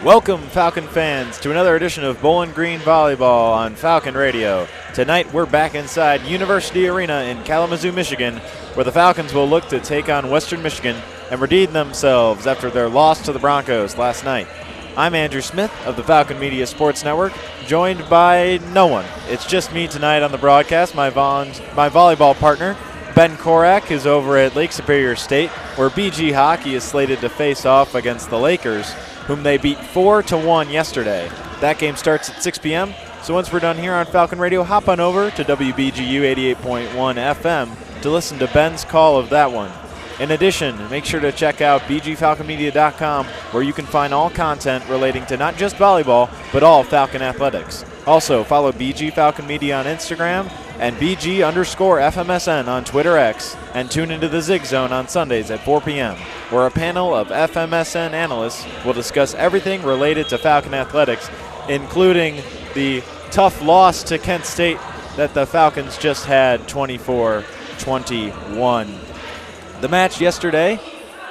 Welcome, Falcon fans, to another edition of Bowling Green Volleyball on Falcon Radio. Tonight, we're back inside University Arena in Kalamazoo, Michigan, where the Falcons will look to take on Western Michigan and redeem themselves after their loss to the Broncos last night. I'm Andrew Smith of the Falcon Media Sports Network, joined by no one. It's just me tonight on the broadcast. My volleyball partner, Ben Korak, is over at Lake Superior State, where BG Hockey is slated to face off against the Lakers, whom they beat 4-1 yesterday. That game starts at 6 p.m., so once we're done here on Falcon Radio, hop on over to WBGU 88.1 FM to listen to Ben's call of that one. In addition, make sure to check out bgfalconmedia.com, where you can find all content relating to not just volleyball, but all Falcon athletics. Also, follow BG Falcon Media on Instagram and BG_FMSN on Twitter X, and tune into the Zig Zone on Sundays at 4 p.m., where a panel of FMSN analysts will discuss everything related to Falcon athletics, including the tough loss to Kent State that the Falcons just had 24-21. The match yesterday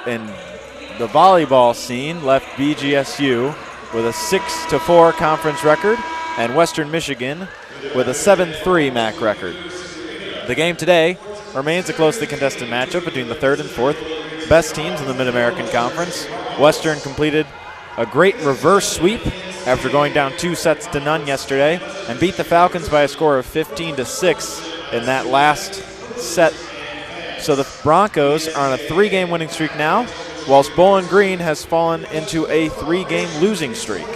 in the volleyball scene left BGSU with a 6-4 conference record and Western Michigan with a 7-3 MAC record. The game today remains a closely contested matchup between the third and fourth best teams in the Mid-American Conference. Western completed a great reverse sweep after going down 2-0 yesterday and beat the Falcons by a score of 15-6 in that last set. So the Broncos are on a 3-game winning streak now, whilst Bowling Green has fallen into a 3-game losing streak.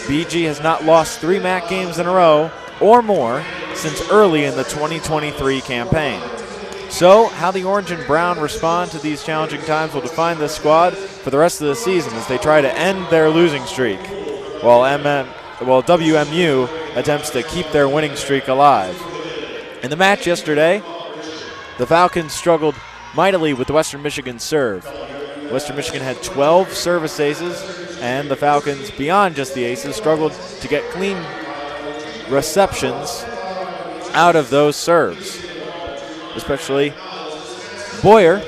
BG has not lost 3 MAC games in a row or more since early in the 2023 campaign. So how the Orange and Brown respond to these challenging times will define this squad for the rest of the season as they try to end their losing streak, while WMU attempts to keep their winning streak alive. In the match yesterday, the Falcons struggled mightily with the Western Michigan serve. Western Michigan had 12 service aces, and the Falcons, beyond just the aces, struggled to get clean receptions out of those serves. Especially Boyer,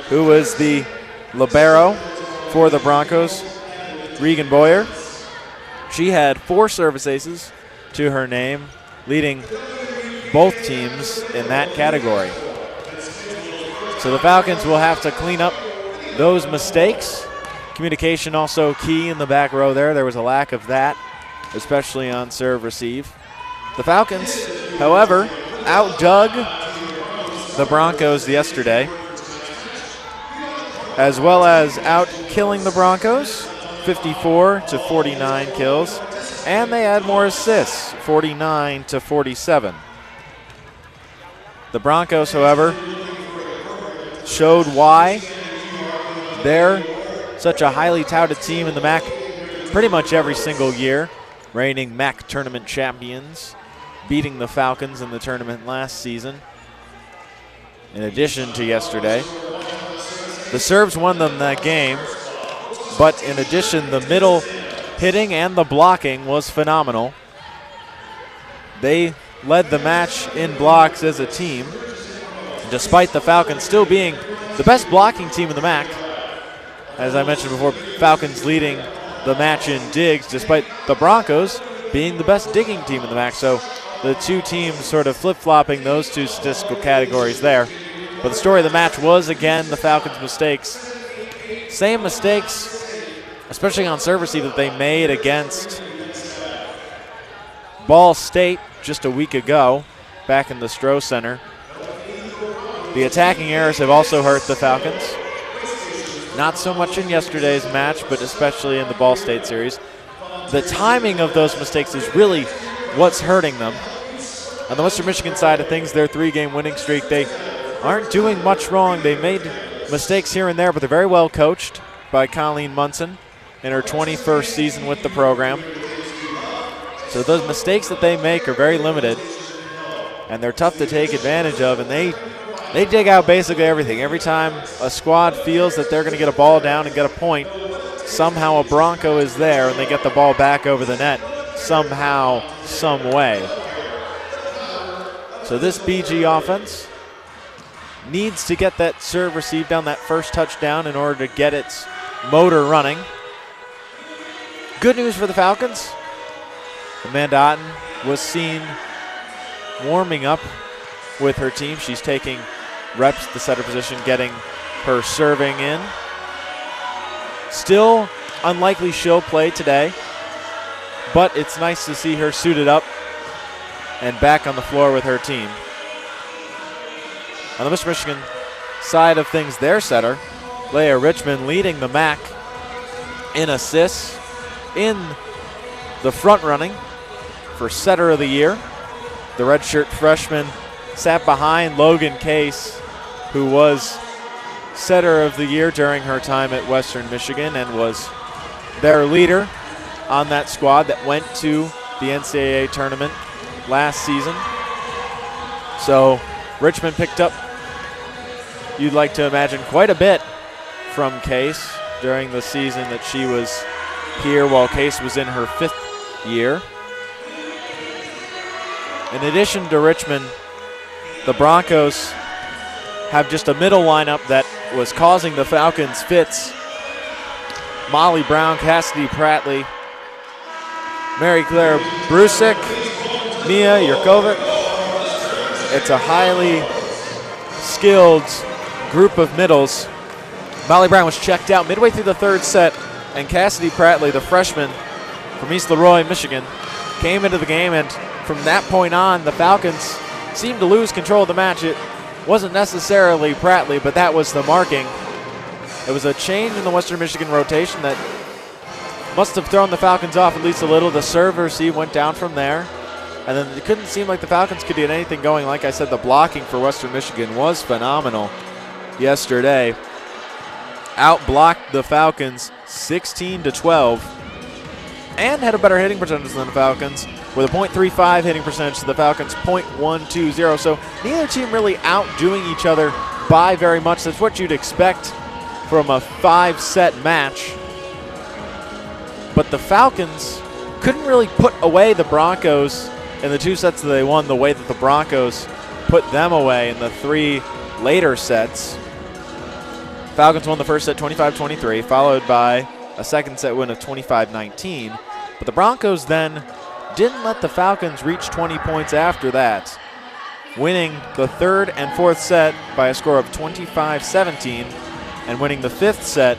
who was the libero for the Broncos, Regan Boyer. She had 4 service aces to her name, leading both teams in that category. So the Falcons will have to clean up those mistakes. Communication also key in the back row there. There was a lack of that, especially on serve receive. The Falcons, however, outdug the Broncos yesterday, as well as out-killing the Broncos, 54-49 kills, and they had more assists, 49-47. The Broncos, however, showed why they're such a highly touted team in the MAC pretty much every single year, reigning MAC tournament champions, beating the Falcons in the tournament last season. In addition to yesterday, the serves won them that game, but in addition, the middle hitting and the blocking was phenomenal. They led the match in blocks as a team, despite the Falcons still being the best blocking team in the MAC. As I mentioned before, Falcons leading the match in digs, despite the Broncos being the best digging team in the MAC. So the two teams sort of flip-flopping those two statistical categories there. But the story of the match was, again, the Falcons' mistakes. Same mistakes, especially on serve receive, that they made against Ball State just a week ago back in the Stroh Center. The attacking errors have also hurt the Falcons. Not so much in yesterday's match, but especially in the Ball State series. The timing of those mistakes is really what's hurting them. On the Western Michigan side of things, their 3-game winning streak, they aren't doing much wrong. They made mistakes here and there, but they're very well coached by Colleen Munson in her 21st season with the program. So those mistakes that they make are very limited, and they're tough to take advantage of, and they dig out basically everything. Every time a squad feels that they're going to get a ball down and get a point, somehow a Bronco is there and they get the ball back over the net somehow, some way. So this BG offense needs to get that serve received down, that first touchdown, in order to get its motor running. Good news for the Falcons. Amanda Otten was seen warming up with her team. She's taking reps at the setter position, getting her serving in. Still unlikely she'll play today, but it's nice to see her suited up and back on the floor with her team. On the Western Michigan side of things, their setter, Leah Richmond, leading the MAC in assists, in the front running for setter of the year. The redshirt freshman sat behind Logan Case, who was setter of the year during her time at Western Michigan and was their leader on that squad that went to the NCAA tournament last season. So Richmond picked up, you'd like to imagine, quite a bit from Case during the season that she was here while Case was in her 5th year. In addition to Richmond, the Broncos have just a middle lineup that was causing the Falcons fits. Molly Brown, Cassidy Pratley, Mary Claire Brusik, Mia Yurkovic. It's a highly skilled group of middles. Molly Brown was checked out midway through the 3rd set, and Cassidy Pratley, the freshman from East Leroy, Michigan, came into the game, and from that point on, the Falcons seemed to lose control of the match. It wasn't necessarily Pratley, but that was the marking. It was a change in the Western Michigan rotation that must have thrown the Falcons off at least a little. The serve receive went down from there, and then it couldn't seem like the Falcons could get anything going. Like I said, the blocking for Western Michigan was phenomenal yesterday. Outblocked the Falcons 16-12 and had a better hitting percentage than the Falcons with a .35 hitting percentage to the Falcons' .120. So neither team really outdoing each other by very much. That's what you'd expect from a 5-set match. But the Falcons couldn't really put away the Broncos in the 2 sets that they won the way that the Broncos put them away in the 3 later sets. Falcons won the first set 25-23, followed by a second set win of 25-19. But the Broncos then didn't let the Falcons reach 20 points after that, winning the 3rd and 4th set by a score of 25-17 and winning the 5th set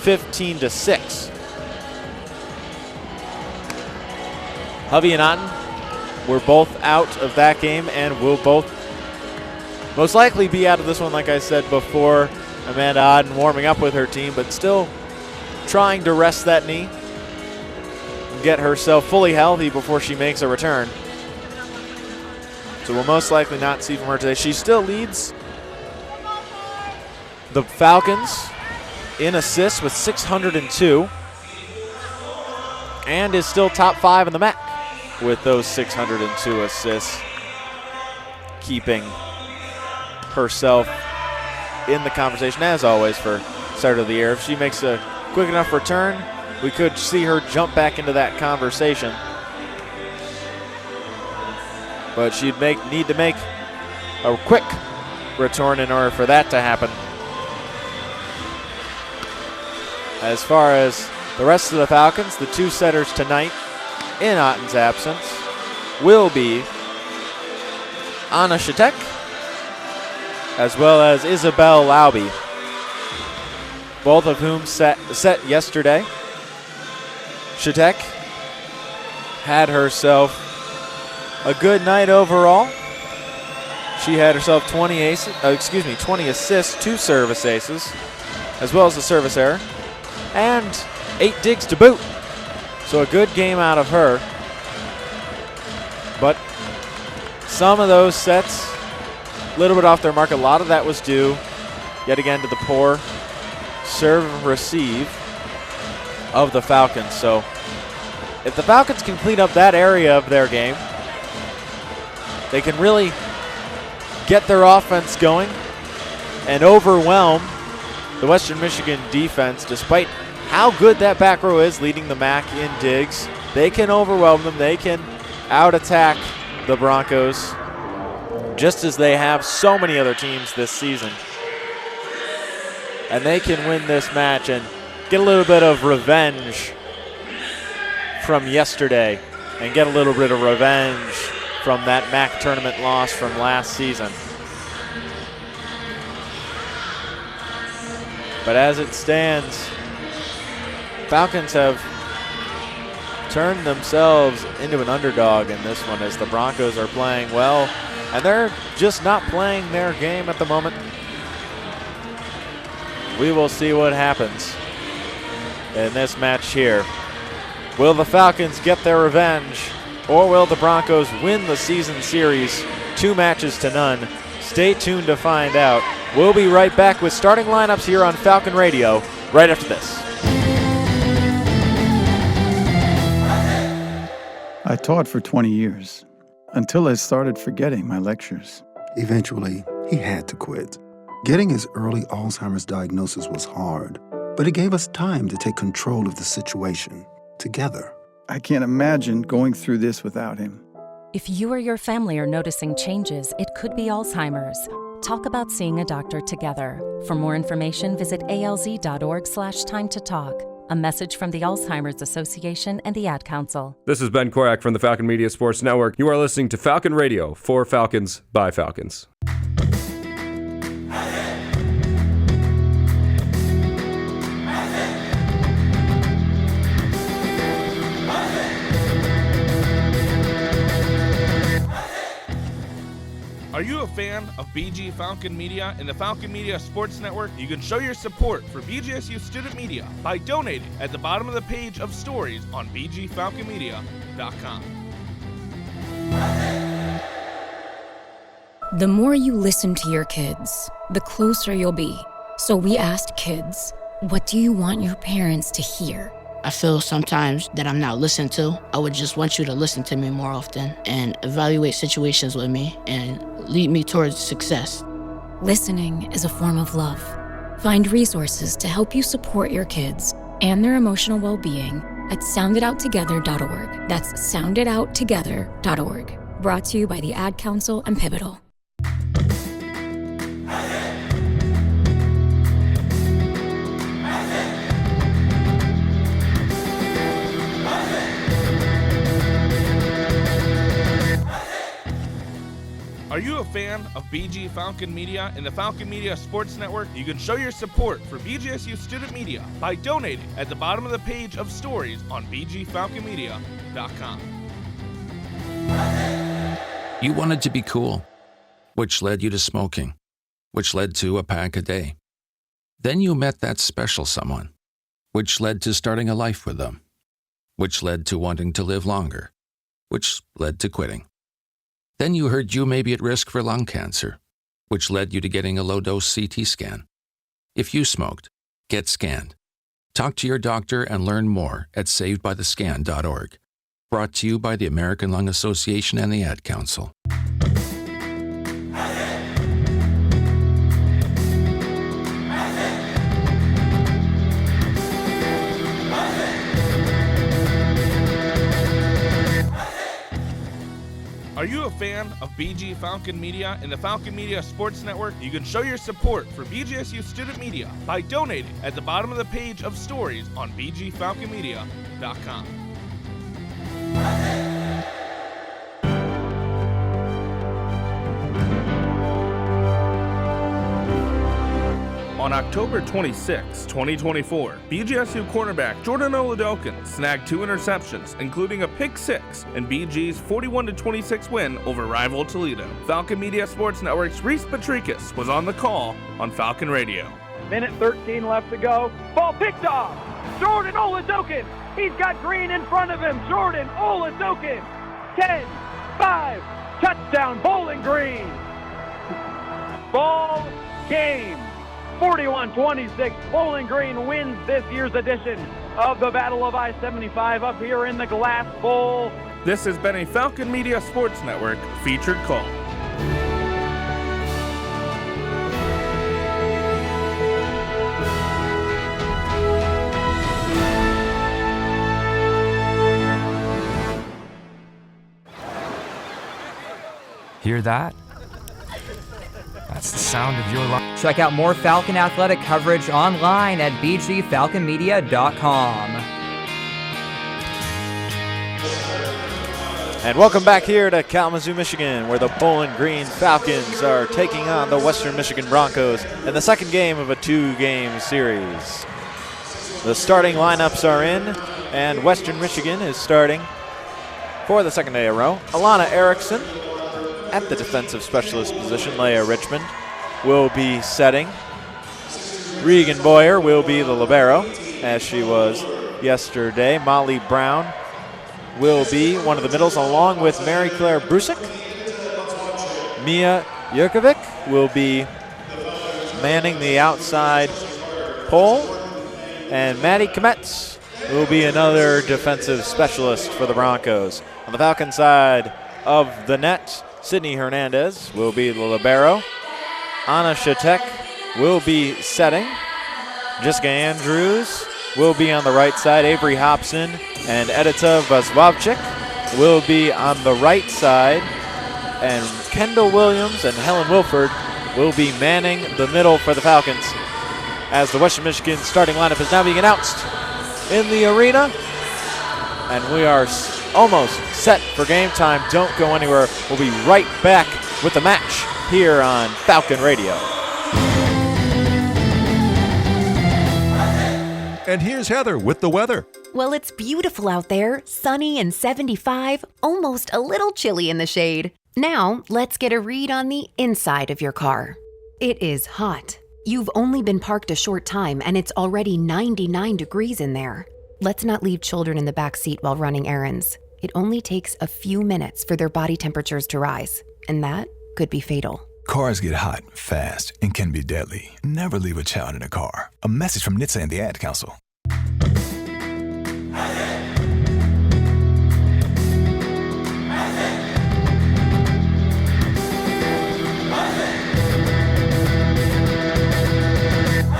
15-6. Hovey and Otten were both out of that game and will both most likely be out of this one, like I said before. Amanda Otten warming up with her team, but still trying to rest that knee and get herself fully healthy before she makes a return. So we'll most likely not see from her today. She still leads the Falcons in assists with 602 and is still top 5 in the MAC with those 602 assists, keeping herself in the conversation, as always, for start of the year. If she makes a quick enough return, we could see her jump back into that conversation. But she'd need to make a quick return in order for that to happen. As far as the rest of the Falcons, the 2 setters tonight, in Otten's absence, will be Anna Shatek as well as Isabel Lauby, both of whom set yesterday. Shatek had herself a good night overall. She had herself 20 assists, 2 service aces, as well as a service error, and 8 digs to boot. So a good game out of her. But some of those sets, a little bit off their mark. A lot of that was due, yet again, to the poor serve and receive of the Falcons. So if the Falcons can clean up that area of their game, they can really get their offense going and overwhelm the Western Michigan defense. Despite how good that back row is leading the MAC in digs, they can overwhelm them. They can out-attack the Broncos, just as they have so many other teams this season. And they can win this match and get a little bit of revenge from yesterday and get a little bit of revenge from that MAC tournament loss from last season. But as it stands, Falcons have turned themselves into an underdog in this one as the Broncos are playing well, and they're just not playing their game at the moment. We will see what happens in this match here. Will the Falcons get their revenge, or will the Broncos win the season series 2-0? Stay tuned to find out. We'll be right back with starting lineups here on Falcon Radio right after this. I taught for 20 years, until I started forgetting my lectures. Eventually, he had to quit. Getting his early Alzheimer's diagnosis was hard, but it gave us time to take control of the situation together. I can't imagine going through this without him. If you or your family are noticing changes, it could be Alzheimer's. Talk about seeing a doctor together. For more information, visit alz.org/time-to-talk. A message from the Alzheimer's Association and the Ad Council. This is Ben Korak from the Falcon Media Sports Network. You are listening to Falcon Radio for Falcons by Falcons. Are you a fan of BG Falcon Media and the Falcon Media Sports Network? You can show your support for BGSU student media by donating at the bottom of the page of stories on bgfalconmedia.com. The more you listen to your kids, the closer you'll be. So we asked kids, what do you want your parents to hear? I feel sometimes that I'm not listened to. I would just want you to listen to me more often and evaluate situations with me and lead me towards success. Listening is a form of love. Find resources to help you support your kids and their emotional well-being at sounditouttogether.org. That's sounditouttogether.org. Brought to you by the Ad Council and Pivotal. Are you a fan of BG Falcon Media and the Falcon Media Sports Network? You can show your support for BGSU student media by donating at the bottom of the page of stories on bgfalconmedia.com. You wanted to be cool, which led you to smoking, which led to a pack a day. Then you met that special someone, which led to starting a life with them, which led to wanting to live longer, which led to quitting. Then you heard you may be at risk for lung cancer, which led you to getting a low-dose CT scan. If you smoked, get scanned. Talk to your doctor and learn more at savedbythescan.org. Brought to you by the American Lung Association and the Ad Council. Are you a fan of BG Falcon Media and the Falcon Media Sports Network? You can show your support for BGSU student media by donating at the bottom of the page of stories on bgfalconmedia.com. On October 26, 2024, BGSU cornerback Jordan Oladokin snagged 2 interceptions, including a pick 6 in BG's 41-26 win over rival Toledo. Falcon Media Sports Network's Reese Patricus was on the call on Falcon Radio. Minute 13 left to go. Ball picked off. Jordan Oladokin. He's got Green in front of him. Jordan Oladokin. 10, 5, touchdown Bowling Green. Ball game. 41-26, Bowling Green wins this year's edition of the Battle of I-75 up here in the Glass Bowl. This has been a Falcon Media Sports Network featured call. Hear that? That's the sound of your life. Check out more Falcon athletic coverage online at bgfalconmedia.com. And welcome back here to Kalamazoo, Michigan, where the Bowling Green Falcons are taking on the Western Michigan Broncos in the second game of a 2-game series. The starting lineups are in, and Western Michigan is starting for the second day in a row. Alana Erickson at the defensive specialist position. Leah Richmond will be setting. Regan Boyer will be the libero, as she was yesterday. Molly Brown will be one of the middles, along with Mary Claire Brusik. Mia Jurkovic will be manning the outside pole. And Maddie Kometz will be another defensive specialist for the Broncos. On the Falcon side of the net, Sydney Hernandez will be the libero. Anna Shatek will be setting. Jessica Andrews will be on the right side. Avery Hobson and Edita Vasvavchik will be on the right side. And Kendall Williams and Helen Wilford will be manning the middle for the Falcons, as the Western Michigan starting lineup is now being announced in the arena. And we are almost set for game time. Don't go anywhere. We'll be right back with the match here on Falcon Radio. And here's Heather with the weather. Well, it's beautiful out there, sunny and 75, almost a little chilly in the shade. Now, let's get a read on the inside of your car. It is hot. You've only been parked a short time and it's already 99 degrees in there. Let's not leave children in the back seat while running errands. It only takes a few minutes for their body temperatures to rise, and that could be fatal. Cars get hot, fast, and can be deadly. Never leave a child in a car. A message from NHTSA and the Ad Council.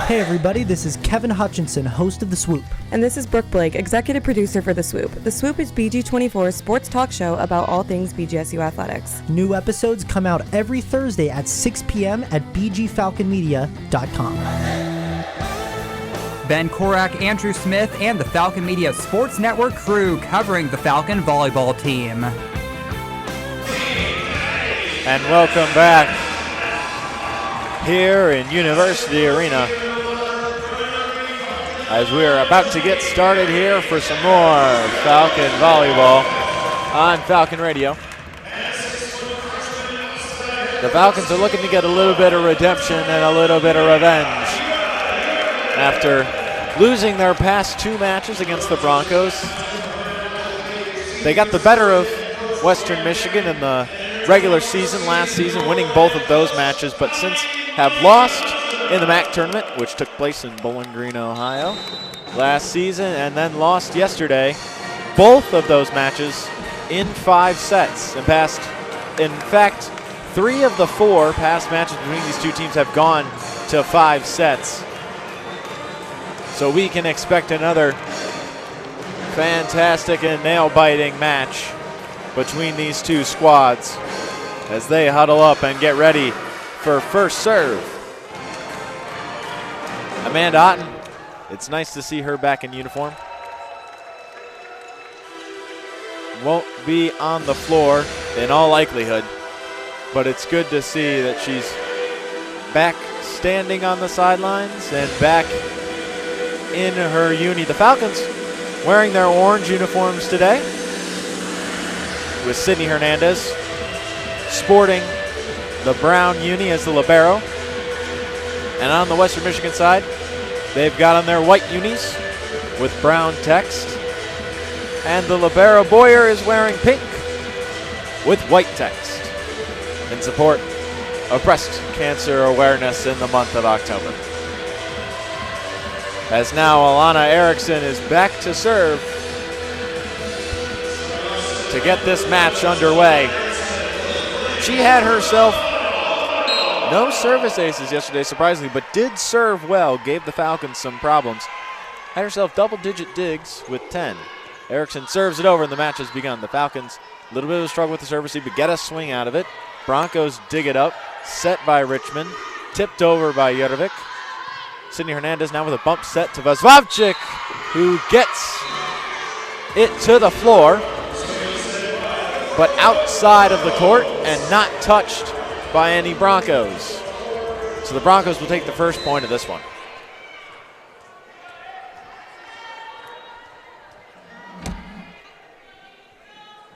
Hey everybody, this is Kevin Hutchinson, host of The Swoop. And this is Brooke Blake, executive producer for The Swoop. The Swoop is BG24's sports talk show about all things BGSU athletics. New episodes come out every Thursday at 6 p.m. at bgfalconmedia.com. Ben Korak, Andrew Smith, and the Falcon Media Sports Network crew covering the Falcon volleyball team. And welcome back here in University Arena, as we are about to get started here for some more Falcon volleyball on Falcon Radio. The Falcons are looking to get a little bit of redemption and a little bit of revenge after losing their past 2 matches against the Broncos. They got the better of Western Michigan in the regular season last season, winning both of those matches, but since have lost in the MAC tournament, which took place in Bowling Green, Ohio last season, and then lost yesterday. Both of those matches in 5 sets. In fact, 3 of the 4 past matches between these two teams have gone to 5 sets. So we can expect another fantastic and nail-biting match between these two squads as they huddle up and get ready for first serve. Amanda Otten, it's nice to see her back in uniform. Won't be on the floor in all likelihood, but it's good to see that she's back standing on the sidelines and back in her uni. The Falcons wearing their orange uniforms today, with Sydney Hernandez sporting the brown uni as the libero. And on the Western Michigan side, they've got on their white unis with brown text. And the libero Boyer is wearing pink with white text in support of breast cancer awareness in the month of October. As now Alana Erickson is back to serve to get this match underway. She had herself no service aces yesterday, surprisingly, but did serve well, gave the Falcons some problems. Had herself double-digit digs with 10. Erickson serves it over, and the match has begun. The Falcons, a little bit of a struggle with the service, but get a swing out of it. Broncos dig it up, set by Richmond, tipped over by Jurkovic. Sydney Hernandez now with a bump set to Vasvavchik, who gets it to the floor. but outside of the court and not touched by any Broncos. So the Broncos will take the first point of this one.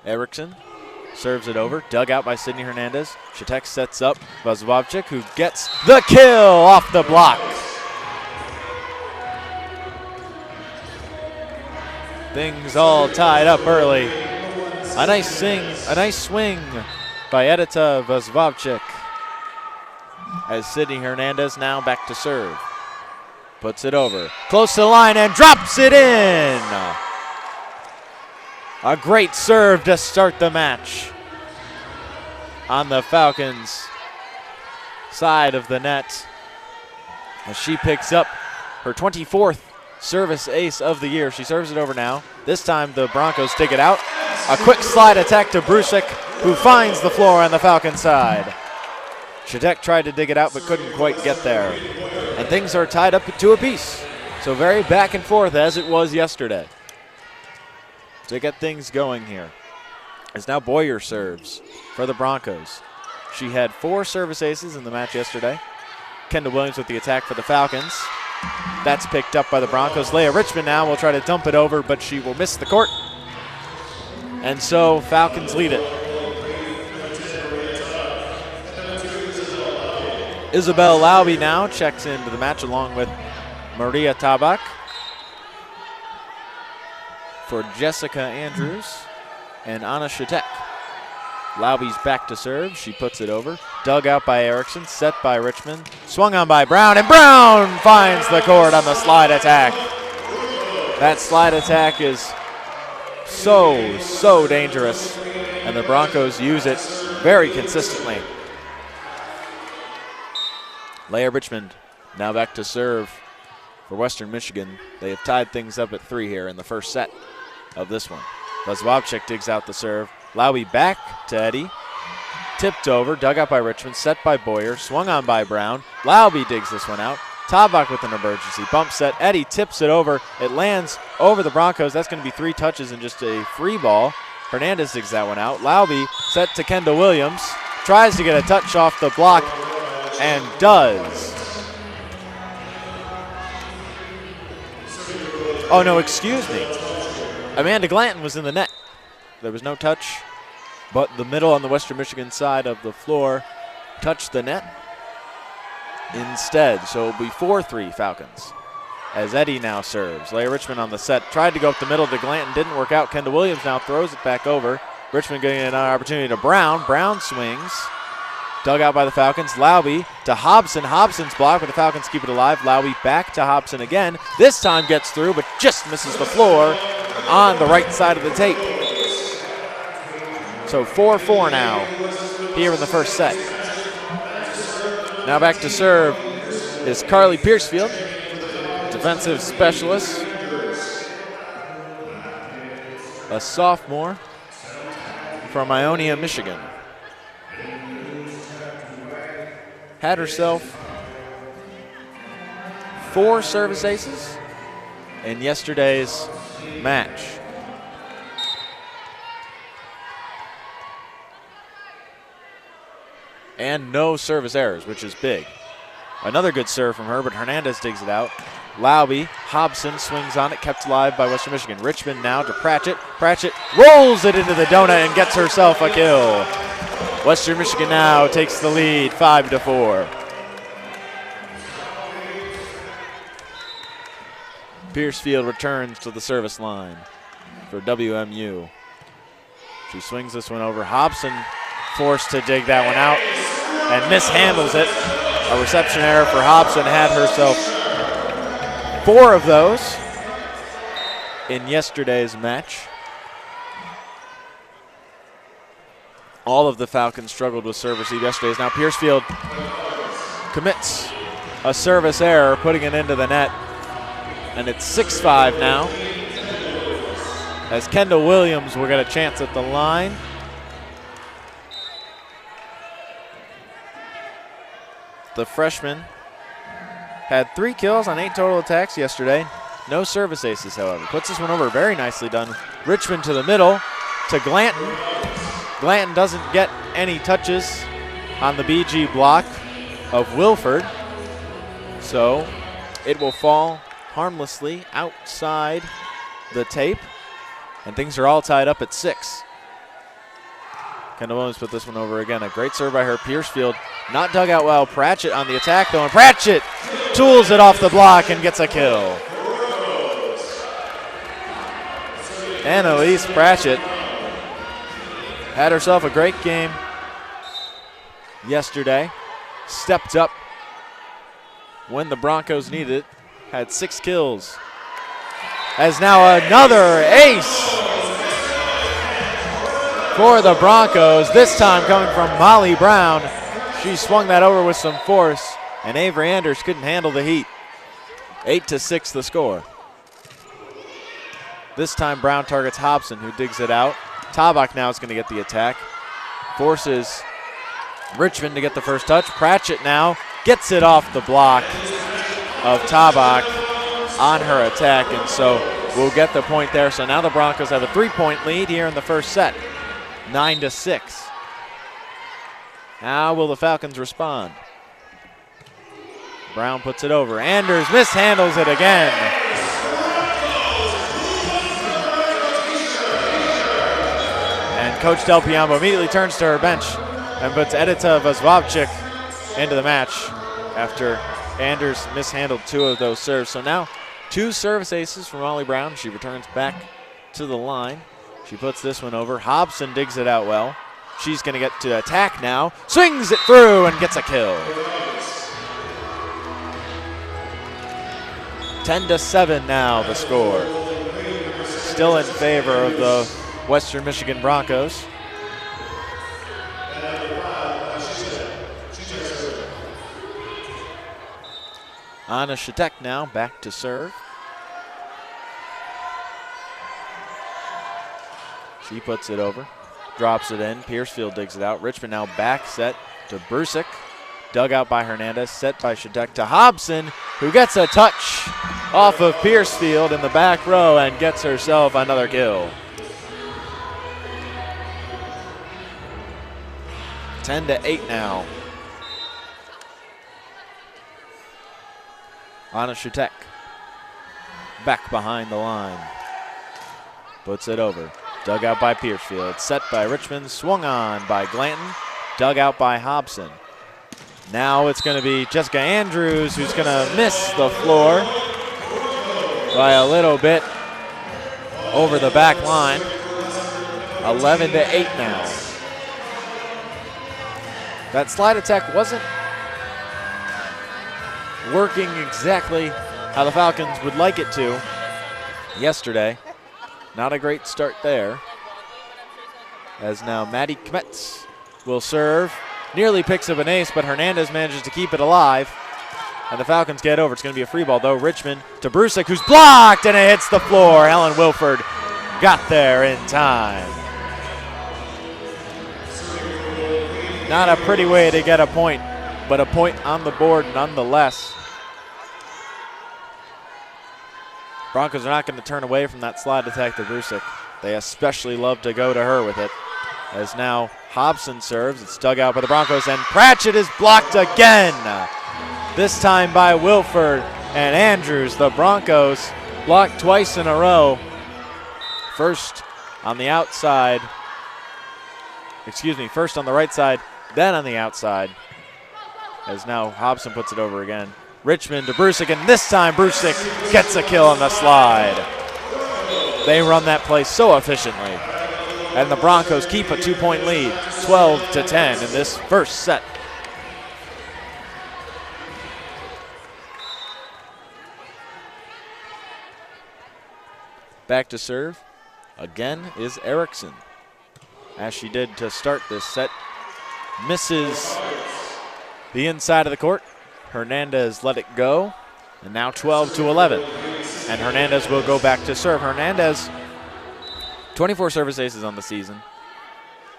Erickson serves it over, dug out by Sydney Hernandez. Shatek sets up Vazovavchik, who gets the kill off the block. Things all tied up early. A nice swing by Edita Vazovavchik. As Sydney Hernandez now back to serve. Puts it over, close to the line and drops it in. A great serve to start the match on the Falcons' side of the net. As she picks up her 24th service ace of the year. She serves it over now. This time the Broncos dig it out. A quick slide attack to Brusik, who finds the floor on the Falcon side. Shatek tried to dig it out but couldn't quite get there. And things are tied up to a piece. So very back and forth as it was yesterday. To get things going here. As now Boyer serves for the Broncos. She had 4 service aces in the match yesterday. Kendall Williams with the attack for the Falcons. That's picked up by the Broncos. Leah Richmond now will try to dump it over, but she will miss the court. And so Falcons lead it. Isabel Lauby now checks into the match along with Maria Tabak. For Jessica Andrews and Anna Shatek. Lauby's back to serve. She puts it over. Dug out by Erickson. Set by Richmond. Swung on by Brown. And Brown finds the court on the slide attack. That slide attack is so dangerous. And the Broncos use it very consistently. Leah Richmond now back to serve for Western Michigan. They have tied things up at 3 here in the first set of this one. Vazovavchik digs out the serve. Lauby back to Eddy. Tipped over, dug out by Richmond, set by Boyer, swung on by Brown. Lauby digs this one out. Tabak with an emergency bump set. Eddy tips it over. It lands over the Broncos. That's going to be 3 touches and just a free ball. Hernandez digs that one out. Lauby set to Kendall Williams. Tries to get a touch off the block and does. Oh no, excuse me. Amanda Glanton was in the net. There was no touch, but the middle on the Western Michigan side of the floor touched the net instead. So it'll be 4-3 Falcons. As Eddy now serves. Leah Richmond on the set. Tried to go up the middle to Glanton. Didn't work out. Kendall Williams now throws it back over. Richmond getting an opportunity to Brown. Brown swings. Dug out by the Falcons. Lauby to Hobson. Hobson's blocked, but the Falcons keep it alive. Lauby back to Hobson again. This time gets through, but just misses the floor on the right side of the tape. So 4-4 now here in the first set. Now back to serve is Carly Piercefield, defensive specialist, a sophomore from Ionia, Michigan. Had herself 4 service aces in yesterday's match. And no service errors, which is big. Another good serve from her, but Hernandez digs it out. Lauby, Hobson swings on it, kept alive by Western Michigan. Richmond now to Pratchett. Pratchett rolls it into the donut and gets herself a kill. Western Michigan now takes the lead, 5-4. Piercefield returns to the service line for WMU. She swings this one over. Hobson forced to dig that one out and mishandles it. A reception error for Hobson. Had herself 4 of those in yesterday's match. All of the Falcons struggled with service yesterday's. Now Piercefield commits a service error, putting it into the net. And it's 6-5 now, as Kendall Williams will get a chance at the line. The freshman had 3 kills on 8 total attacks yesterday. No service aces, however. Puts this one over, very nicely done. Richmond to the middle, to Glanton. Glanton doesn't get any touches on the BG block of Wilford, so it will fall harmlessly outside the tape, and things are all tied up at 6. Kendall Williams put this one over again. A great serve by her. Piercefield not dug out well. Pratchett on the attack though, and Pratchett tools it off the block and gets a kill. Annalise Pratchett had herself a great game yesterday. Stepped up when the Broncos needed it. Had 6 kills. Has now another ace for the Broncos, this time coming from Molly Brown. She swung that over with some force, and Avery Anders couldn't handle the heat. 8-6 the score. This time Brown targets Hobson, who digs it out. Tabak now is going to get the attack. Forces Richmond to get the first touch. Pratchett now gets it off the block of Tabak on her attack, and so we'll get the point there. So now the Broncos have a 3-point lead here in the first set. 9-6. How will the Falcons respond? Brown puts it over. Anders mishandles it again. And Coach Del Piombo immediately turns to her bench and puts Edita Vazvavchik into the match after Anders mishandled 2 of those serves. So now 2 service aces from Molly Brown. She returns back to the line. She puts this one over. Hobson digs it out well. She's going to get to attack now. Swings it through and gets a kill. 10-7 now the score. Still in favor of the Western Michigan Broncos. Anna Shatek now back to serve. She puts it over, drops it in. Piercefield digs it out. Richmond now back set to Brusik. Dug out by Hernandez, set by Shatek to Hobson, who gets a touch off of Piercefield in the back row and gets herself another kill. 10-8 now. Anna Shatek back behind the line. Puts it over. Dug out by Piercefield, set by Richmond, swung on by Glanton, dug out by Hobson. Now it's going to be Jessica Andrews who's going to miss the floor by a little bit over the back line. 11-8 now. That slide attack wasn't working exactly how the Falcons would like it to yesterday. Not a great start there. As now Maddie Kmetz will serve. Nearly picks up an ace, but Hernandez manages to keep it alive. And the Falcons get over. It's going to be a free ball, though. Richmond to Brusik, who's blocked, and it hits the floor. Helen Wilford got there in time. Not a pretty way to get a point, but a point on the board nonetheless. Broncos are not going to turn away from that slide attack to Brusik. They especially love to go to her with it. As now Hobson serves. It's dug out by the Broncos, and Pratchett is blocked again. This time by Wilford and Andrews. The Broncos blocked twice in a row. First on the outside. First on the right side, then on the outside. As now Hobson puts it over again. Richmond to Brusik, and this time Brusik gets a kill on the slide. They run that play so efficiently. And the Broncos keep a 2-point lead, 12-10 in this first set. Back to serve again is Erickson. As she did to start this set, misses the inside of the court. Hernandez let it go, and now 12-11. And Hernandez will go back to serve. Hernandez, 24 service aces on the season,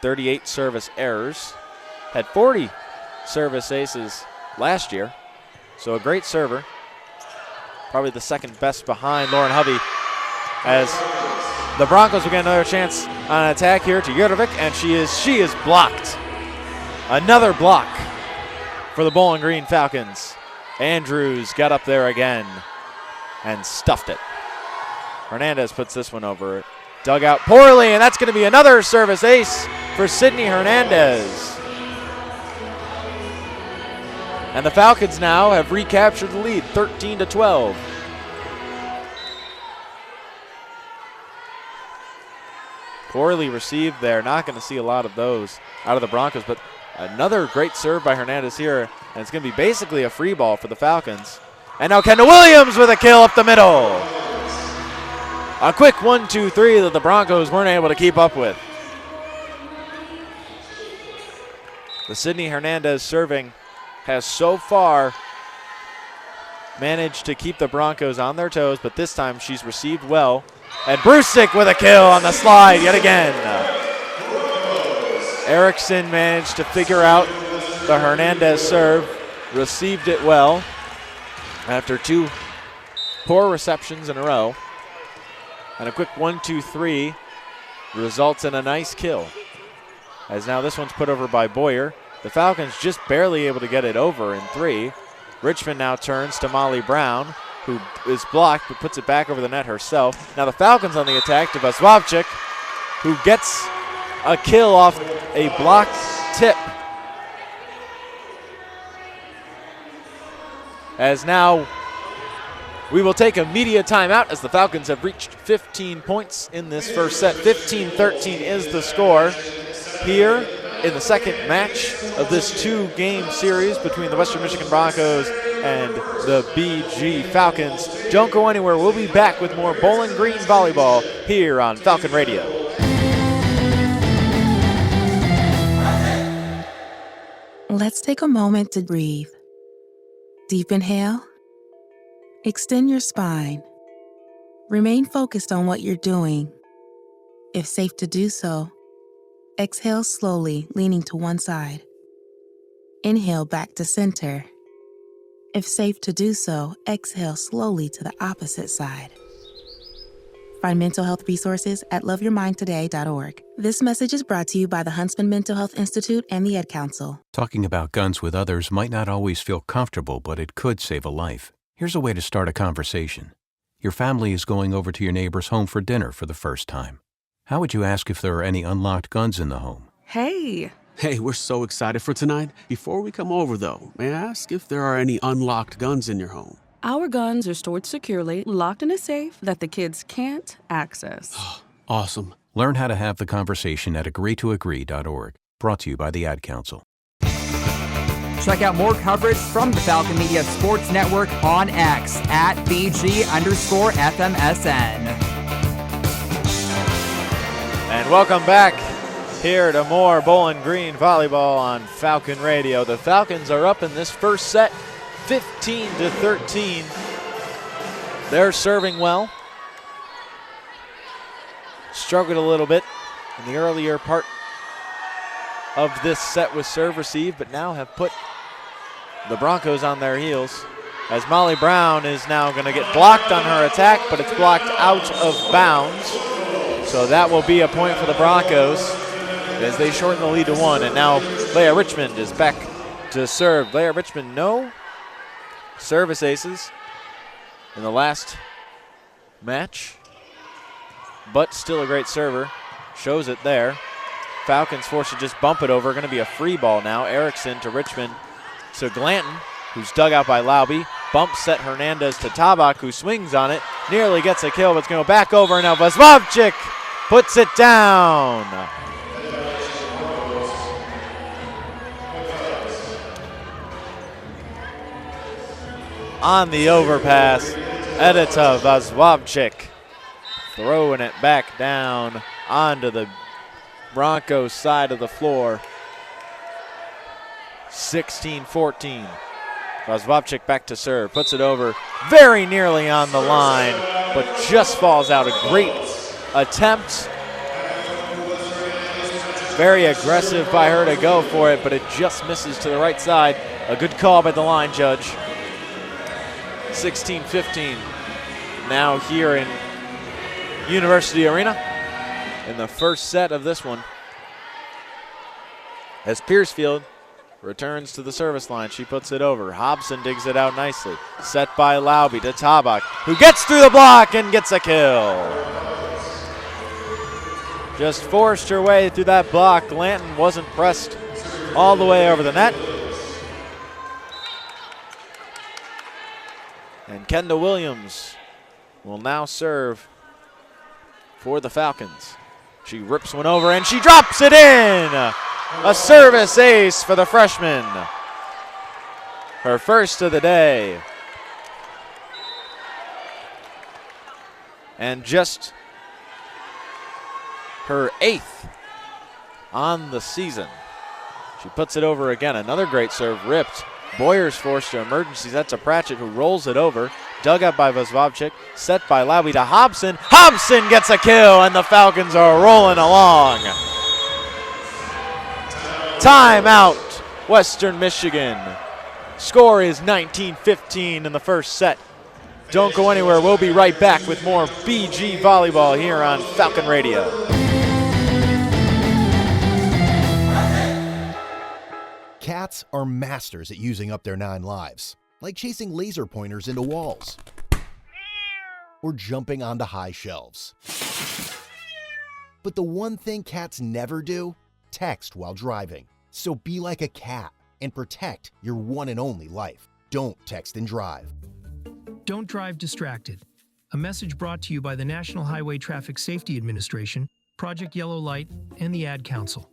38 service errors, had 40 service aces last year, so a great server. Probably the second best behind Lauren Hovey, as the Broncos will get another chance on an attack here to Jurdovic, and she is blocked. Another block for the Bowling Green Falcons. Andrews got up there again and stuffed it. Hernandez puts this one over. Dug out poorly, and that's going to be another service ace for Sydney Hernandez. And the Falcons now have recaptured the lead, 13-12. Poorly received there. Not going to see a lot of those out of the Broncos, but another great serve by Hernandez here, and it's going to be basically a free ball for the Falcons. And now Kendall Williams with a kill up the middle. A quick 1-2-3 that the Broncos weren't able to keep up with. The Sydney Hernandez serving has so far managed to keep the Broncos on their toes, but this time she's received well. And Brusick with a kill on the slide yet again. Erickson managed to figure out the Hernandez serve, received it well after two poor receptions in a row. And a quick 1-2-3 results in a nice kill. As now this one's put over by Boyer. The Falcons just barely able to get it over in 3. Richmond now turns to Molly Brown, who is blocked but puts it back over the net herself. Now the Falcons on the attack to Vaswavchik, who gets a kill off a blocked tip. As now we will take a media timeout as the Falcons have reached 15 points in this first set. 15-13 is the score here in the second match of this 2-game series between the Western Michigan Broncos and the BG Falcons. Don't go anywhere. We'll be back with more Bowling Green volleyball here on Falcon Radio. Let's take a moment to breathe. Deep inhale. Extend your spine. Remain focused on what you're doing. If safe to do so, exhale slowly, leaning to one side. Inhale back to center. If safe to do so, exhale slowly to the opposite side. Find mental health resources at loveyourmindtoday.org. This message is brought to you by the Huntsman Mental Health Institute and the Ad Council. Talking about guns with others might not always feel comfortable, but it could save a life. Here's a way to start a conversation. Your family is going over to your neighbor's home for dinner for the first time. How would you ask if there are any unlocked guns in the home? Hey, we're so excited for tonight. Before we come over, though, may I ask if there are any unlocked guns in your home? Our guns are stored securely, locked in a safe that the kids can't access. Awesome. Learn how to have the conversation at agreetoagree.org. Brought to you by the Ad Council. Check out more coverage from the Falcon Media Sports Network on X at BG_FMSN. And welcome back here to more Bowling Green volleyball on Falcon Radio. The Falcons are up in this first set, 15-13. They're serving well. Struggled a little bit in the earlier part of this set with serve receive, but now have put the Broncos on their heels as Molly Brown is now going to get blocked on her attack, but it's blocked out of bounds. So that will be a point for the Broncos as they shorten the lead to 1. And now Leah Richmond is back to serve. Leah Richmond, no service aces in the last match, but still a great server. Shows it there. Falcons forced to just bump it over. Going to be a free ball now. Erickson to Richmond. So Glanton, who's dug out by Lauby, bumps set Hernandez to Tabak, who swings on it. Nearly gets a kill, but it's going to go back over. Now Vasvavchik puts it down. On the overpass, Edita Vasvavchik throwing it back down onto the Broncos side of the floor. 16-14. Vasvavchik back to serve, puts it over very nearly on the line, but just falls out. A great attempt. Very aggressive by her to go for it, but it just misses to the right side. A good call by the line judge. 16-15. Now here in University Arena in the first set of this one. As Piercefield returns to the service line, she puts it over. Hobson digs it out nicely. Set by Lauby to Tabak, who gets through the block and gets a kill. Just forced her way through that block. Glanton wasn't pressed all the way over the net. And Kendall Williams will now serve for the Falcons. She rips one over and she drops it in. A service ace for the freshman. Her first of the day. And just her 8th on the season. She puts it over again. Another great serve ripped. Boyer's forced to emergency. That's a Pratchett who rolls it over. Dug up by Vosvovchik. Set by Lauby to Hobson. Hobson gets a kill, and the Falcons are rolling along. Timeout, Western Michigan. Score is 19-15 in the first set. Don't go anywhere. We'll be right back with more BG Volleyball here on Falcon Radio. Cats are masters at using up their 9 lives, like chasing laser pointers into walls or jumping onto high shelves. But the one thing cats never do, text while driving. So be like a cat and protect your one and only life. Don't text and drive. Don't drive distracted. A message brought to you by the National Highway Traffic Safety Administration, Project Yellow Light, and the Ad Council.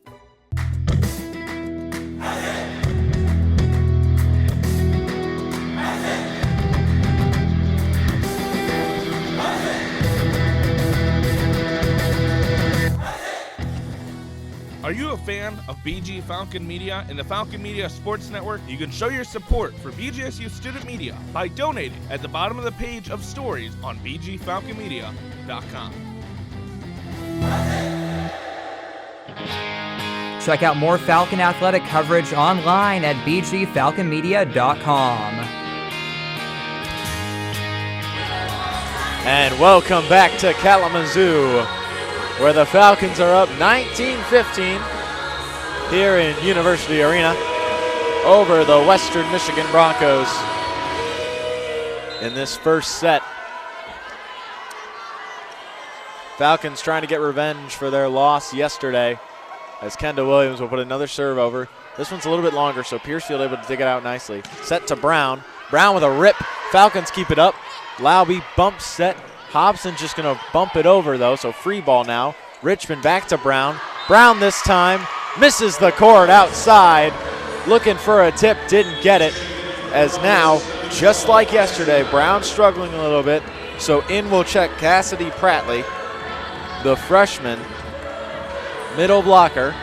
Are you a fan of BG Falcon Media and the Falcon Media Sports Network? You can show your support for BGSU student media by donating at the bottom of the page of stories on bgfalconmedia.com. Check out more Falcon athletic coverage online at bgfalconmedia.com. And welcome back to Kalamazoo, where the Falcons are up 19-15 here in University Arena over the Western Michigan Broncos in this first set. Falcons trying to get revenge for their loss yesterday as Kendall Williams will put another serve over. This one's a little bit longer, so Piercefield able to dig it out nicely. Set to Brown. Brown with a rip. Falcons keep it up. Lauby bumps set. Hobson's just going to bump it over, though, so free ball now. Richmond back to Brown. Brown this time misses the court outside. Looking for a tip, didn't get it. As now, just like yesterday, Brown struggling a little bit. So in will check Cassidy Prattley, the freshman, middle blocker.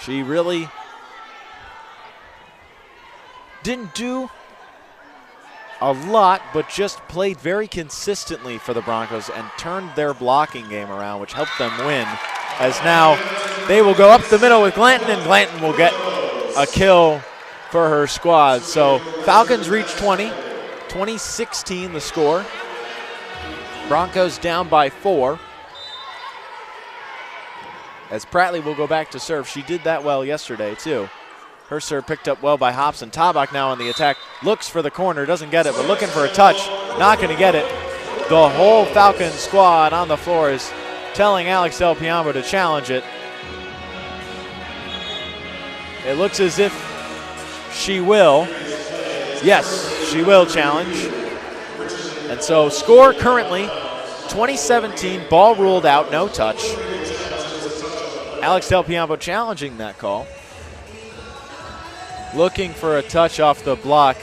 She really didn't do a lot, but just played very consistently for the Broncos and turned their blocking game around, which helped them win. As now they will go up the middle with Glanton, and Glanton will get a kill for her squad. So Falcons reach 20, 20-16 the score. Broncos down by 4. As Prattley will go back to serve. She did that well yesterday too. Her serve picked up well by Hobson. Tabak now on the attack. Looks for the corner, doesn't get it, but looking for a touch. Not going to get it. The whole Falcon squad on the floor is telling Alex Del Piombo to challenge it. It looks as if she will. Yes, she will challenge. And so score currently 20-17, ball ruled out, no touch. Alex Del Piombo challenging that call. Looking for a touch off the block.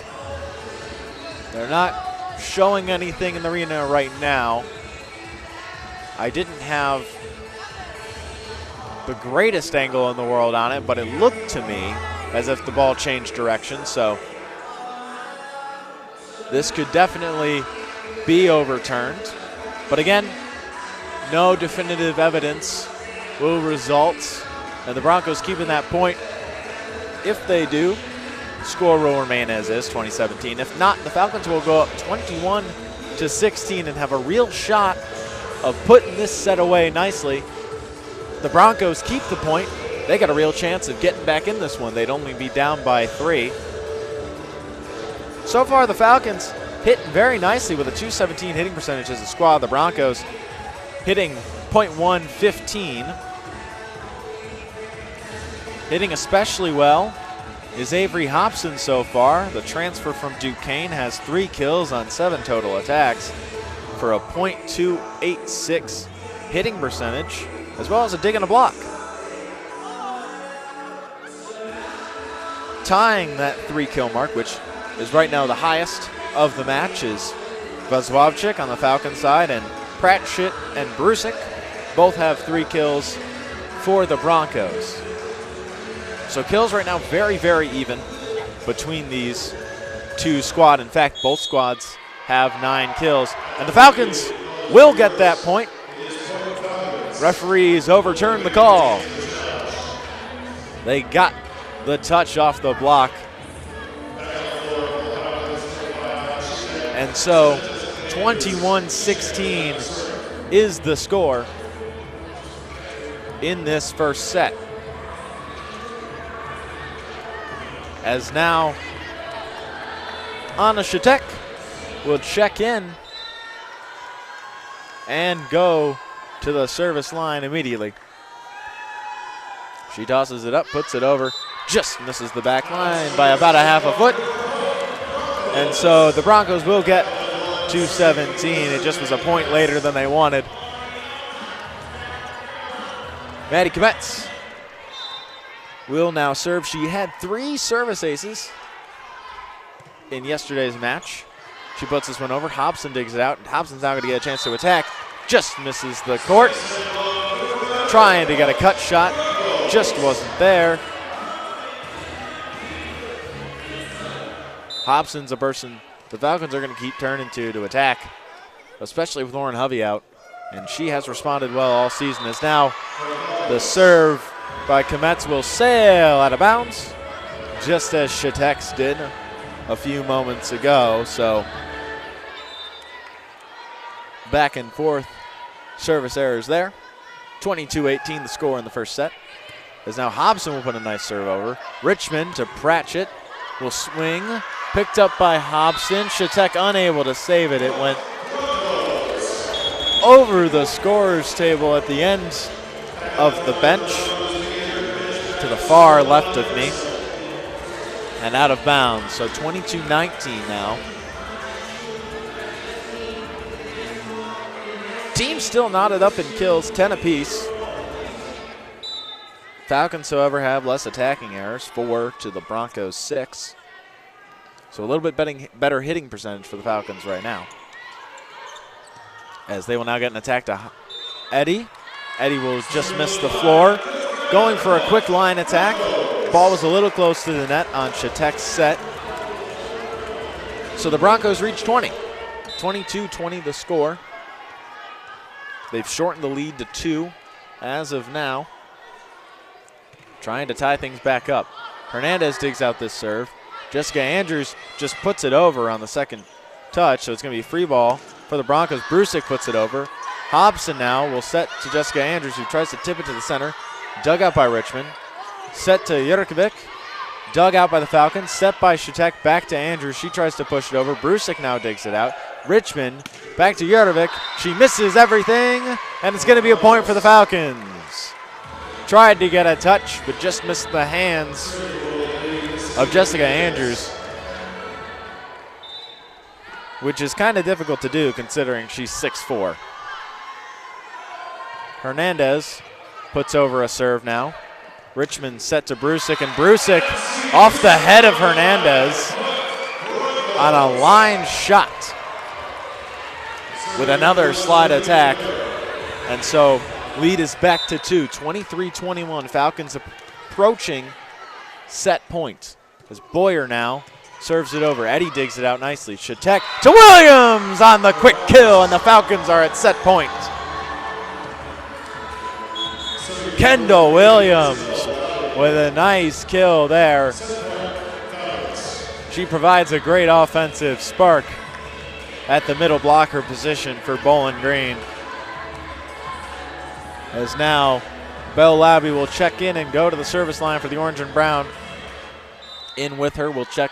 They're not showing anything in the arena right now. I didn't have the greatest angle in the world on it, but it looked to me as if the ball changed direction, so this could definitely be overturned. But again, no definitive evidence will result, and the Broncos keeping that point. If they do, score will remain as is, 20-17. If not, the Falcons will go up 21-16 20-16 and have a real shot of putting this set away nicely. The Broncos keep the point. They got a real chance of getting back in this one. They'd only be down by 3. So far, the Falcons hitting very nicely with a .217 hitting percentage as a squad. The Broncos hitting .115. Hitting especially well is Avery Hobson so far. The transfer from Duquesne has 3 kills on 7 total attacks for a .286 hitting percentage, as well as a dig and a block. Tying that 3-kill mark, which is right now the highest of the match, is Vazwavchik on the Falcon side, and Pratchett and Brusik both have 3 kills for the Broncos. So kills right now very, very even between these two squads. In fact, both squads have 9 kills. And the Falcons will get that point. Referees overturned the call. They got the touch off the block. And so 21-16 is the score in this first set. As now Anna Shatek will check in and go to the service line immediately. She tosses it up, puts it over, just misses the back line by about a half a foot. And so the Broncos will get to 17. It just was a point later than they wanted. Maddie Kometz will now serve. She had 3 service aces in yesterday's match. She puts this one over. Hobson digs it out. And Hobson's now going to get a chance to attack. Just misses the court. Trying to get a cut shot. Just wasn't there. Hobson's a person the Falcons are going to keep turning to attack, especially with Lauren Hovey out. And she has responded well all season. As now the serve by Kometz will sail out of bounds, just as Shatek's did a few moments ago. So back and forth service errors there. 22-18 the score in the first set. As now Hobson will put a nice serve over. Richmond to Pratchett, will swing, picked up by Hobson. Shatek unable to save it. It went over the scorer's table at the end of the bench to the far left of me and out of bounds. So 22-19 now. Team still knotted up in kills, 10 apiece. Falcons, however, have less attacking errors, 4 to the Broncos 6. So a little bit better hitting percentage for the Falcons right now. As they will now get an attack to Eddie. Eddie will just miss the floor. Going for a quick line attack. Ball was a little close to the net on Shatek's set. So the Broncos reach 20. 22-20 the score. They've shortened the lead to 2 as of now. Trying to tie things back up. Hernandez digs out this serve. Jessica Andrews just puts it over on the second touch, so it's going to be free ball for the Broncos. Brusik puts it over. Hobson now will set to Jessica Andrews, who tries to tip it to the center. Dug out by Richmond. Set to Jurkovic. Dug out by the Falcons. Set by Shatek. Back to Andrews. She tries to push it over. Brusik now digs it out. Richmond back to Jurkovic. She misses everything, and it's going to be a point for the Falcons. Tried to get a touch, but just missed the hands of Jessica Andrews, which is kind of difficult to do considering she's 6'4". Hernandez puts over a serve now. Richmond set to Brusik, and Brusik off the head of Hernandez on a line shot with another slide attack. And so lead is back to 2, 23-21. Falcons approaching set point. As Boyer now serves it over. Eddie digs it out nicely. Shatek to Williams on the quick kill, and the Falcons are at set point. Kendall Williams with a nice kill there. She provides a great offensive spark at the middle blocker position for Bowling Green. As now Belle Labby will check in and go to the service line for the orange and brown. In with her will check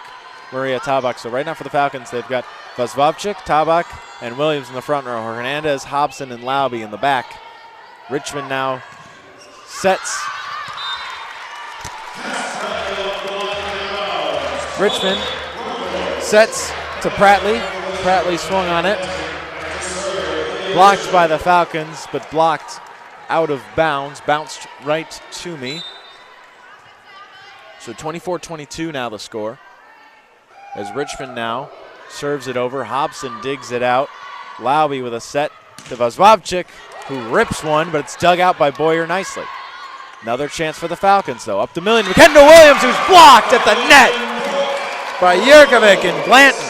Maria Tabak. So right now for the Falcons, they've got Vazvavchik, Tabak, and Williams in the front row. Hernandez, Hobson, and Lauby in the back. Richmond now sets. Richmond sets to Pratley. Pratley swung on it. Blocked by the Falcons, but blocked out of bounds. Bounced right to me. So 24-22 now the score. As Richmond now serves it over. Hobson digs it out. Lauby with a set to Vazvavchik, who rips one, but it's dug out by Boyer nicely. Another chance for the Falcons, though. Up to Million. Kendall Williams, who's blocked at the net by Yurkovic and Blanton.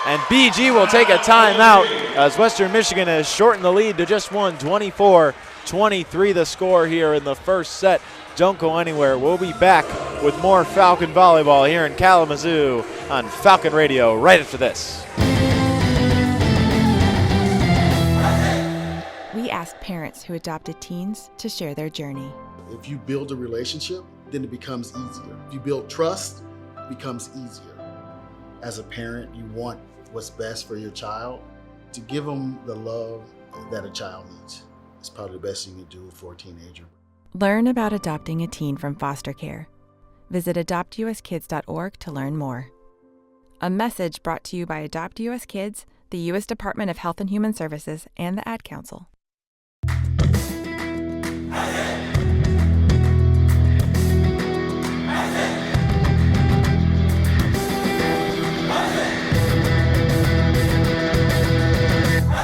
And BG will take a timeout as Western Michigan has shortened the lead to just one. 24-23 the score here in the first set. Don't go anywhere. We'll be back with more Falcon volleyball here in Kalamazoo on Falcon Radio right after this. We ask parents who adopted teens to share their journey. If you build a relationship, then it becomes easier. If you build trust, it becomes easier. As a parent, you want what's best for your child. To give them the love that a child needs is probably the best you can do for a teenager. Learn about adopting a teen from foster care. Visit adoptuskids.org to learn more. A message brought to you by Adopt US Kids, the U.S. Department of Health and Human Services, and the Ad Council.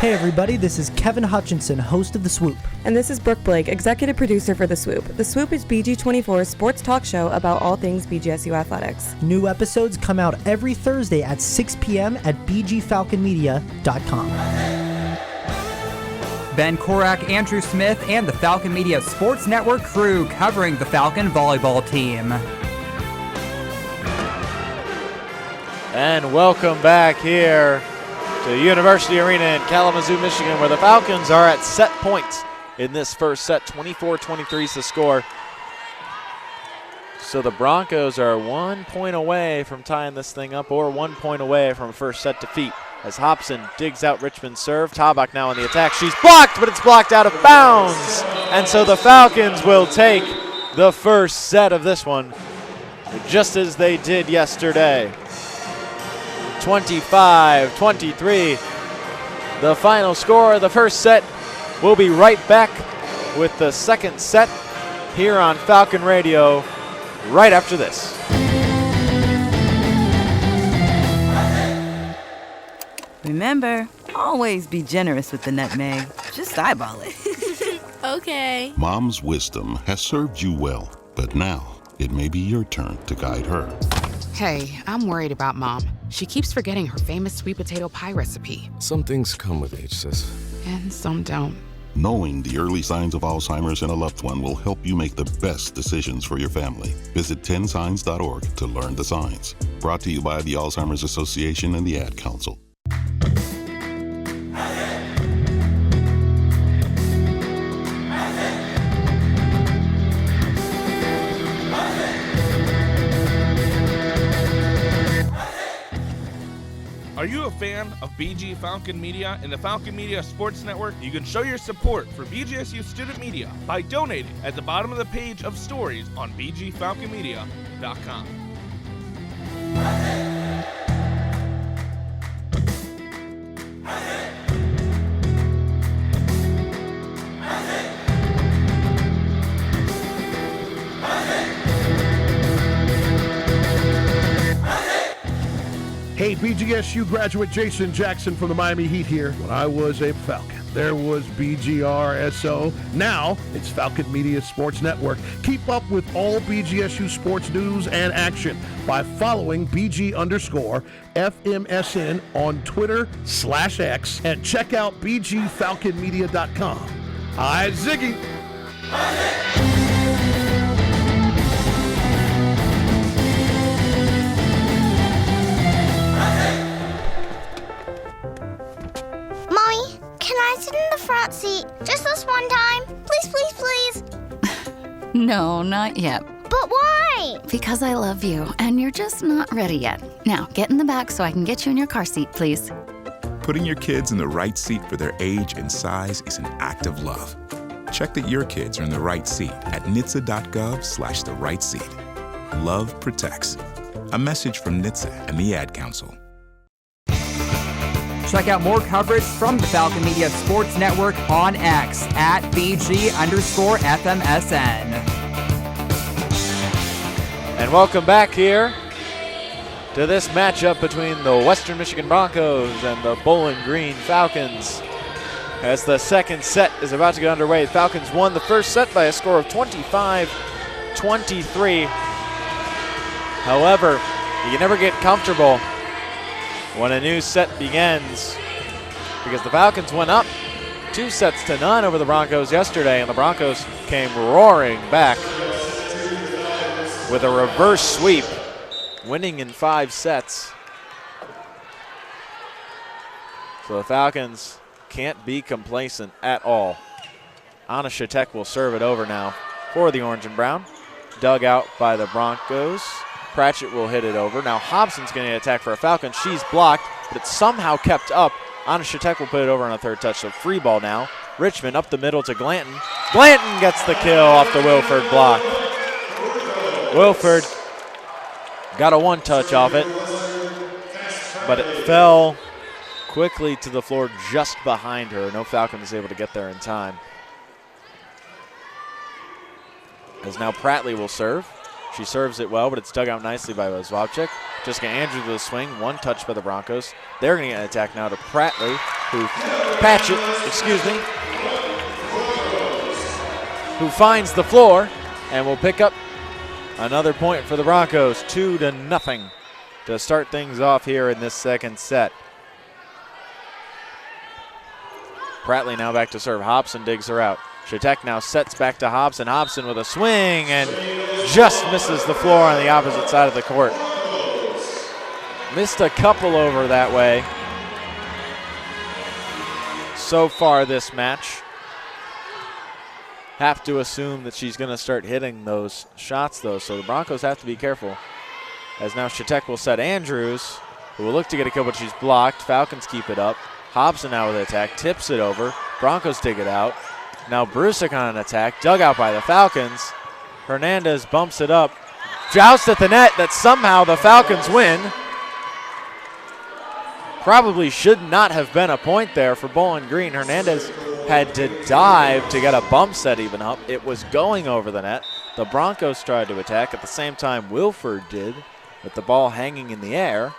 Hey everybody, this is Kevin Hutchinson, host of The Swoop. And this is Brooke Blake, executive producer for The Swoop. The Swoop is BG24's sports talk show about all things BGSU athletics. New episodes come out every Thursday at 6 p.m. at bgfalconmedia.com. Ben Korak, Andrew Smith, and the Falcon Media Sports Network crew covering the Falcon volleyball team. And welcome back here to University Arena in Kalamazoo, Michigan, where the Falcons are at set points in this first set. 24-23 is the score. So the Broncos are 1 point away from tying this thing up, or 1 point away from a first set defeat. As Hobson digs out Richmond's serve. Tabak now on the attack. She's blocked, but it's blocked out of bounds. And so the Falcons will take the first set of this one, just as they did yesterday. 25-23, the final score of the first set. We'll be right back with the second set here on Falcon Radio right after this. Remember, always be generous with the nutmeg. Just eyeball it. Okay. Mom's wisdom has served you well, but now it may be your turn to guide her. Hey, I'm worried about Mom. She keeps forgetting her famous sweet potato pie recipe. Some things come with age, sis. And some don't. Knowing the early signs of Alzheimer's in a loved one will help you make the best decisions for your family. Visit 10signs.org to learn the signs. Brought to you by the Alzheimer's Association and the Ad Council. Are you a fan of BG Falcon Media and the Falcon Media Sports Network? You can show your support for BGSU student media by donating at the bottom of the page of stories on bgfalconmedia.com. Hey, BGSU graduate Jason Jackson from the Miami Heat here. When I was a Falcon, there was BGRSO. Now it's Falcon Media Sports Network. Keep up with all BGSU sports news and action by following BG_FMSN on Twitter/X and check out BGFalconMedia.com. Hi, Ziggy. No, not yet. But why? Because I love you, and you're just not ready yet. Now, get in the back so I can get you in your car seat, please. Putting your kids in the right seat for their age and size is an act of love. Check that your kids are in the right seat at NHTSA.gov/the right seat. Love protects. A message from NHTSA and the Ad Council. Check out more coverage from the Falcon Media Sports Network on X at BG_FMSN. And welcome back here to this matchup between the Western Michigan Broncos and the Bowling Green Falcons. As the second set is about to get underway, Falcons won the first set by a score of 25-23. However, you can never get comfortable when a new set begins, because the Falcons went up 2-0 over the Broncos yesterday, and the Broncos came roaring back with a reverse sweep, winning in 5 sets. So the Falcons can't be complacent at all. Anna Shatek will serve it over now for the Orange and Brown. Dug out by the Broncos. Pratchett will hit it over. Now Hobson's going to attack for a Falcon. She's blocked, but it's somehow kept up. Anna Shatek will put it over on a third touch, so free ball now. Richmond up the middle to Glanton. Glanton gets the kill off the Wilford block. Wilford got a one-touch off it, but it fell quickly to the floor just behind her. No Falcon is able to get there in time. As now Prattley will serve. She serves it well, but it's dug out nicely by Wozwabczyk. Jessica Andrews with a swing, one touch by the Broncos. They're going to get an attack now to Prattley, who finds the floor and will pick up another point for the Broncos, 2-0 to start things off here in this second set. Prattley now back to serve. Hobson digs her out. Shatek now sets back to Hobson. Hobson with a swing and just misses the floor on the opposite side of the court. Missed a couple over that way so far this match. Have to assume that she's going to start hitting those shots, though, so the Broncos have to be careful. As now Shatek will set Andrews, who will look to get a kill, but she's blocked. Falcons keep it up. Hobson now with an attack, tips it over. Broncos dig it out. Now Brusick on an attack, dug out by the Falcons. Hernandez bumps it up. Joust at the net that somehow the Falcons win. Probably should not have been a point there for Bowling Green. Hernandez had to dive to get a bump set even up. It was going over the net. The Broncos tried to attack. At the same time, Wilford did, with the ball hanging in the air.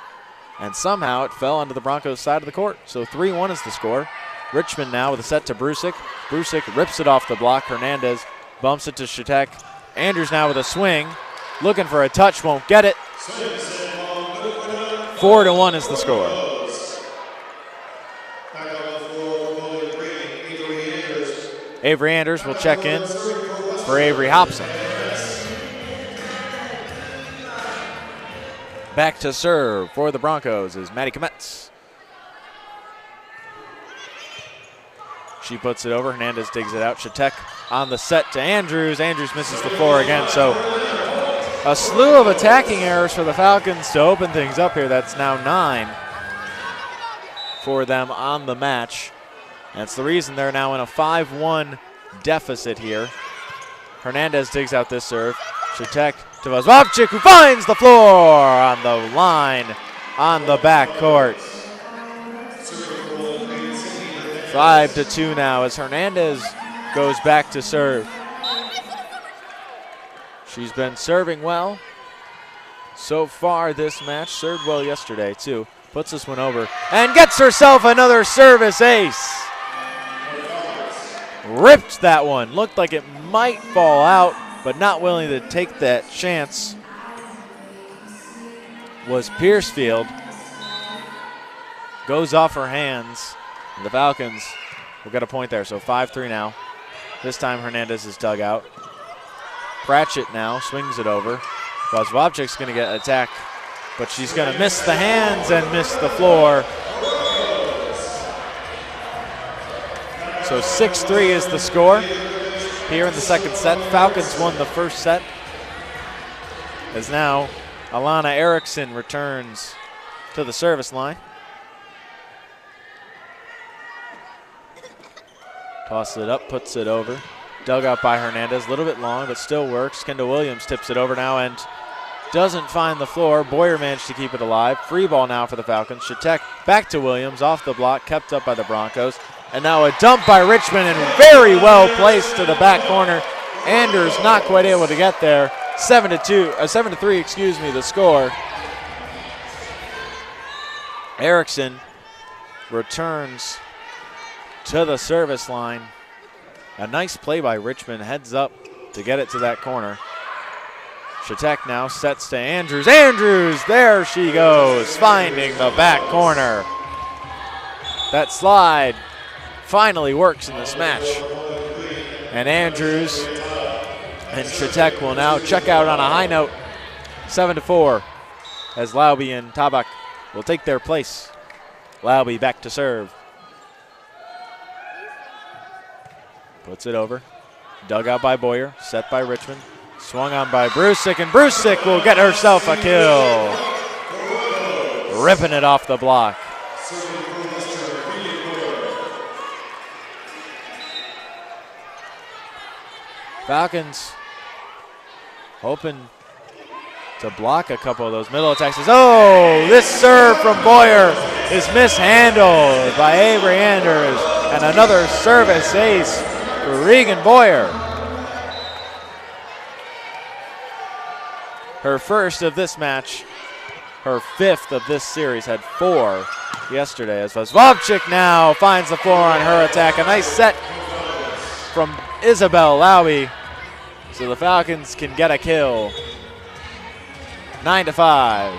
And somehow it fell onto the Broncos' side of the court. So 3-1 is the score. Richmond now with a set to Brusick. Brusick rips it off the block. Hernandez bumps it to Shatek. Andrews now with a swing. Looking for a touch, won't get it. 4-1 is the score. Avery Anders will check in for Avery Hobson. Back to serve for the Broncos is Maddie Kometz. She puts it over. Hernandez digs it out. Shatek on the set to Andrews. Andrews misses the floor again. So a slew of attacking errors for the Falcons to open things up here. That's now 9 for them on the match. That's the reason they're now in a 5-1 deficit here. Hernandez digs out this serve. Shatek to Wozwabczyk, who finds the floor on the line on the back court. 5-2 now as Hernandez goes back to serve. She's been serving well so far this match. Served well yesterday too. Puts this one over and gets herself another service ace. Ripped that one. Looked like it might fall out, but not willing to take that chance was Piercefield. Goes off her hands. The Falcons will get a point there, so 5-3 now. This time Hernandez is dug out. Pratchett now swings it over. Wozwabczyk's going to get an attack, but she's going to miss the hands and miss the floor. So 6-3 is the score. here in the second set. Falcons won the first set. As now Alana Erickson returns to the service line. Tosses it up, puts it over. Dug out by Hernandez, a little bit long, but still works. Kendall Williams tips it over now and doesn't find the floor. Boyer managed to keep it alive. Free ball now for the Falcons. Shatek back to Williams, off the block, kept up by the Broncos. And now a dump by Richmond and very well placed to the back corner. Anders not quite able to get there. 7-3, excuse me, the score. Erickson returns to the service line. A nice play by Richmond, heads up to get it to that corner. Shatek now sets to Andrews. Andrews, there she goes, finding the back corner. That slide finally works in this match. And Andrews and Shatek will now check out on a high note, 7-4, as Lauby and Tabak will take their place. Lauby back to serve. Puts it over. Dug out by Boyer, set by Richmond. Swung on by Brusick, and Brusick will get herself a kill. Ripping it off the block. Falcons hoping to block a couple of those middle attacks. Oh, this serve from Boyer is mishandled by Avery Anders, and another service ace for Regan Boyer. Her first of this match, her fifth of this series, had 4 yesterday. As Vovchik now finds the floor on her attack. A nice set from Isabel Lauby, so the Falcons can get a kill. 9-5.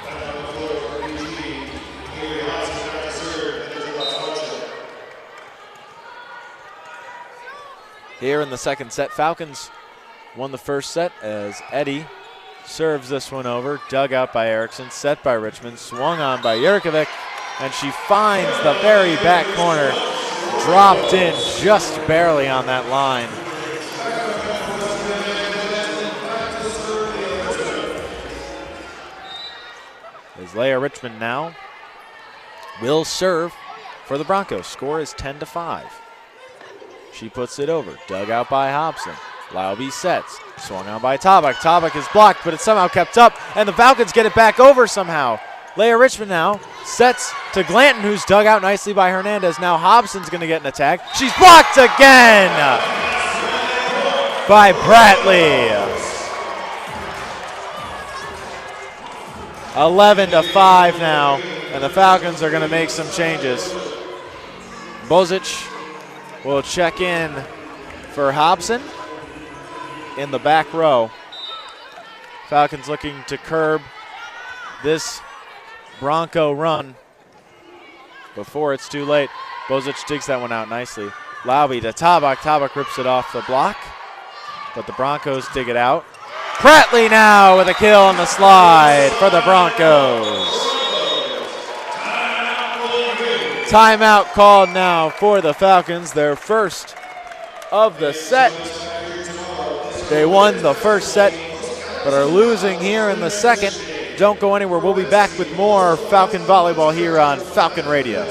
Here in the second set, Falcons won the first set as Eddie serves this one over. Dug out by Erickson, set by Richmond, swung on by Jurkovic, and she finds the very back corner. Dropped in just barely on that line. As Leah Richmond now will serve for the Broncos. Score is 10-5. She puts it over. Dug out by Hobson. Lauby sets. Swung on by Tabak. Tabak is blocked, but it's somehow kept up, and the Falcons get it back over somehow. Leah Richmond now sets to Glanton, who's dug out nicely by Hernandez. Now Hobson's going to get an attack. She's blocked again by Bratley. 11-5 now, and the Falcons are going to make some changes. Bozic will check in for Hobson in the back row. Falcons looking to curb this Bronco run before it's too late. Bozic digs that one out nicely. Lauby to Tabak. Tabak rips it off the block, but the Broncos dig it out. Pratley now with a kill on the slide for the Broncos. Timeout called now for the Falcons, their first of the set. They won the first set, but are losing here in the second. Don't go anywhere. We'll be back with more Falcon volleyball here on Falcon Radio.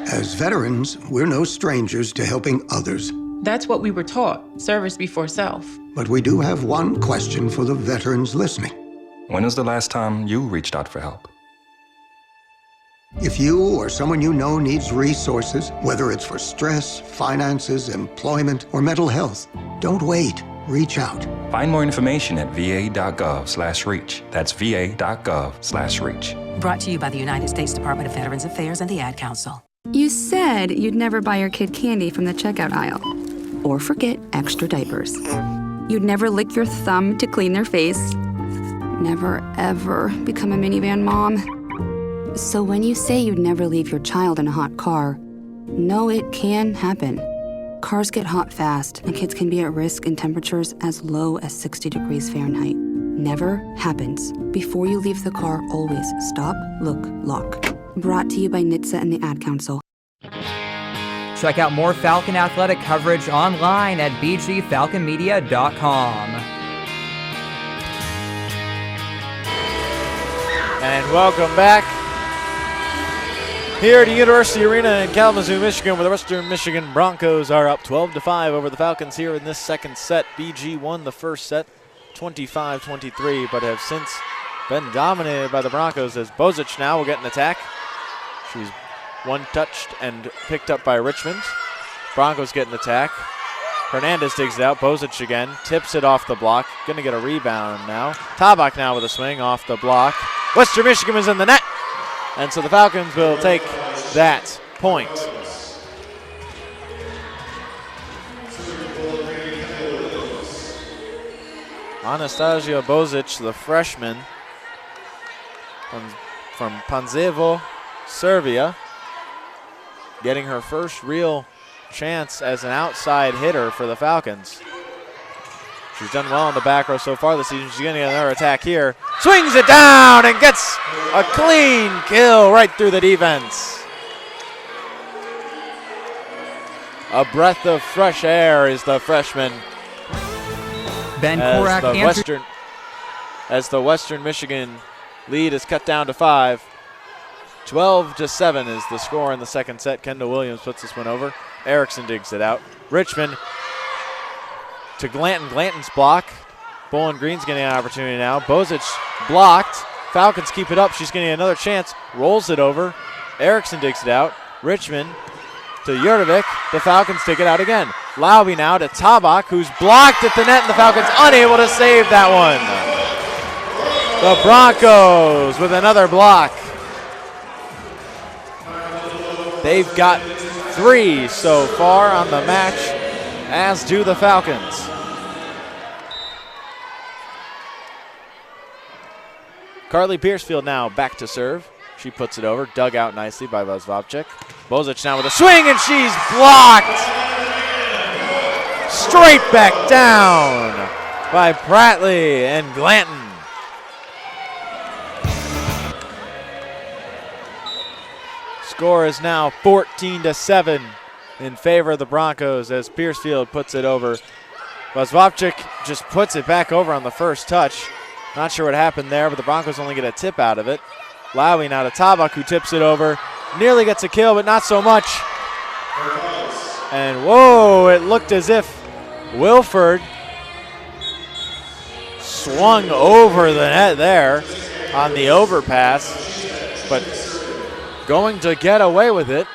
As veterans, we're no strangers to helping others. That's what we were taught, service before self. But we do have one question for the veterans listening. When was the last time you reached out for help? If you or someone you know needs resources, whether it's for stress, finances, employment, or mental health, don't wait. Reach out. Find more information at va.gov/reach. That's va.gov/reach. Brought to you by the United States Department of Veterans Affairs and the Ad Council. You said you'd never buy your kid candy from the checkout aisle. Or forget extra diapers. You'd never lick your thumb to clean their face. Never, ever become a minivan mom. So when you say you'd never leave your child in a hot car, know it can happen. Cars get hot fast, and kids can be at risk in temperatures as low as 60 degrees Fahrenheit. Never happens. Before you leave the car, always stop, look, lock. Brought to you by NHTSA and the Ad Council. Check out more Falcon athletic coverage online at bgfalconmedia.com. And welcome back here to University Arena in Kalamazoo, Michigan, where the Western Michigan Broncos are up 12-5 over the Falcons here in this second set. BG won the first set 25-23, but have since been dominated by the Broncos as Bozic now will get an attack. She's one-touched and picked up by Richmond. Broncos get an attack. Hernandez digs it out. Bozic again. Tips it off the block. Going to get a rebound now. Tabak now with a swing off the block. Western Michigan is in the net. And so the Falcons will take that point. Anastasia Bozic, the freshman from Pančevo, Serbia, getting her first real chance as an outside hitter for the Falcons. She's done well in the back row so far this season. She's going to get another attack here. Swings it down and gets a clean kill right through the defense. A breath of fresh air is the freshman. Ben Korak as the Western Michigan lead is cut down to 5. 12-7 is the score in the second set. Kendall Williams puts this one over. Erickson digs it out. Richmond to Glanton. Glanton's block. Bowling Green's getting an opportunity now. Bozic blocked. Falcons keep it up. She's getting another chance. Rolls it over. Erickson digs it out. Richmond to Jurdovic. The Falcons take it out again. Lauby now to Tabak, who's blocked at the net, and the Falcons unable to save that one. The Broncos with another block. They've got 3 so far on the match, as do the Falcons. Carly Piercefield now back to serve. She puts it over, dug out nicely by Vazvavchik. Bozic now with a swing, and she's blocked. Straight back down by Pratley and Glanton. Score is now 14-7 in favor of the Broncos as Piercefield puts it over. Vazvavchik just puts it back over on the first touch. Not sure what happened there, but the Broncos only get a tip out of it. Lowy now to Tabak, who tips it over. Nearly gets a kill, but not so much. And whoa, it looked as if Wilford swung over the net there on the overpass, but going to get away with it.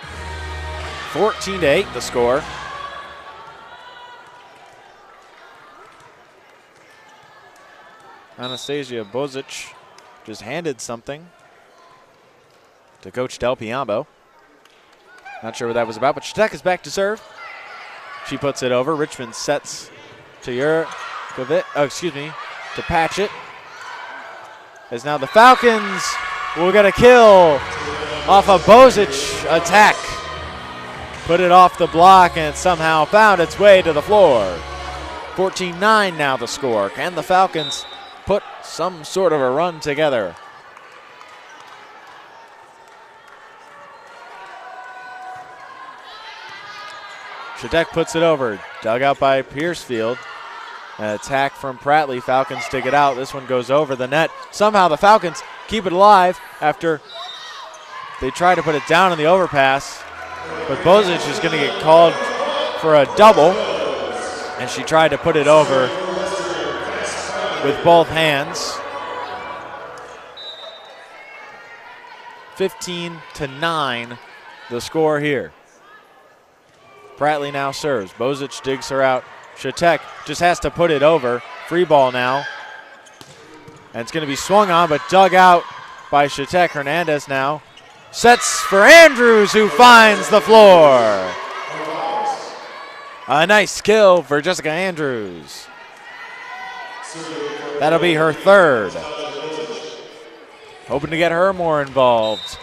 14-8 the score. Anastasia Bozic just handed something to Coach Del Piombo. Not sure what that was about, but Shatek is back to serve. She puts it over. Richmond sets to to Patchett. As now the Falcons will get a kill off a Bozic attack. Put it off the block and it somehow found its way to the floor. 14-9 now the score. Can the Falcons put some sort of a run together? Shatek puts it over. Dug out by Piercefield. An attack from Pratley. Falcons take it out. This one goes over the net. Somehow the Falcons keep it alive after they try to put it down in the overpass. But Bozic is going to get called for a double. And she tried to put it over with both hands. 15-9 the score here. Pratley now serves. Bozic digs her out. Shatek just has to put it over. Free ball now. And it's going to be swung on, but dug out by Shatek. Hernandez now sets for Andrews, who finds the floor. A nice kill for Jessica Andrews. That'll be her third. Hoping to get her more involved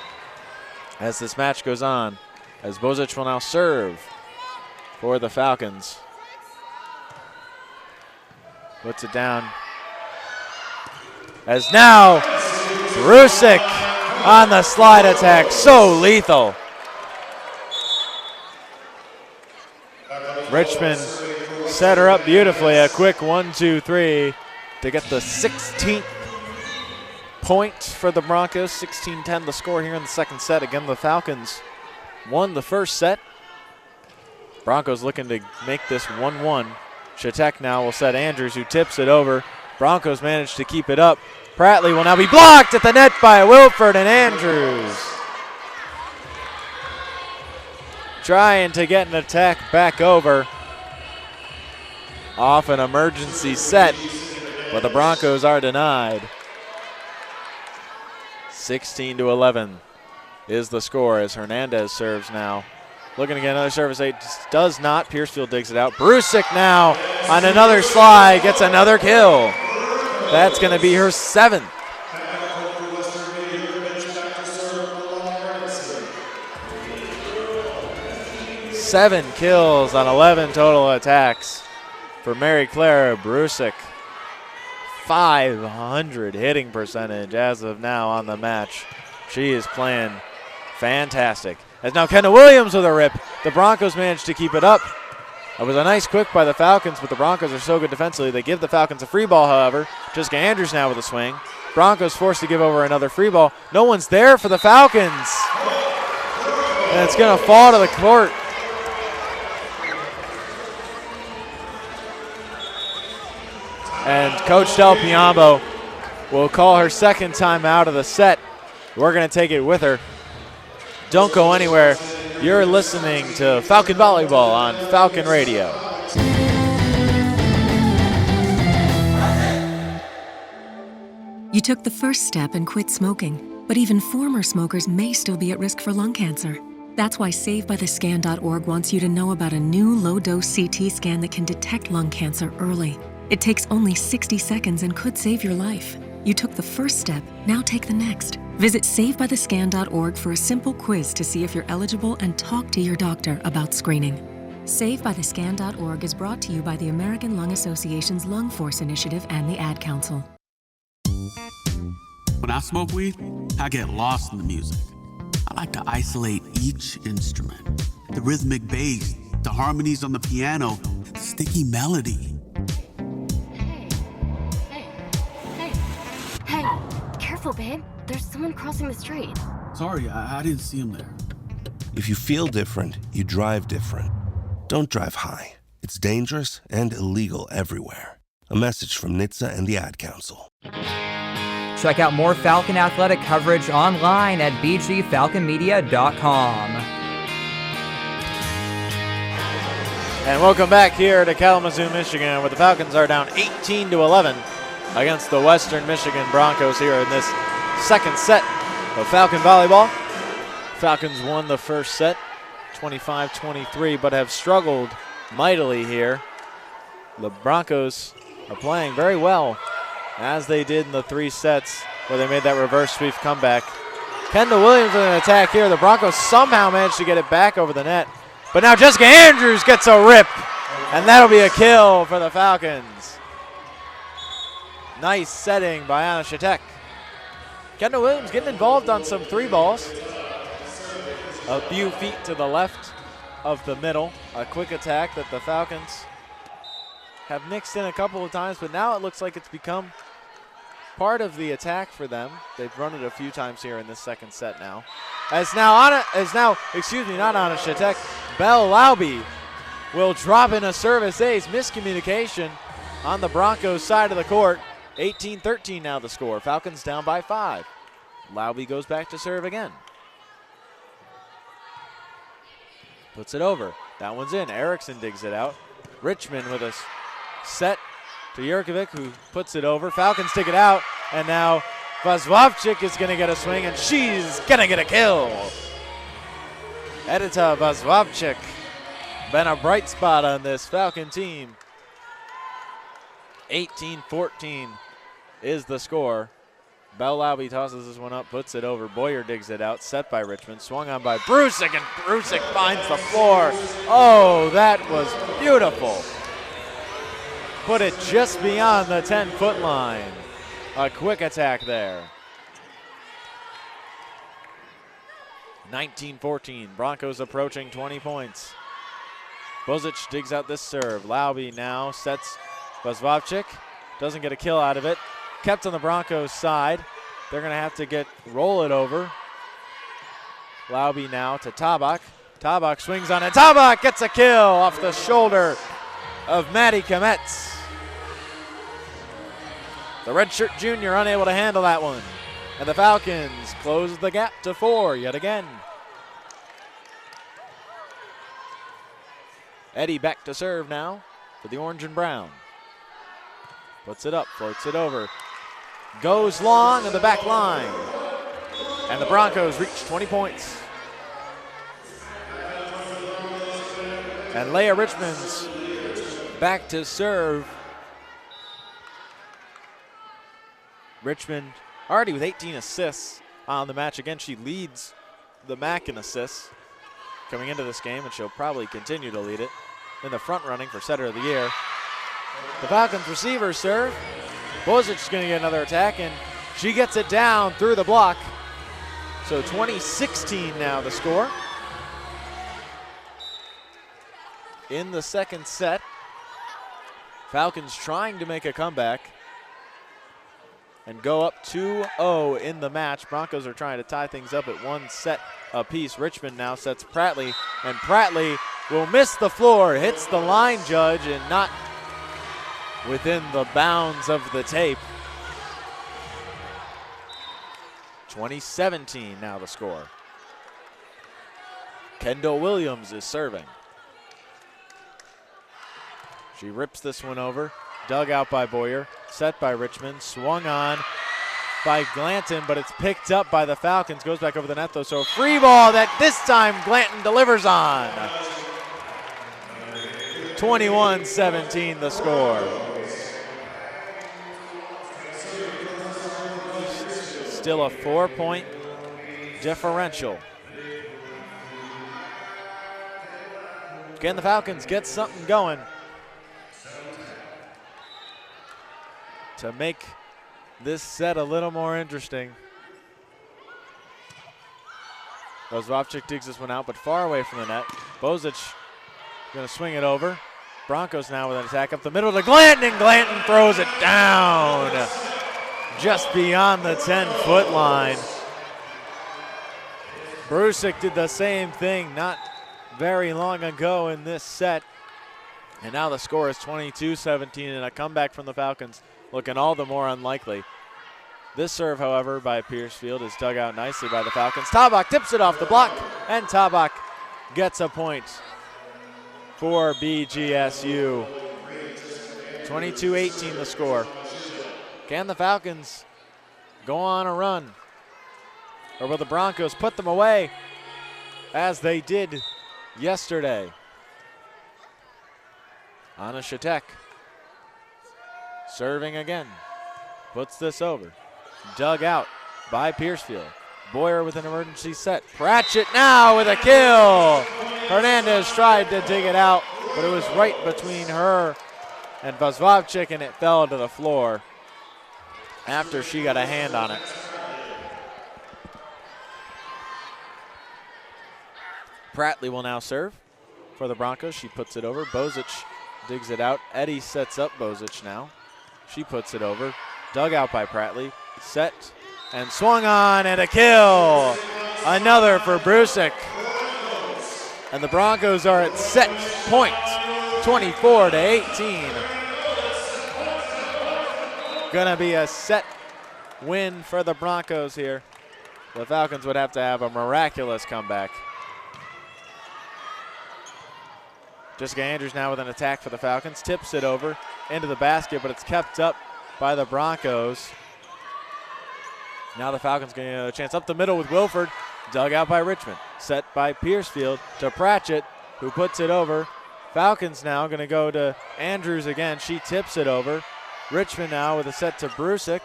as this match goes on, as Bozic will now serve for the Falcons. Puts it down. As now, Brusik on the slide attack. So lethal. Richmond set her up beautifully. A quick 1-2-3 to get the 16th point for the Broncos. 16-10 the score here in the second set. Again, the Falcons won the first set. Broncos looking to make this 1-1. Shatek now will set Andrews, who tips it over. Broncos managed to keep it up. Pratley will now be blocked at the net by Wilford and Andrews. Trying to get an attack back over off an emergency set, but the Broncos are denied. 16-11 is the score as Hernandez serves now. Looking to get another service, does not. Piercefield digs it out. Brusick now on another slide, gets another kill. That's going to be her 7th. Seven kills on 11 total attacks for Mary Claire Brusick. 500 hitting percentage as of now on the match. She is playing fantastic. As now Kendall Williams with a rip. The Broncos managed to keep it up. It was a nice quick by the Falcons, but the Broncos are so good defensively. They give the Falcons a free ball, however. Jessica Andrews now with a swing. Broncos forced to give over another free ball. No one's there for the Falcons. And it's going to fall to the court. And Coach Del Piombo will call her second time out of the set. We're going to take it with her. Don't go anywhere. You're listening to Falcon Volleyball on Falcon Radio. You took the first step and quit smoking, but even former smokers may still be at risk for lung cancer. That's why SaveByTheScan.org wants you to know about a new low-dose CT scan that can detect lung cancer early. It takes only 60 seconds and could save your life. You took the first step, now take the next. Visit SaveByTheScan.org for a simple quiz to see if you're eligible and talk to your doctor about screening. SaveByTheScan.org is brought to you by the American Lung Association's Lung Force Initiative and the Ad Council. When I smoke weed, I get lost in the music. I like to isolate each instrument. The rhythmic bass, the harmonies on the piano, the sticky melody. Hey, careful, babe. There's someone crossing the street. Sorry, I didn't see him there. If you feel different, you drive different. Don't drive high. It's dangerous and illegal everywhere. A message from NHTSA and the Ad Council. Check out more Falcon athletic coverage online at bgfalconmedia.com. And welcome back here to Kalamazoo, Michigan, where the Falcons are down 18-11 against the Western Michigan Broncos here in this second set of Falcon Volleyball. Falcons won the first set, 25-23, but have struggled mightily here. The Broncos are playing very well, as they did in the 3 sets where they made that reverse sweep comeback. Kendall Williams with an attack here. The Broncos somehow managed to get it back over the net. But now Jessica Andrews gets a rip, and that'll be a kill for the Falcons. Nice setting by Anna Shatek. Kendall Williams getting involved on some 3 balls. A few feet to the left of the middle. A quick attack that the Falcons have nixed in a couple of times, but now it looks like it's become part of the attack for them. They've run it a few times here in this second set now. Not Anna Shatek, Belle Lauby will drop in a service ace. Miscommunication on the Broncos side of the court. 18-13 now the score. Falcons down by 5. Lauby goes back to serve again. Puts it over. That one's in. Erickson digs it out. Richmond with a set to Jurkovic, who puts it over. Falcons take it out, and now Vazwavchik is going to get a swing, and she's going to get a kill. Edita Vazwavchik been a bright spot on this Falcon team. 18-14 is the score. Belle Lauby tosses this one up, puts it over. Boyer digs it out, set by Richmond, swung on by Brusick, and Brusick finds the floor. Oh, that was beautiful. Put it just beyond the 10-foot line. A quick attack there. 19-14, Broncos approaching 20 points. Bozic digs out this serve. Laube now sets Vazvavchik. Doesn't get a kill out of it. Kept on the Broncos' side. They're going to have to roll it over. Laube now to Tabak. Tabak swings on it. Tabak gets a kill off the shoulder of Maddie Kometz. The redshirt junior unable to handle that one. And the Falcons close the gap to 4 yet again. Eddie back to serve now for the orange and brown. Puts it up, floats it over. Goes long in the back line. And the Broncos reach 20 points. And Leah Richmond's back to serve. Richmond already with 18 assists on the match. Again, she leads the MAC in assists coming into this game, and she'll probably continue to lead it in the front running for setter of the year. The Falcons receiver serve. Bozic is going to get another attack, and she gets it down through the block. So 20-16 now the score. In the second set, Falcons trying to make a comeback and go up 2-0 in the match. Broncos are trying to tie things up at 1 set apiece. Richmond now sets Pratley, and Pratley will miss the floor, hits the line judge, and not within the bounds of the tape. 20-17 now the score. Kendall Williams is serving. She rips this one over. Dug out by Boyer. Set by Richmond. Swung on by Glanton, but it's picked up by the Falcons. Goes back over the net, though. So a free ball that this time Glanton delivers on. 21-17 the score. Still a 4-point differential. Can the Falcons get something going to make this set a little more interesting? Vazvavchik digs this one out, but far away from the net. Bozic going to swing it over. Broncos now with an attack up the middle to Glanton, and Glanton throws it down just beyond the 10-foot line. Brusick did the same thing not very long ago in this set. And now the score is 22-17, and a comeback from the Falcons looking all the more unlikely. This serve, however, by Piercefield is dug out nicely by the Falcons. Tabak tips it off the block, and Tabak gets a point for BGSU. 22-18 the score. Can the Falcons go on a run? Or will the Broncos put them away as they did yesterday? Anna Shatek serving again. Puts this over. Dug out by Piercefield. Boyer with an emergency set. Pratchett now with a kill. Hernandez tried to dig it out, but it was right between her and Vazvavchik, and it fell to the floor after she got a hand on it. Pratley will now serve for the Broncos. She puts it over. Bozic digs it out. Eddie sets up Bozic now. She puts it over. Dug out by Pratley. Set and swung on, and a kill. Another for Brusick. And the Broncos are at set point, 24-18. Gonna be a set win for the Broncos here. The Falcons would have to have a miraculous comeback. Jessica Andrews now with an attack for the Falcons. Tips it over into the basket, but it's kept up by the Broncos. Now the Falcons getting a chance up the middle with Wilford. Dug out by Richmond. Set by Piercefield to Pratchett, who puts it over. Falcons now going to go to Andrews again. She tips it over. Richmond now with a set to Brusick.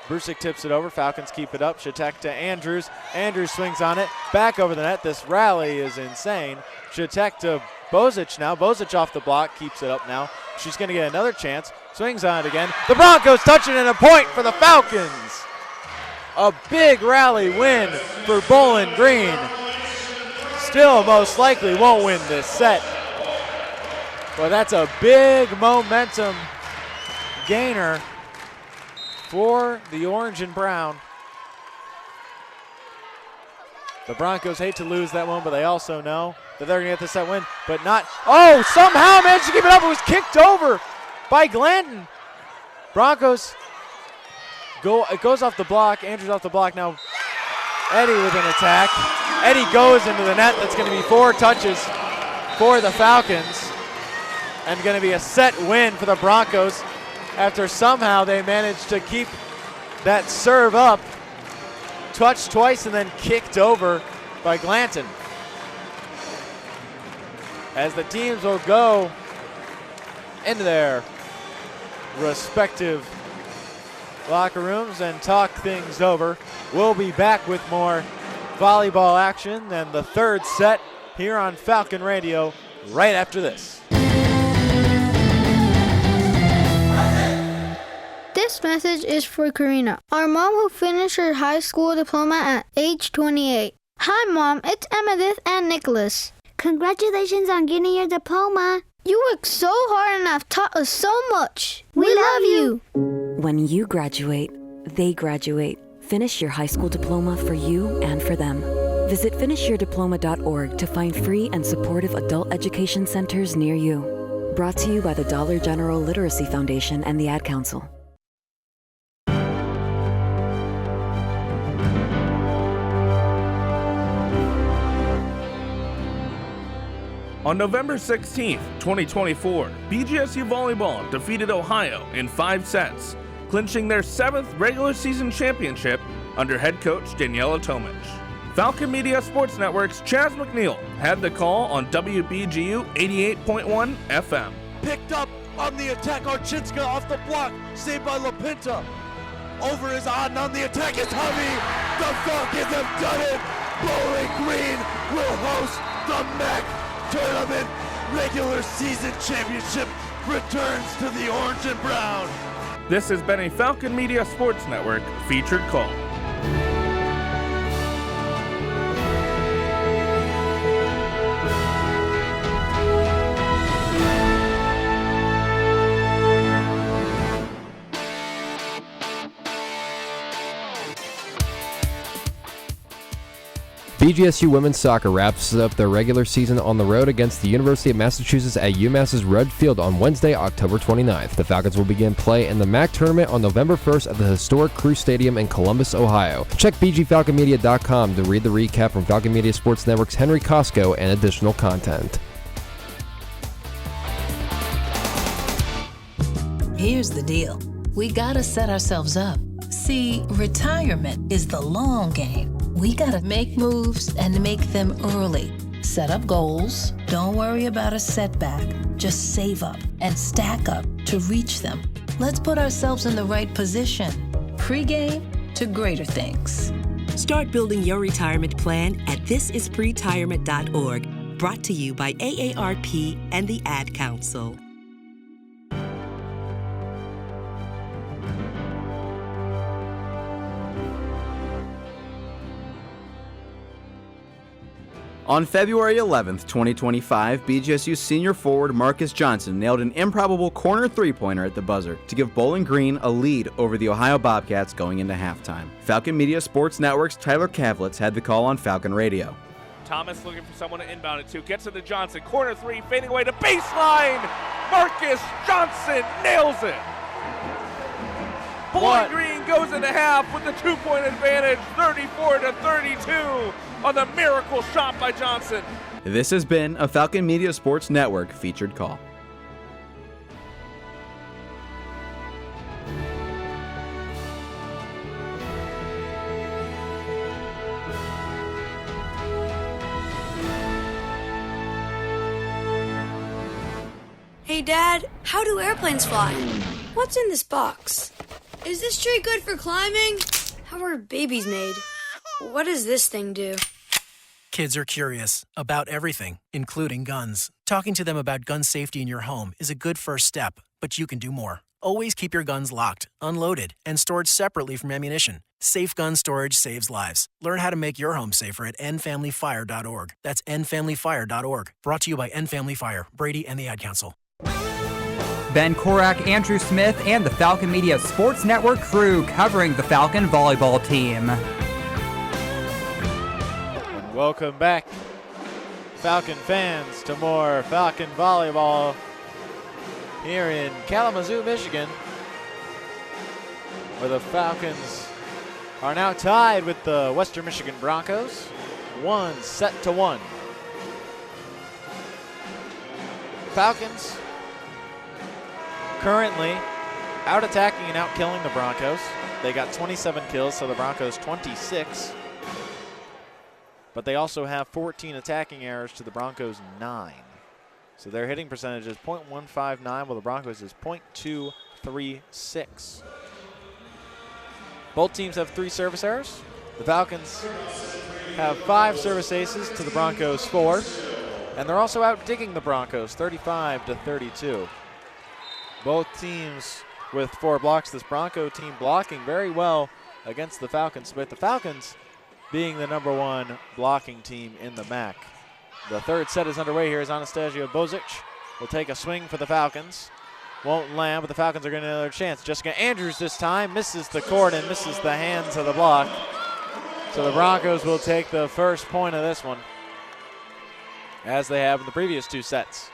Brusick tips it over. Falcons keep it up. Shatek to Andrews. Andrews swings on it. Back over the net. This rally is insane. Shatek to Bozic now. Bozic off the block. Keeps it up now. She's going to get another chance. Swings on it again. The Broncos touching in a point for the Falcons. A big rally win for Bowling Green. Still most likely won't win this set. Well, that's a big momentum gainer for the orange and brown. The Broncos hate to lose that one, but they also know that they're going to get the set win, but not. Oh, somehow managed to keep it up. It was kicked over by Glanton. Broncos it goes off the block. Andrews off the block now. Eddie with an attack. Eddie goes into the net. That's going to be 4 touches for the Falcons and going to be a set win for the Broncos after somehow they managed to keep that serve up. Touched twice and then kicked over by Glanton. As the teams will go into their respective locker rooms and talk things over. We'll be back with more volleyball action and the third set here on Falcon Radio right after this. This message is for Karina, our mom who finished her high school diploma at age 28. Hi Mom, it's Emmettith and Nicholas. Congratulations on getting your diploma. You worked so hard and have taught us so much. We love you. When you graduate, they graduate. Finish your high school diploma for you and for them. Visit finishyourdiploma.org to find free and supportive adult education centers near you. Brought to you by the Dollar General Literacy Foundation and the Ad Council. On November 16th, 2024, BGSU Volleyball defeated Ohio in 5 sets, clinching their 7th regular season championship under head coach Daniela Tomic. Falcon Media Sports Network's Chaz McNeil had the call on WBGU 88.1 FM. Picked up on the attack, Archinska off the block, saved by LaPinta. Over is on the attack is Hovey. The Falcons have done it. Bowling Green will host the MAC Tournament regular season championship returns to the orange and brown. This has been a Falcon Media Sports Network featured call. BGSU women's soccer wraps up their regular season on the road against the University of Massachusetts at UMass's Rudd Field on Wednesday, October 29th. The Falcons will begin play in the MAC tournament on November 1st at the historic Crew Stadium in Columbus, Ohio. Check bgfalconmedia.com to read the recap from Falcon Media Sports Network's Henry Costco and additional content. Here's the deal. We gotta set ourselves up. See, retirement is the long game. We gotta make moves and make them early. Set up goals. Don't worry about a setback. Just save up and stack up to reach them. Let's put ourselves in the right position. Pre-game to greater things. Start building your retirement plan at thisispretirement.org. Brought to you by AARP and the Ad Council. On February 11th, 2025, BGSU senior forward Marcus Johnson nailed an improbable corner three-pointer at the buzzer to give Bowling Green a lead over the Ohio Bobcats going into halftime. Falcon Media Sports Network's Tyler Kavlitz had the call on Falcon Radio. Thomas looking for someone to inbound it to. Gets it to Johnson. Corner three, fading away to baseline. Marcus Johnson nails it. Bowling Green goes into half with the 2-point advantage, 34-32 on the miracle shot by Johnson. This has been a Falcon Media Sports Network featured call. Hey Dad, how do airplanes fly? What's in this box? Is this tree good for climbing? How are babies made? What does this thing do? Kids are curious about everything, including guns. Talking to them about gun safety in your home is a good first step, but you can do more. Always keep your guns locked, unloaded, and stored separately from ammunition. Safe gun storage saves lives. Learn how to make your home safer at endfamilyfire.org. That's endfamilyfire.org. Brought to you by End Family Fire, Brady, and the Ad Council. Ben Korak, Andrew Smith, and the Falcon Media Sports Network crew covering the Falcon volleyball team. And welcome back, Falcon fans, to more Falcon volleyball here in Kalamazoo, Michigan, where the Falcons are now tied with the Western Michigan Broncos, 1-1. Falcons currently out attacking and out killing the Broncos. They got 27 kills, so the Broncos 26. But they also have 14 attacking errors to the Broncos 9. So their hitting percentage is .159, while the Broncos is .236. Both teams have 3 service errors. The Falcons have 5 service aces to the Broncos 4. And they're also out digging the Broncos 35-32. Both teams with 4 blocks. This Bronco team blocking very well against the Falcons, with the Falcons being the #1 blocking team in the MAC. The third set is underway here as Anastasia Bozic will take a swing for the Falcons. Won't land, but the Falcons are getting another chance. Jessica Andrews this time misses the court and misses the hands of the block. So the Broncos will take the first point of this one, as they have in the previous 2 sets.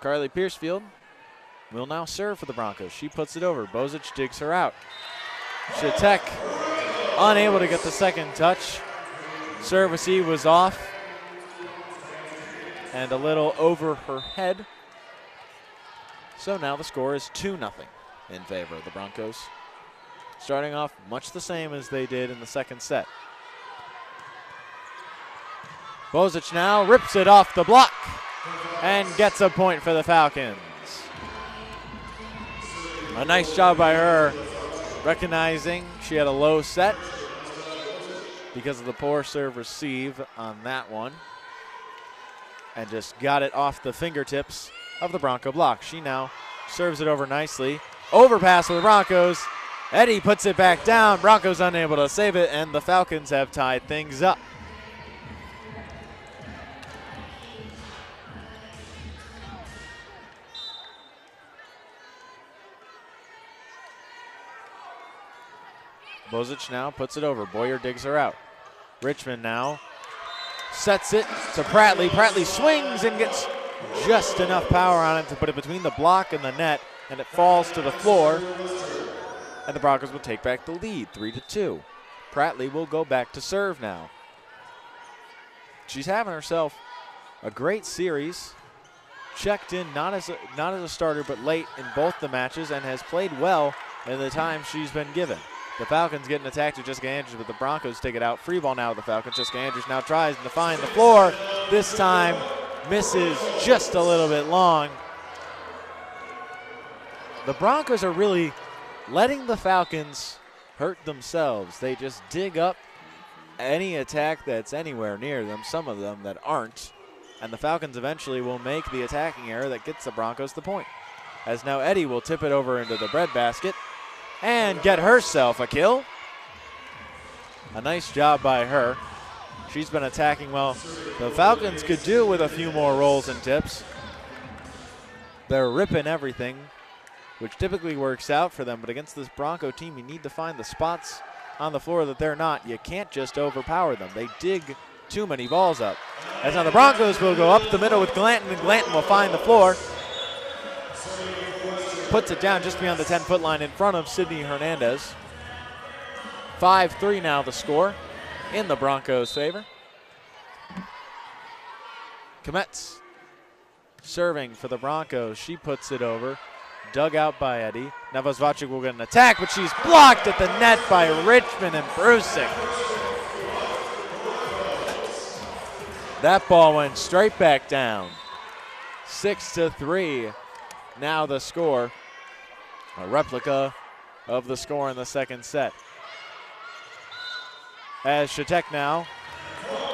Carly Piercefield will now serve for the Broncos. She puts it over. Bozic digs her out. Shatek unable to get the second touch. Service E was off and a little over her head. So now the score is 2-0 in favor of the Broncos. Starting off much the same as they did in the second set. Bozic now rips it off the block and gets a point for the Falcons. A nice job by her, recognizing she had a low set because of the poor serve receive on that one, and just got it off the fingertips of the Bronco block. She now serves it over nicely. Overpass for the Broncos. Eddie puts it back down. Broncos unable to save it, and the Falcons have tied things up. Bozic now puts it over. Boyer digs her out. Richmond now sets it to Pratley. Pratley swings and gets just enough power on it to put it between the block and the net, and it falls to the floor. And the Broncos will take back the lead, 3-2. Pratley will go back to serve now. She's having herself a great series. Checked in not as a starter, but late in both the matches, and has played well in the time she's been given. The Falcons getting attacked with Jessica Andrews, but the Broncos take it out. Free ball now with the Falcons. Jessica Andrews now tries to find the floor. This time misses just a little bit long. The Broncos are really letting the Falcons hurt themselves. They just dig up any attack that's anywhere near them, some of them that aren't, and the Falcons eventually will make the attacking error that gets the Broncos the point. As now Eddie will tip it over into the breadbasket and get herself a kill. A nice job by her. She's been attacking well. The Falcons could do with a few more rolls and tips. They're ripping everything, which typically works out for them, but against this Bronco team, you need to find the spots on the floor that they're not. You can't just overpower them. They dig too many balls up. As now the Broncos will go up the middle with Glanton, and Glanton will find the floor. Puts it down just beyond the 10-foot line in front of Sydney Hernandez. 5-3 now the score in the Broncos' favor. Kometz serving for the Broncos. She puts it over. Dug out by Eddie. Now Vosvacek will get an attack, but she's blocked at the net by Richmond and Brusick. That ball went straight back down. 6-3. Now the score. A replica of the score in the second set. As Shatek now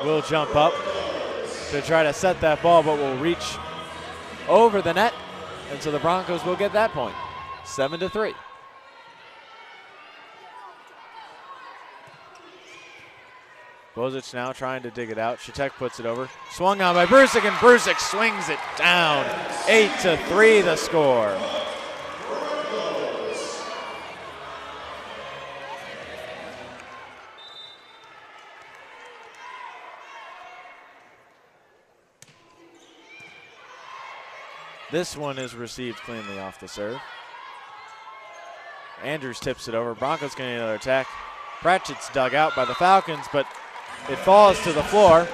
will jump up to try to set that ball, but will reach over the net. And so the Broncos will get that point, 7-3. Bozic now trying to dig it out. Shatek puts it over. Swung on by Brusik, and Brusik swings it down. 8-3 the score. This one is received cleanly off the serve. Andrews tips it over. Broncos getting another attack. Pratchett's dug out by the Falcons, but it falls to the floor.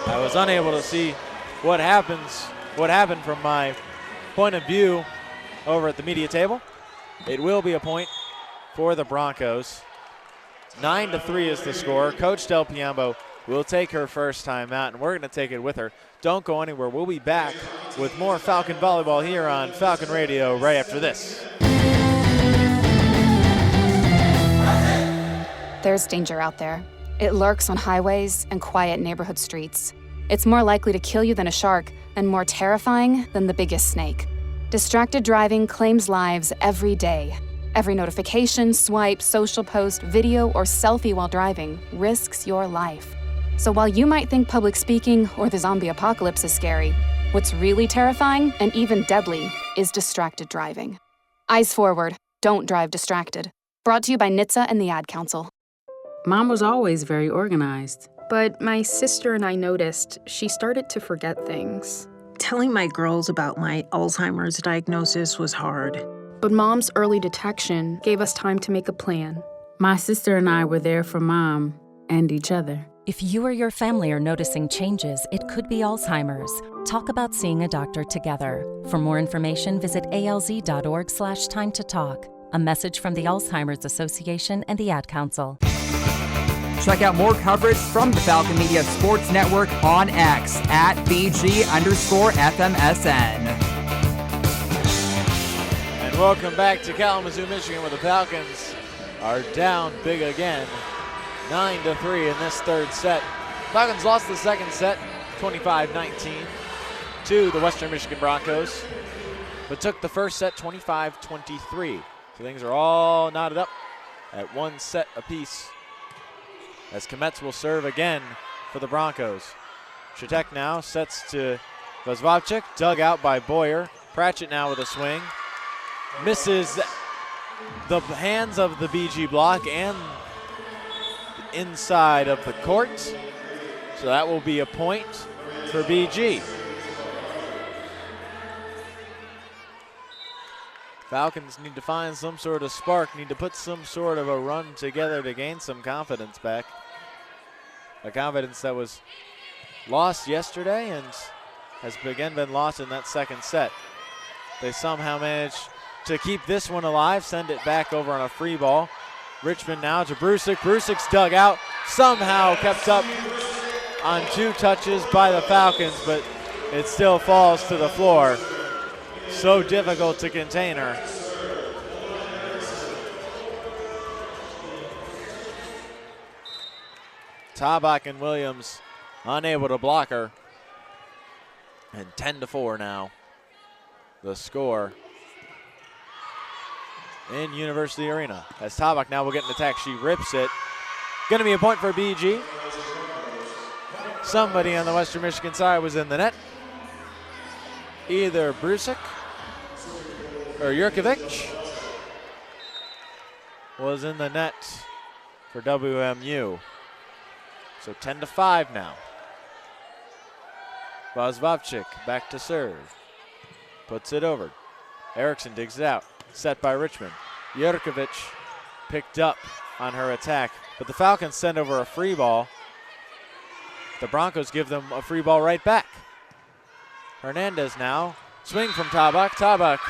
I was unable to see what happened from my point of view over at the media table. It will be a point for the Broncos. 9-3 is the score. Coach Del Piombo will take her first time out, and we're going to take it with her. Don't go anywhere. We'll be back with more Falcon volleyball here on Falcon Radio right after this. There's danger out there. It lurks on highways and quiet neighborhood streets. It's more likely to kill you than a shark, and more terrifying than the biggest snake. Distracted driving claims lives every day. Every notification, swipe, social post, video, or selfie while driving risks your life. So while you might think public speaking or the zombie apocalypse is scary, what's really terrifying and even deadly is distracted driving. Eyes forward, don't drive distracted. Brought to you by NHTSA and the Ad Council. Mom was always very organized. But my sister and I noticed she started to forget things. Telling my girls about my Alzheimer's diagnosis was hard. But Mom's early detection gave us time to make a plan. My sister and I were there for Mom and each other. If you or your family are noticing changes, it could be Alzheimer's. Talk about seeing a doctor together. For more information, visit alz.org/time to talk. A message from the Alzheimer's Association and the Ad Council. Check out more coverage from the Falcon Media Sports Network on X at BG_FMSN. And welcome back to Kalamazoo, Michigan, where the Falcons are down big again. 9-3 in this third set. Falcons lost the second set, 25-19, to the Western Michigan Broncos, but took the first set 25-23. So things are all knotted up at one set apiece, as Kometz will serve again for the Broncos. Shatek now sets to Vazvavchik, dug out by Boyer. Pratchett now with a swing. Misses the hands of the BG block and inside of the court. So that will be a point for BG. Falcons need to find some sort of spark, need to put some sort of a run together to gain some confidence back. A confidence that was lost yesterday and has again been lost in that second set. They somehow managed to keep this one alive, send it back over on a free ball. Richmond now to Brusik. Brusik's dug out, somehow kept up on two touches by the Falcons, but it still falls to the floor. So difficult to contain her. Tabak and Williams unable to block her. And 10-4 now, the score in University Arena. As Tabak now will get an attack, she rips it. Gonna be a point for BG. Somebody on the Western Michigan side was in the net. Either Brusik or Jurkovic was in the net for WMU. So 10-5 now. Vazvavchik back to serve. Puts it over. Erickson digs it out. Set by Richmond. Jurkovic picked up on her attack, but the Falcons send over a free ball. The Broncos give them a free ball right back. Hernandez now. Swing from Tabak. Tabak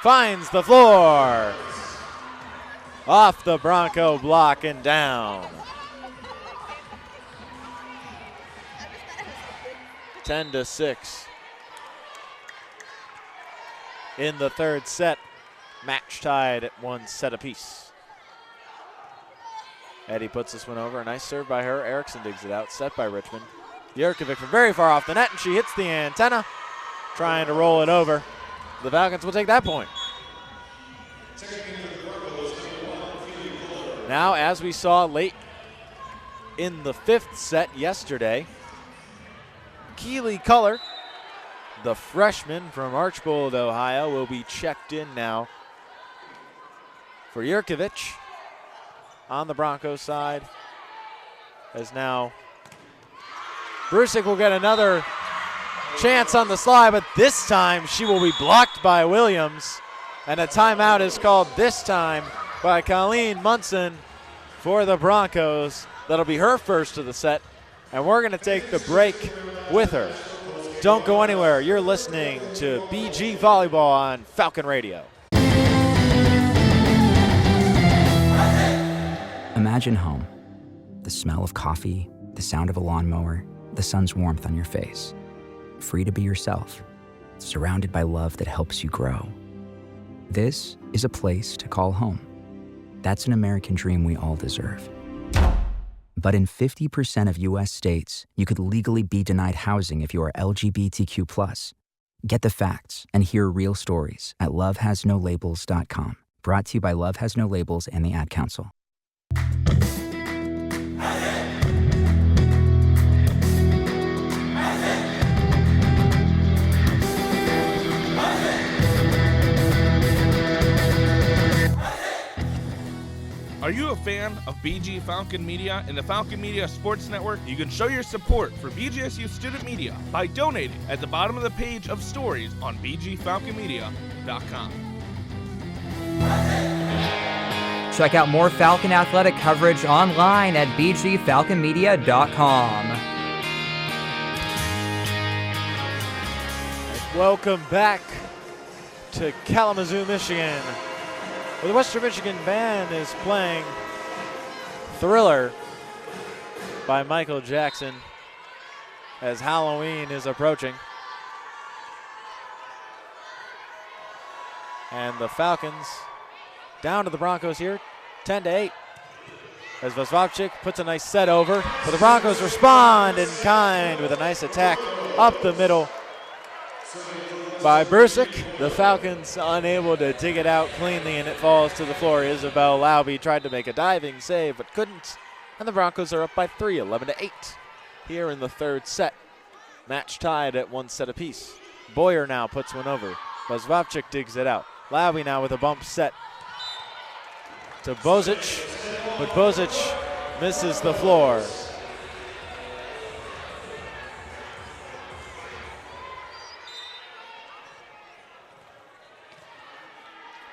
finds the floor. Off the Bronco block and down. 10-6 in the third set. Match tied at one set apiece. Eddie puts this one over. A nice serve by her. Erickson digs it out. Set by Richmond. Jurkovic from very far off the net, and she hits the antenna, trying to roll it over. The Falcons will take that point. Now, as we saw late in the 5th set yesterday. Keeley Culler, the freshman from Archbold, Ohio, will be checked in now for Yurkovich on the Broncos side. As now Brusick will get another chance on the slide, but this time she will be blocked by Williams. And a timeout is called this time by Colleen Munson for the Broncos. That'll be her first of the set, and we're going to take the break with her. Don't go anywhere. You're listening to BG Volleyball on Falcon Radio. Imagine home. The smell of coffee, the sound of a lawnmower, the sun's warmth on your face. Free to be yourself, surrounded by love that helps you grow. This is a place to call home. That's an American dream we all deserve. But in 50% of U.S. states, you could legally be denied housing if you are LGBTQ+. Get the facts and hear real stories at lovehasnolabels.com. Brought to you by Love Has No Labels and the Ad Council. Are you a fan of BG Falcon Media and the Falcon Media Sports Network? You can show your support for BGSU student media by donating at the bottom of the page of stories on bgfalconmedia.com. Check out more Falcon athletic coverage online at bgfalconmedia.com. Welcome back to Kalamazoo, Michigan, where the Western Michigan Band is playing Thriller by Michael Jackson as Halloween is approaching. And the Falcons down to the Broncos here, 10-8. As Vosvopchik puts a nice set over, but the Broncos respond in kind with a nice attack up the middle by Bursick. The Falcons unable to dig it out cleanly, and it falls to the floor. Isabel Lauby tried to make a diving save but couldn't, and the Broncos are up by 3, 11-8 here in the 3rd set. Match tied at 1 set apiece. Boyer now puts one over. Vosvopchik digs it out. Lauby now with a bump set to Bozic, but Bozic misses the floor.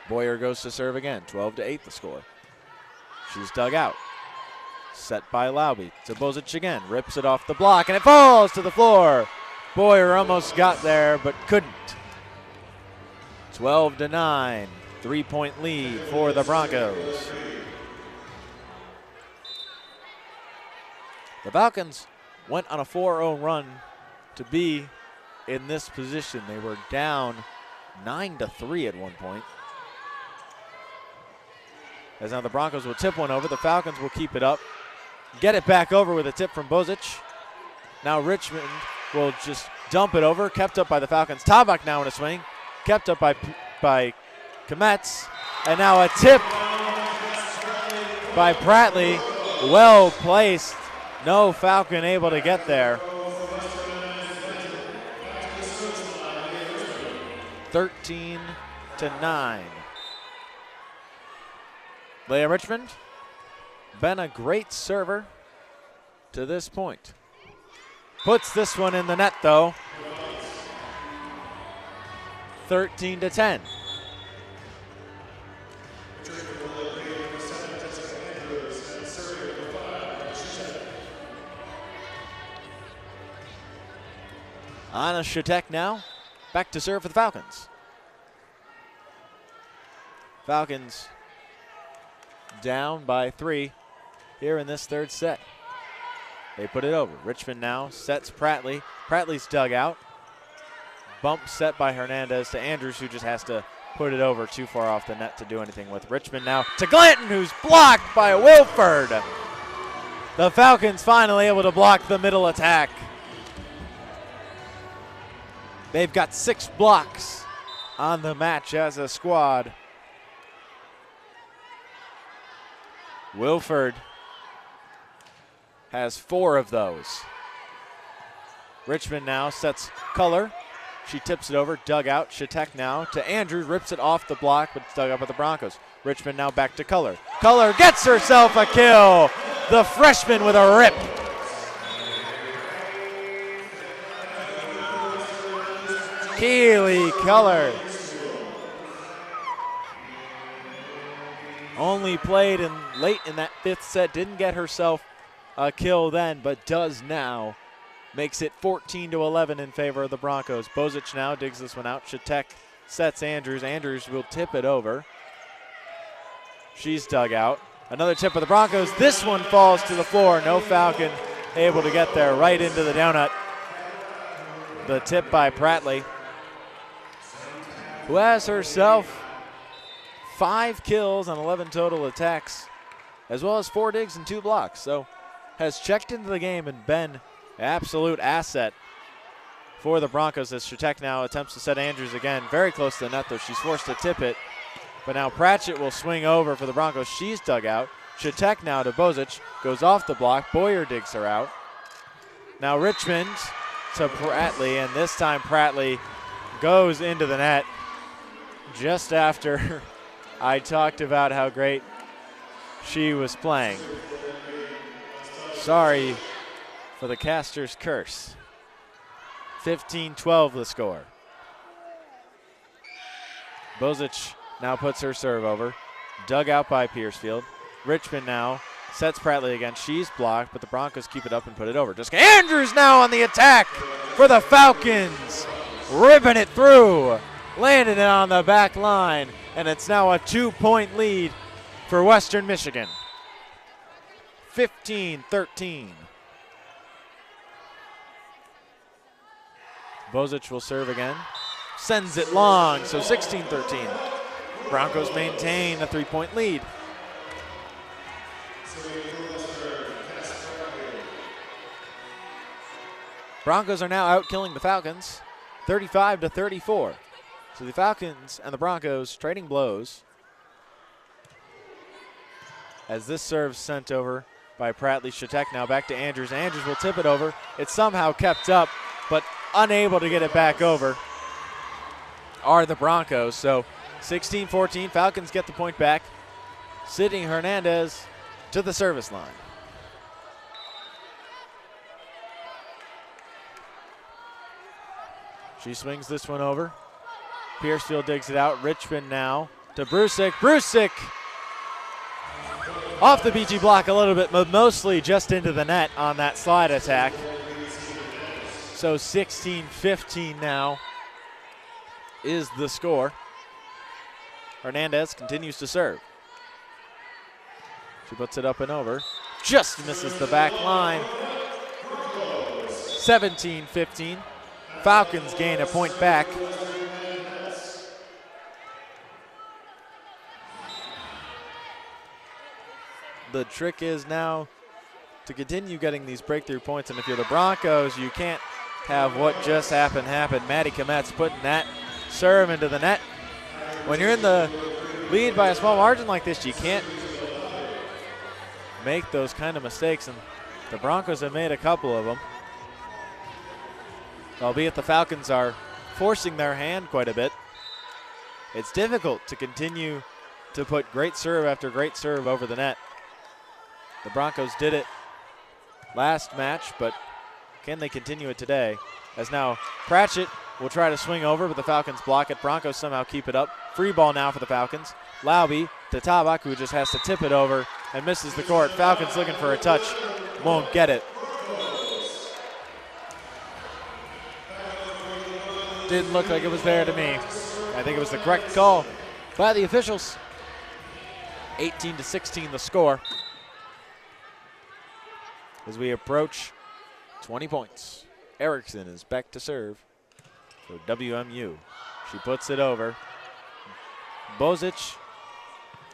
Boyer goes to serve again, 12-8 the score. She's dug out. Set by Lauby to Bozic again, rips it off the block, and it falls to the floor. Boyer almost got there, but couldn't. 12-9, 3-point lead for the Broncos. The Falcons went on a 4-0 run to be in this position. They were down 9-3 at one point. As now the Broncos will tip one over. The Falcons will keep it up. Get it back over with a tip from Bozic. Now Richmond will just dump it over. Kept up by the Falcons. Tabak now in a swing. Kept up by Kometz. And now a tip by Pratley. Well placed. No Falcon able to get there. 13-9. Leah Richmond, been a great server to this point. Puts this one in the net though. 13-10. Anna Shatek now, back to serve for the Falcons. Falcons down by 3 here in this 3rd set. They put it over. Richmond now sets Pratley. Pratley's dug out. Bump set by Hernandez to Andrews, who just has to put it over too far off the net to do anything with. Richmond now to Glanton, who's blocked by Wilford. The Falcons finally able to block the middle attack. They've got 6 blocks on the match as a squad. Wilford has 4 of those. Richmond now sets color. She tips it over, dug out. Shatek now to Andrews, rips it off the block, but it's dug up by the Broncos. Richmond now back to Color. Color gets herself a kill. The freshman with a rip. Keely Color. Only played late in that 5th set, didn't get herself a kill then, but does now. Makes it 14-11 in favor of the Broncos. Bozic now digs this one out. Shatek sets Andrews. Andrews will tip it over. She's dug out. Another tip of the Broncos. This one falls to the floor. No Falcon able to get there, right into the donut. The tip by Prattley, who has herself 5 kills on 11 total attacks, as well as 4 digs and 2 blocks. So has checked into the game and been absolute asset for the Broncos as Shatek now attempts to set Andrews again. Very close to the net, though. She's forced to tip it. But now Pratchett will swing over for the Broncos. She's dug out. Shatek now to Bozic. Goes off the block. Boyer digs her out. Now Richmond to Prattley, and this time Prattley goes into the net just after I talked about how great she was playing. Sorry for the caster's curse. 15-12 the score. Bozic now puts her serve over. Dug out by Piercefield. Richmond now sets Prattley again. She's blocked, but the Broncos keep it up and put it over. Just Andrews now on the attack for the Falcons. Ripping it through. Landed it on the back line, and it's now a 2-point lead for Western Michigan. 15-13. Bozic will serve again. Sends it long, so 16-13. Broncos maintain a 3-point lead. Broncos are now out-killing the Falcons, 35-34. So the Falcons and the Broncos trading blows as this serve's sent over by Prattley. Shatek now back to Andrews. Andrews will tip it over. It's somehow kept up, but unable to get it back over are the Broncos. So 16-14, Falcons get the point back. Sydney Hernandez to the service line. She swings this one over. Piercefield digs it out. Richmond now to Brusick. Brusick off the BG block a little bit, but mostly just into the net on that slide attack. So 16-15 now is the score. Hernandez continues to serve. She puts it up and over. Just misses the back line. 17-15. Falcons gain a point back. The trick is now to continue getting these breakthrough points, and if you're the Broncos, you can't have what just happened happen. Maddie Kometz putting that serve into the net. When you're in the lead by a small margin like this, you can't make those kind of mistakes, and the Broncos have made a couple of them. Albeit the Falcons are forcing their hand quite a bit. It's difficult to continue to put great serve after great serve over the net. The Broncos did it last match, but can they continue it today? As now Pratchett will try to swing over, but the Falcons block it. Broncos somehow keep it up. Free ball now for the Falcons. Lauby to Tabak, who just has to tip it over and misses the court. Falcons looking for a touch, won't get it. Didn't look like it was there to me. I think it was the correct call by the officials. 18-16 the score as we approach 20 points. Erickson is back to serve for WMU. She puts it over. Bozic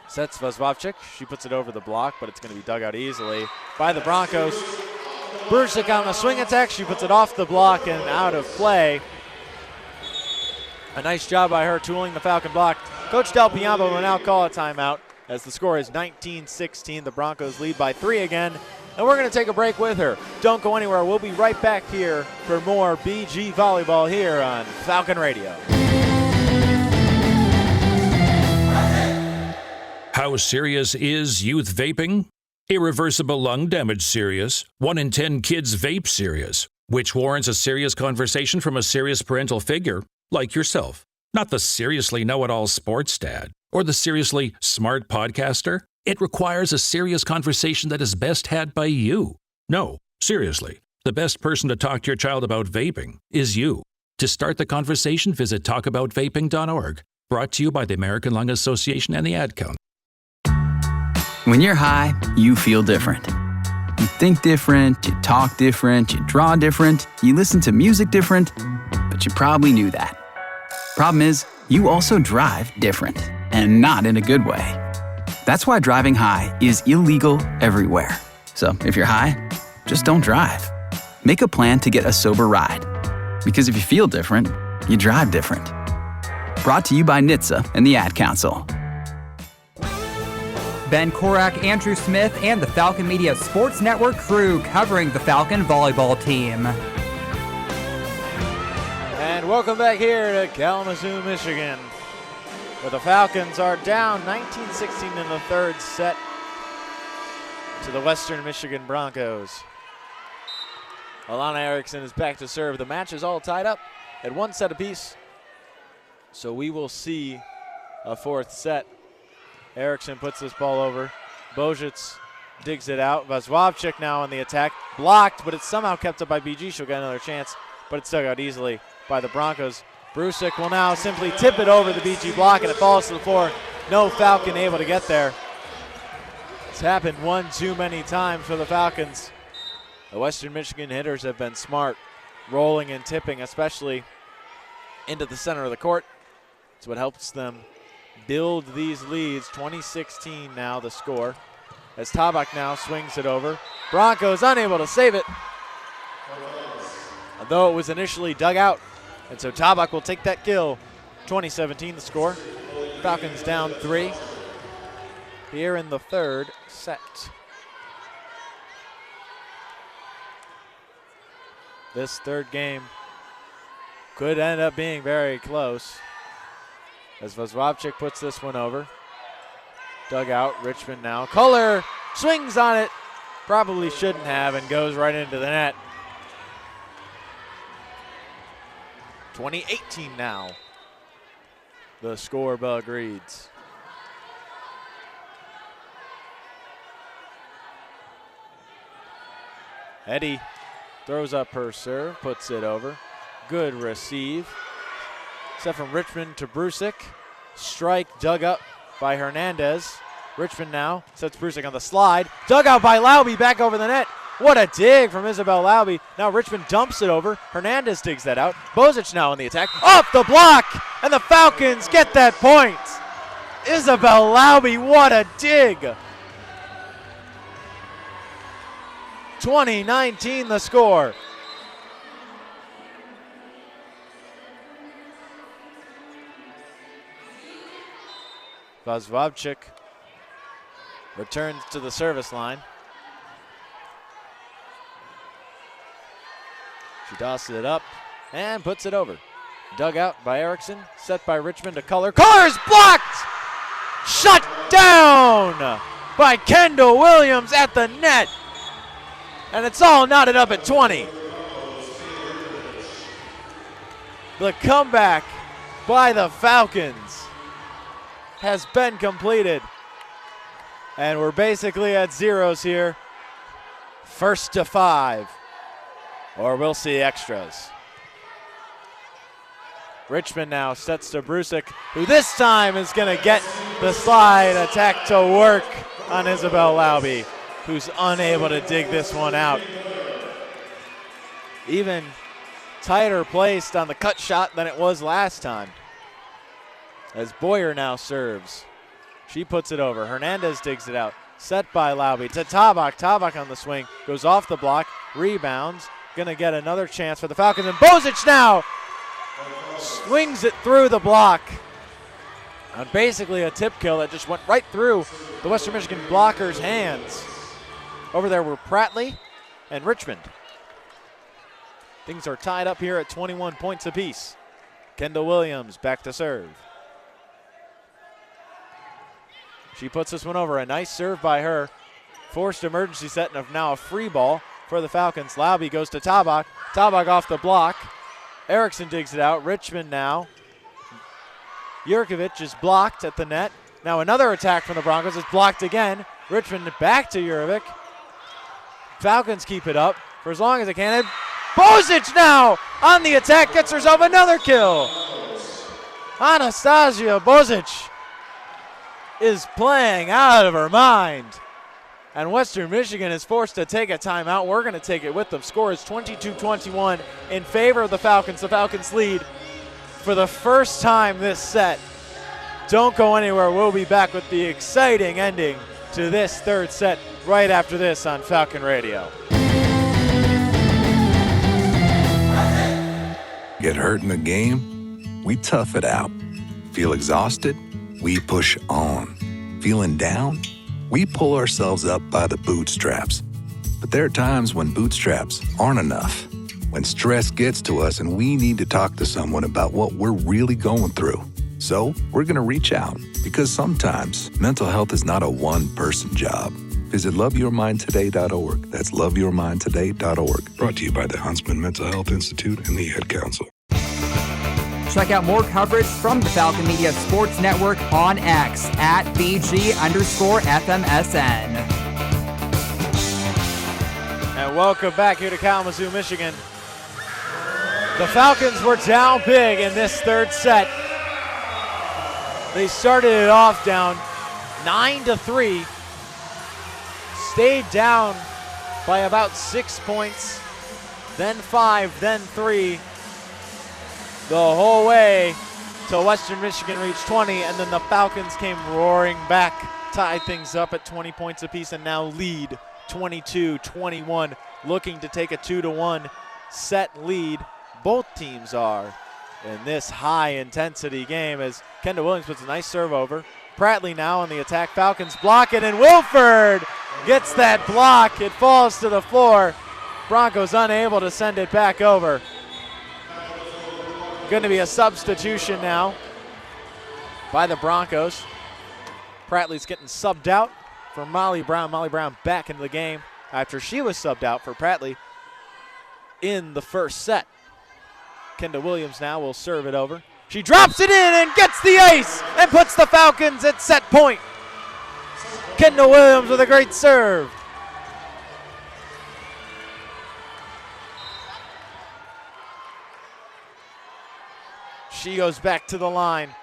sets Vazvavchik. She puts it over the block, but it's going to be dug out easily by the Broncos. Brusick on a swing attack. She puts it off the block and out of play. A nice job by her tooling the Falcon block. Coach Del Piambo will now call a timeout as the score is 19-16. The Broncos lead by 3 again and we're going to take a break with her. Don't go anywhere. We'll be right back here for more BG Volleyball here on Falcon Radio. How serious is youth vaping? Irreversible lung damage serious. 1 in 10 kids vape serious, which warrants a serious conversation from a serious parental figure like yourself. Not the seriously know-it-all sports dad or the seriously smart podcaster. It requires a serious conversation that is best had by you. No, seriously, the best person to talk to your child about vaping is you. To start the conversation, visit talkaboutvaping.org. Brought to you by the American Lung Association and the Ad Council. When you're high, you feel different. You think different, you talk different, you draw different, you listen to music different, but you probably knew that. Problem is, you also drive different, and not in a good way. That's why driving high is illegal everywhere. So if you're high, just don't drive. Make a plan to get a sober ride. Because if you feel different, you drive different. Brought to you by NHTSA and the Ad Council. Ben Korak, Andrew Smith, and the Falcon Media Sports Network crew covering the Falcon volleyball team. And welcome back here to Kalamazoo, Michigan, where the Falcons are down 19-16 in the third set to the Western Michigan Broncos. Alana Erickson is back to serve. The match is all tied up at 1 set apiece, so we will see a fourth set. Erickson puts this ball over. Bojits digs it out. Vazwavchik now on the attack. Blocked, but it's somehow kept up by BG. She'll get another chance, but it's dug out easily by the Broncos. Brusik will now simply tip it over the BG block, and it falls to the floor. No Falcon able to get there. It's happened one too many times for the Falcons. The Western Michigan hitters have been smart, rolling and tipping, especially into the center of the court. It's what helps them build these leads. 20-16 now the score, as Tabak now swings it over. Broncos unable to save it, although it was initially dug out, and so Tabak will take that kill. 20-17 the score. Falcons down 3 here in the third set. This third game could end up being very close, as Vazwavchik puts this one over. Dug out, Richmond now. Culler swings on it. Probably shouldn't have, and goes right into the net. 20-18 now. The score bug reads. Eddy throws up her serve, puts it over. Good receive. Set from Richmond to Brusik. Strike dug up by Hernandez. Richmond now sets Brusik on the slide. Dug out by Lauby, back over the net. What a dig from Isabel Lauby. Now Richmond dumps it over. Hernandez digs that out. Bozic now on the attack. Off the block! And the Falcons get that point. Isabel Lauby, what a dig. 20-19 the score. Vazwavchik returns to the service line. She tosses it up and puts it over. Dug out by Erickson, set by Richmond to Culler. Culler's blocked! Shut down by Kendall Williams at the net. And it's all knotted up at 20. The comeback by the Falcons has been completed. And we're basically at zeros here. First to 5. Or we'll see extras. Richmond now sets to Brusik, who this time is going to get the slide attack to work on Isabel Lauby, who's unable to dig this one out. Even tighter placed on the cut shot than it was last time. As Boyer now serves. She puts it over. Hernandez digs it out. Set by Lauby to Tabak. Tabak on the swing. Goes off the block. Rebounds. Going to get another chance for the Falcons. And Bozic now swings it through the block. On basically a tip kill that just went right through the Western Michigan blocker's hands. Over there were Prattley and Richmond. Things are tied up here at 21 points apiece. Kendall Williams back to serve. She puts this one over. A nice serve by her. Forced emergency set and now a free ball for the Falcons. Lauby goes to Tabak. Tabak off the block. Erickson digs it out. Richmond now. Jurkovic is blocked at the net. Now another attack from the Broncos. It's blocked again. Richmond back to Jurkovic. Falcons keep it up for as long as they can. And Bozic now on the attack gets herself another kill. Anastasia Bozic is playing out of her mind. And Western Michigan is forced to take a timeout. We're going to take it with them. Score is 22-21 in favor of the Falcons. The Falcons lead for the first time this set. Don't go anywhere. We'll be back with the exciting ending to this third set right after this on Falcon Radio. Get hurt in the game? We tough it out. Feel exhausted? We push on. Feeling down? We pull ourselves up by the bootstraps. But there are times when bootstraps aren't enough. When stress gets to us and we need to talk to someone about what we're really going through. So we're going to reach out because sometimes mental health is not a one-person job. Visit loveyourmindtoday.org. That's loveyourmindtoday.org. Brought to you by the Huntsman Mental Health Institute and the Ad Council. Check out more coverage from the Falcon Media Sports Network on X at BG_FMSN. And welcome back here to Kalamazoo, Michigan. The Falcons were down big in this third set. They started it off down 9-3. Stayed down by about 6 points, then 5, then 3. The whole way till Western Michigan reached 20, and then the Falcons came roaring back, tied things up at 20 points apiece, and now lead 22-21, looking to take a 2-1 set lead. Both teams are in this high-intensity game as Kendall Williams puts a nice serve over. Prattley now on the attack. Falcons block it, and Wilford gets that block. It falls to the floor. Broncos unable to send it back over. Going to be a substitution now by the Broncos. Prattley's getting subbed out for Molly Brown. Molly Brown back into the game after she was subbed out for Prattley in the first set. Kendall Williams now will serve it over. She drops it in and gets the ace and puts the Falcons at set point. Kendall Williams with a great serve. She goes back to the line.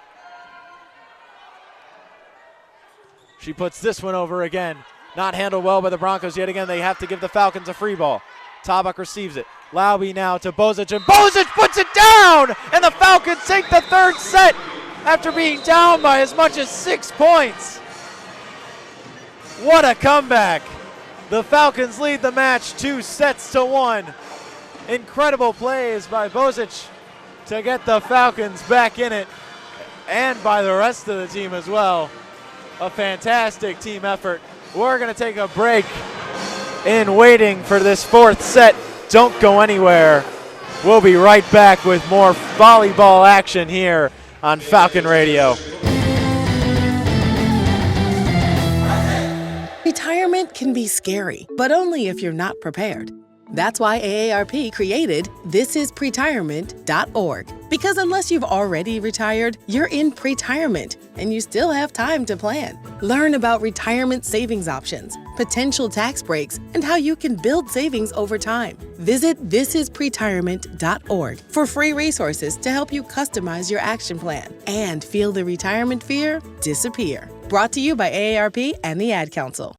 She puts this one over again. Not handled well by the Broncos yet again. They have to give the Falcons a free ball. Tabak receives it. Lauby now to Bozic, and Bozic puts it down! And the Falcons take the third set after being down by as much as 6 points. What a comeback. The Falcons lead the match 2-1. Incredible plays by Bozic to get the Falcons back in it, and by the rest of the team as well. A fantastic team effort. We're going to take a break in waiting for this fourth set. Don't go anywhere. We'll be right back with more volleyball action here on Falcon Radio. Retirement can be scary, but only if you're not prepared. That's why AARP created thisispretirement.org. Because unless you've already retired, you're in pretirement, and you still have time to plan. Learn about retirement savings options, potential tax breaks, and how you can build savings over time. Visit thisispretirement.org for free resources to help you customize your action plan and feel the retirement fear disappear. Brought to you by AARP and the Ad Council.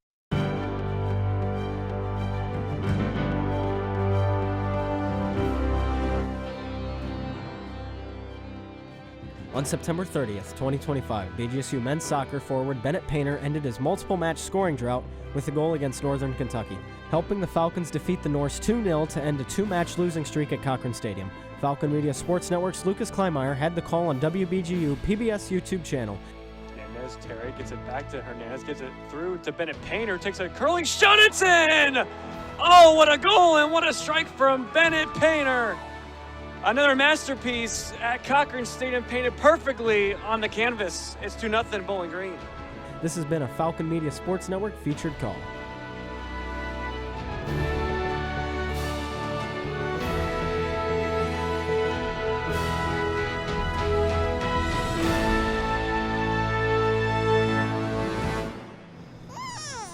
On September 30th, 2025, BGSU men's soccer forward Bennett Painter ended his multiple match scoring drought with a goal against Northern Kentucky, helping the Falcons defeat the Norse 2-0 to end a 2-match losing streak at Cochran Stadium. Falcon Media Sports Network's Lucas Kleinmeyer had the call on WBGU PBS YouTube channel. And Hernandez. Terry gets it back to Hernandez, gets it through to Bennett Painter, takes a curling shot, it's in! Oh, what a goal and what a strike from Bennett Painter. Another masterpiece at Cochran Stadium, painted perfectly on the canvas. It's 2-0 Bowling Green. This has been a Falcon Media Sports Network featured call.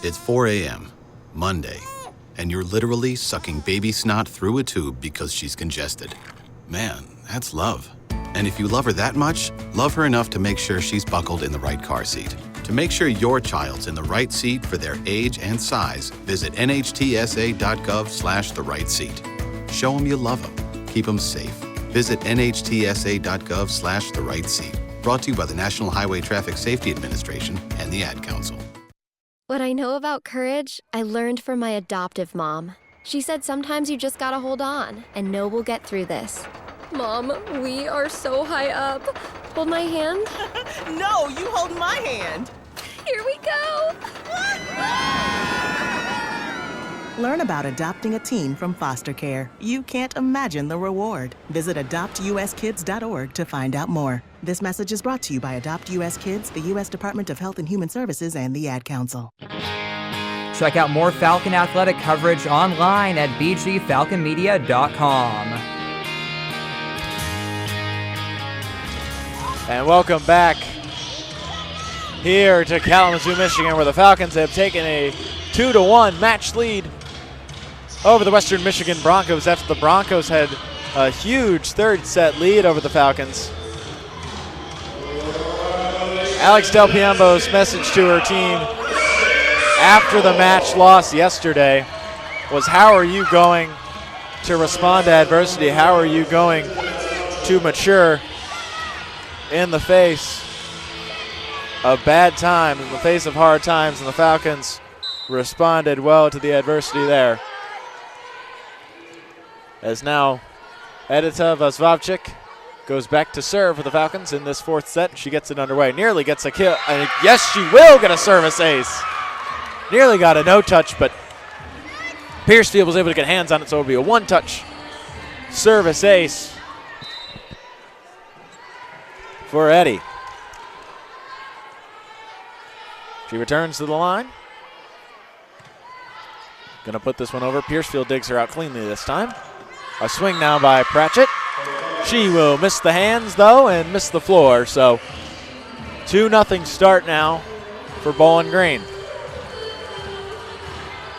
It's 4 a.m., Monday, and you're literally sucking baby snot through a tube because she's congested. Man, that's love. And if you love her that much, love her enough to make sure she's buckled in the right car seat. To make sure your child's in the right seat for their age and size, visit nhtsa.gov/the right seat. Show them you love them. Keep them safe. Visit nhtsa.gov/the right seat. Brought to you by the National Highway Traffic Safety Administration and the Ad Council. What I know about courage, I learned from my adoptive mom. She said sometimes you just gotta hold on and know we'll get through this. Mom, we are so high up. Hold my hand. No, you hold my hand. Here we go. Learn about adopting a teen from foster care. You can't imagine the reward. Visit adoptuskids.org to find out more. This message is brought to you by Adopt US Kids, the U.S. Department of Health and Human Services, and the Ad Council. Check out more Falcon athletic coverage online at bgfalconmedia.com. And welcome back here to Kalamazoo, Michigan, where the Falcons have taken a 2-1 match lead over the Western Michigan Broncos after the Broncos had a huge third set lead over the Falcons. Alex Del Piombo's message to her team after the match loss yesterday was, how are you going to respond to adversity? How are you going to mature in the face of bad times, in the face of hard times? And the Falcons responded well to the adversity there. As now Edita Vasvavchik goes back to serve for the Falcons in this fourth set. She gets it underway, nearly gets a kill, and yes, she will get a service ace. Nearly got a no-touch, but Piercefield was able to get hands on it, so it'll be a one-touch service ace for Eddie. She returns to the line. Gonna put this one over. Piercefield digs her out cleanly this time. A swing now by Pratchett. She will miss the hands, though, and miss the floor. So 2-0 start now for Bowling Green.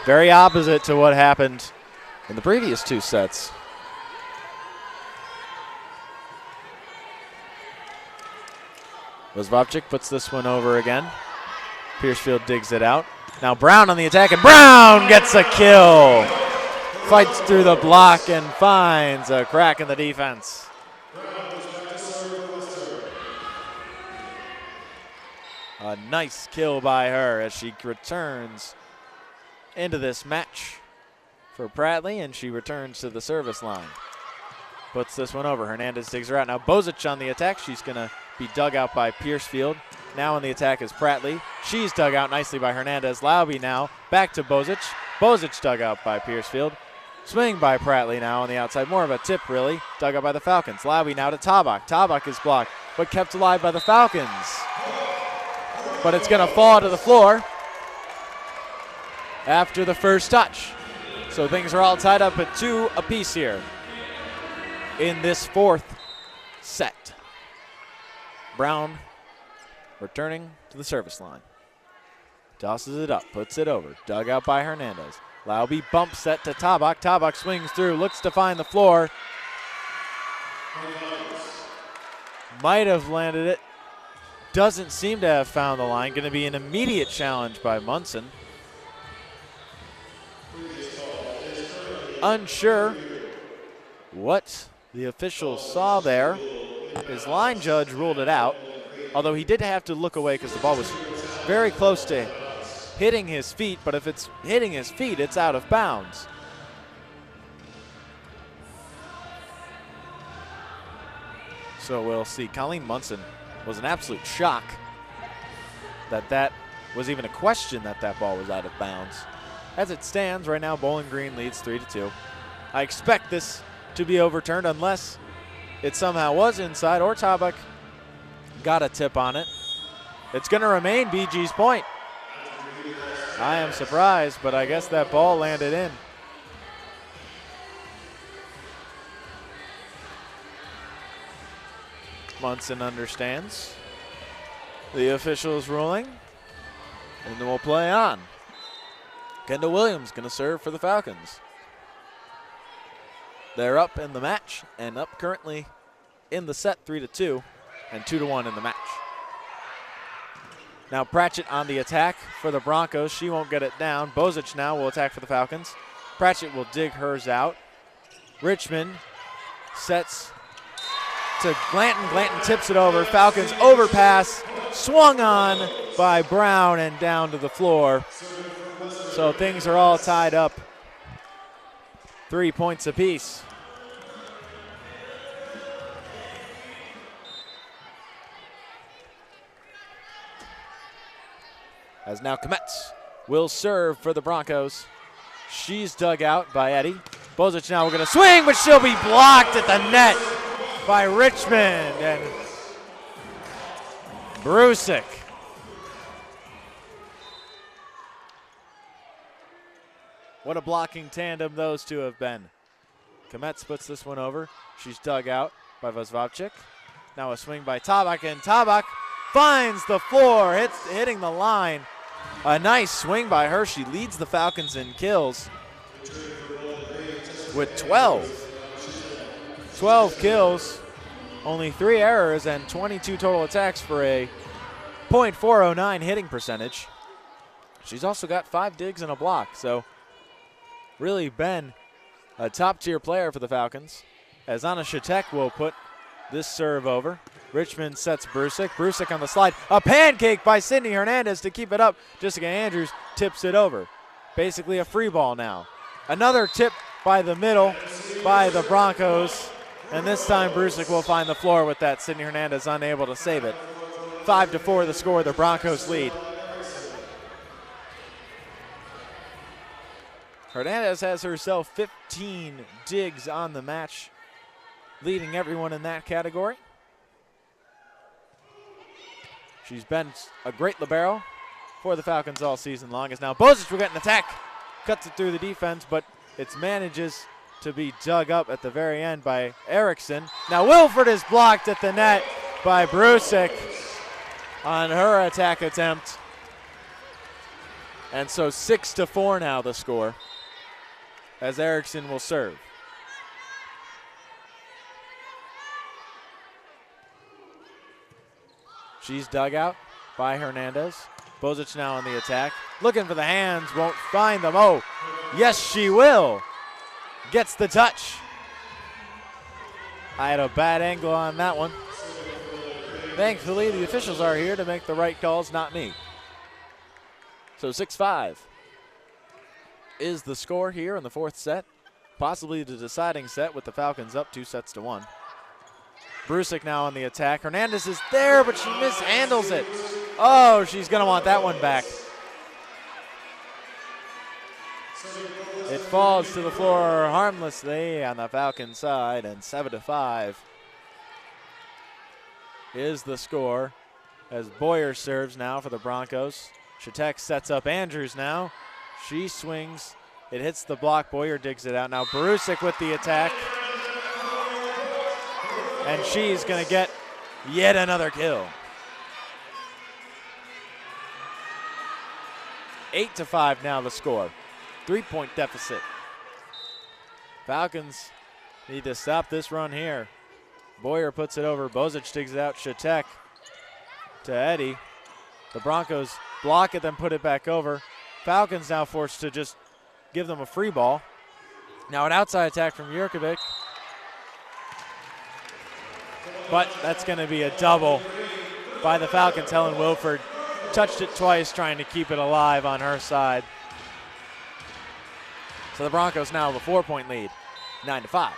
Very opposite to what happened in the previous two sets. Vasvavchik puts this one over again. Piercefield digs it out. Now Brown on the attack, and Brown gets a kill. Fights through the block and finds a crack in the defense. A nice kill by her as she returns into this match for Prattley, and she returns to the service line. Puts this one over. Hernandez digs her out. Now Bozic on the attack. She's going to be dug out by Piercefield. Now on the attack is Prattley. She's dug out nicely by Hernandez. Lauby now back to Bozic. Bozic dug out by Piercefield. Swing by Prattley now on the outside. More of a tip, really. Dug out by the Falcons. Lauby now to Tabak. Tabak is blocked, but kept alive by the Falcons. But it's going to fall to the floor after the first touch. So things are all tied up at 2 apiece here in this fourth set. Brown returning to the service line. Tosses it up, puts it over. Dug out by Hernandez. Lauby bump set to Tabak. Tabak swings through, looks to find the floor. Might have landed it. Doesn't seem to have found the line. Going to be an immediate challenge by Munson. Unsure what the officials saw there. His line judge ruled it out, although he did have to look away because the ball was very close to hitting his feet, but if it's hitting his feet, it's out of bounds. So we'll see. Colleen Munson was an absolute shock that was even a question that ball was out of bounds. As it stands right now, Bowling Green leads 3-2. I expect this to be overturned unless it somehow was inside or Tabak got a tip on it. It's going to remain BG's point. I am surprised, but I guess that ball landed in. Munson understands the official's ruling, and then we'll play on. Kendall Williams going to serve for the Falcons. They're up in the match and up currently in the set 3-2 and 2-1 in the match. Now Pratchett on the attack for the Broncos. She won't get it down. Bozic now will attack for the Falcons. Pratchett will dig hers out. Richmond sets to Glanton. Glanton tips it over. Falcons overpass. Swung on by Brown and down to the floor. So things are all tied up. 3 points apiece. As now Kometz will serve for the Broncos. She's dug out by Eddie. Bozic now we're going to swing, but she'll be blocked at the net by Richmond and Brusick. What a blocking tandem those two have been. Kometz puts this one over. She's dug out by Vozvavchik. Now a swing by Tabak, and Tabak finds the floor, hitting the line. A nice swing by her. She leads the Falcons in kills with 12. 12 kills, only 3 errors, and 22 total attacks for a .409 hitting percentage. She's also got 5 digs and a block, so really been a top-tier player for the Falcons. As Anna Shatek will put this serve over. Richmond sets Brusick. Brusick on the slide. A pancake by Sydney Hernandez to keep it up. Jessica Andrews tips it over. Basically a free ball now. Another tip by the middle by the Broncos. And this time Brusick will find the floor with that. Sydney Hernandez unable to save it. 5-4 the score. The Broncos lead. Hernandez has herself 15 digs on the match, leading everyone in that category. She's been a great libero for the Falcons all season long. As now Bozic will get an attack, cuts it through the defense, but it manages to be dug up at the very end by Erickson. Now Wilford is blocked at the net by Brusick on her attack attempt. And so 6-4 now the score, as Erickson will serve. She's dug out by Hernandez. Bozic now on the attack. Looking for the hands, won't find them. Oh, yes she will. Gets the touch. I had a bad angle on that one. Thankfully, the officials are here to make the right calls, not me. So 6-5 is the score here in the fourth set. Possibly the deciding set with the Falcons up 2-1. Brusick now on the attack. Hernandez is there, but she mishandles it. Oh, she's going to want that one back. It falls to the floor harmlessly on the Falcon side, and 7-5 is the score as Boyer serves now for the Broncos. Shatek sets up Andrews now. She swings. It hits the block. Boyer digs it out. Now Brusick with the attack. And she's going to get yet another kill. 8-5 now the score. 3-point deficit. Falcons need to stop this run here. Boyer puts it over. Bozic digs it out. Shatek to Eddie. The Broncos block it, then put it back over. Falcons now forced to just give them a free ball. Now an outside attack from Jurkovic. But that's going to be a double by the Falcons. Helen Wilford touched it twice, trying to keep it alive on her side. So the Broncos now have a 4-point lead, 9-5.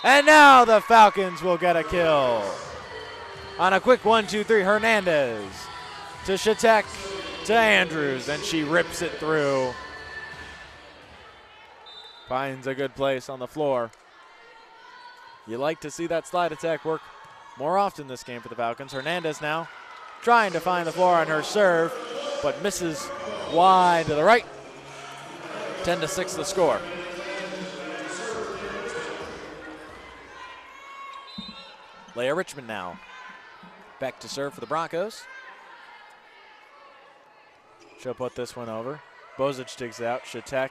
And now the Falcons will get a kill. On a quick 1-2-3, Hernandez to Shatek to Andrews, and she rips it through. Finds a good place on the floor. You like to see that slide attack work more often this game for the Falcons. Hernandez now trying to find the floor on her serve, but misses wide to the right. 10-6 the score. Leah Richmond now back to serve for the Broncos. She'll put this one over. Bozic digs it out. Shatek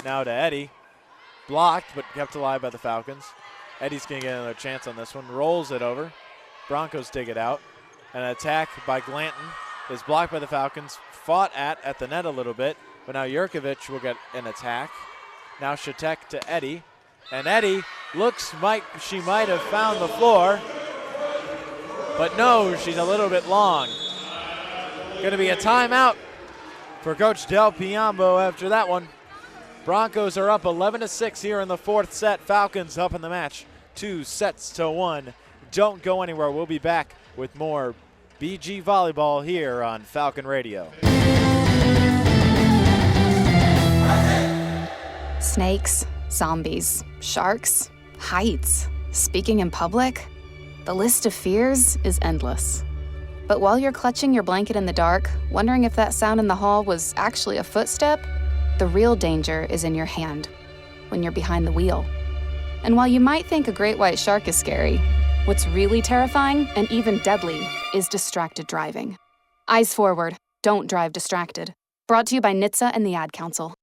now to Eddie. Blocked, but kept alive by the Falcons. Eddie's going to get another chance on this one. Rolls it over. Broncos dig it out. An attack by Glanton is blocked by the Falcons. Fought at the net a little bit, but now Jurkovic will get an attack. Now Shatek to Eddie. And Eddie looks like she might have found the floor, but no, she's a little bit long. Going to be a timeout for Coach Del Piombo after that one. Broncos are up 11-6 here in the fourth set. Falcons up in the match 2-1. Don't go anywhere. We'll be back with more BG Volleyball here on Falcon Radio. Snakes, zombies, sharks, heights, speaking in public. The list of fears is endless. But while you're clutching your blanket in the dark, wondering if that sound in the hall was actually a footstep, the real danger is in your hand, when you're behind the wheel. And while you might think a great white shark is scary, what's really terrifying and even deadly is distracted driving. Eyes forward, don't drive distracted. Brought to you by NHTSA and the Ad Council.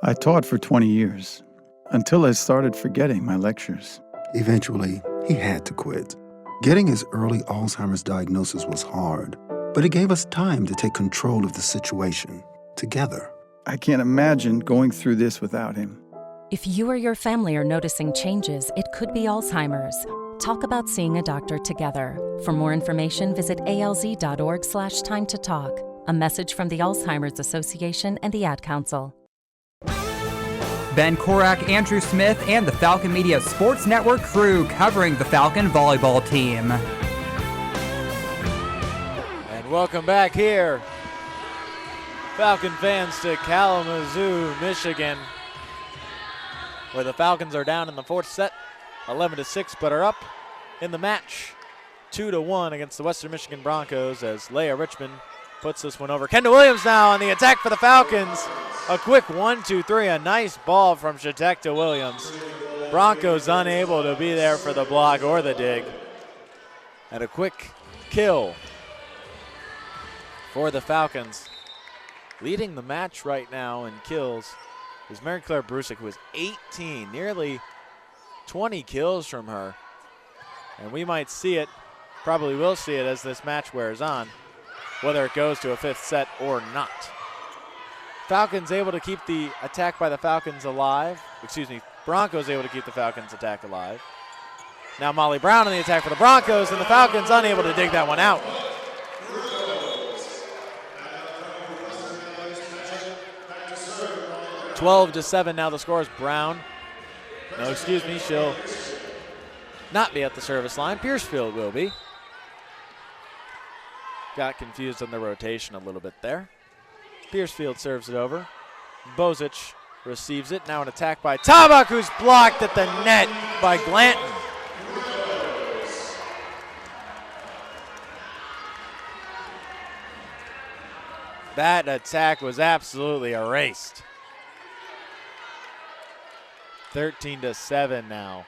I taught for 20 years, until I started forgetting my lectures. Eventually, he had to quit. Getting his early Alzheimer's diagnosis was hard, but it gave us time to take control of the situation, together. I can't imagine going through this without him. If you or your family are noticing changes, it could be Alzheimer's. Talk about seeing a doctor together. For more information, visit alz.org/time to talk. A message from the Alzheimer's Association and the Ad Council. Ben Korak, Andrew Smith, and the Falcon Media Sports Network crew covering the Falcon volleyball team. And welcome back here, Falcon fans, to Kalamazoo, Michigan, where the Falcons are down in the fourth set, 11-6, but are up in the match, 2-1 against the Western Michigan Broncos as Leah Richmond puts this one over. Kendall Williams now on the attack for the Falcons. A quick 1-2-3, a nice ball from Shatek to Williams. Broncos unable to be there for the block or the dig. And a quick kill for the Falcons. Leading the match right now in kills is Mary Claire Brusick, who is 18, nearly 20 kills from her. And we might see it, probably will see it as this match wears on, whether it goes to a fifth set or not. Falcons able to keep the attack by the Falcons alive. Broncos able to keep the Falcons attack alive. Now Molly Brown on the attack for the Broncos, and the Falcons unable to dig that one out. (12-7) now the score is Brown. No, she'll not be at the service line. Piercefield will be. Got confused on the rotation a little bit there. Piercefield serves it over. Bozic receives it. Now an attack by Tabak, who's blocked at the net by Glanton. That attack was absolutely erased. 13-7 now.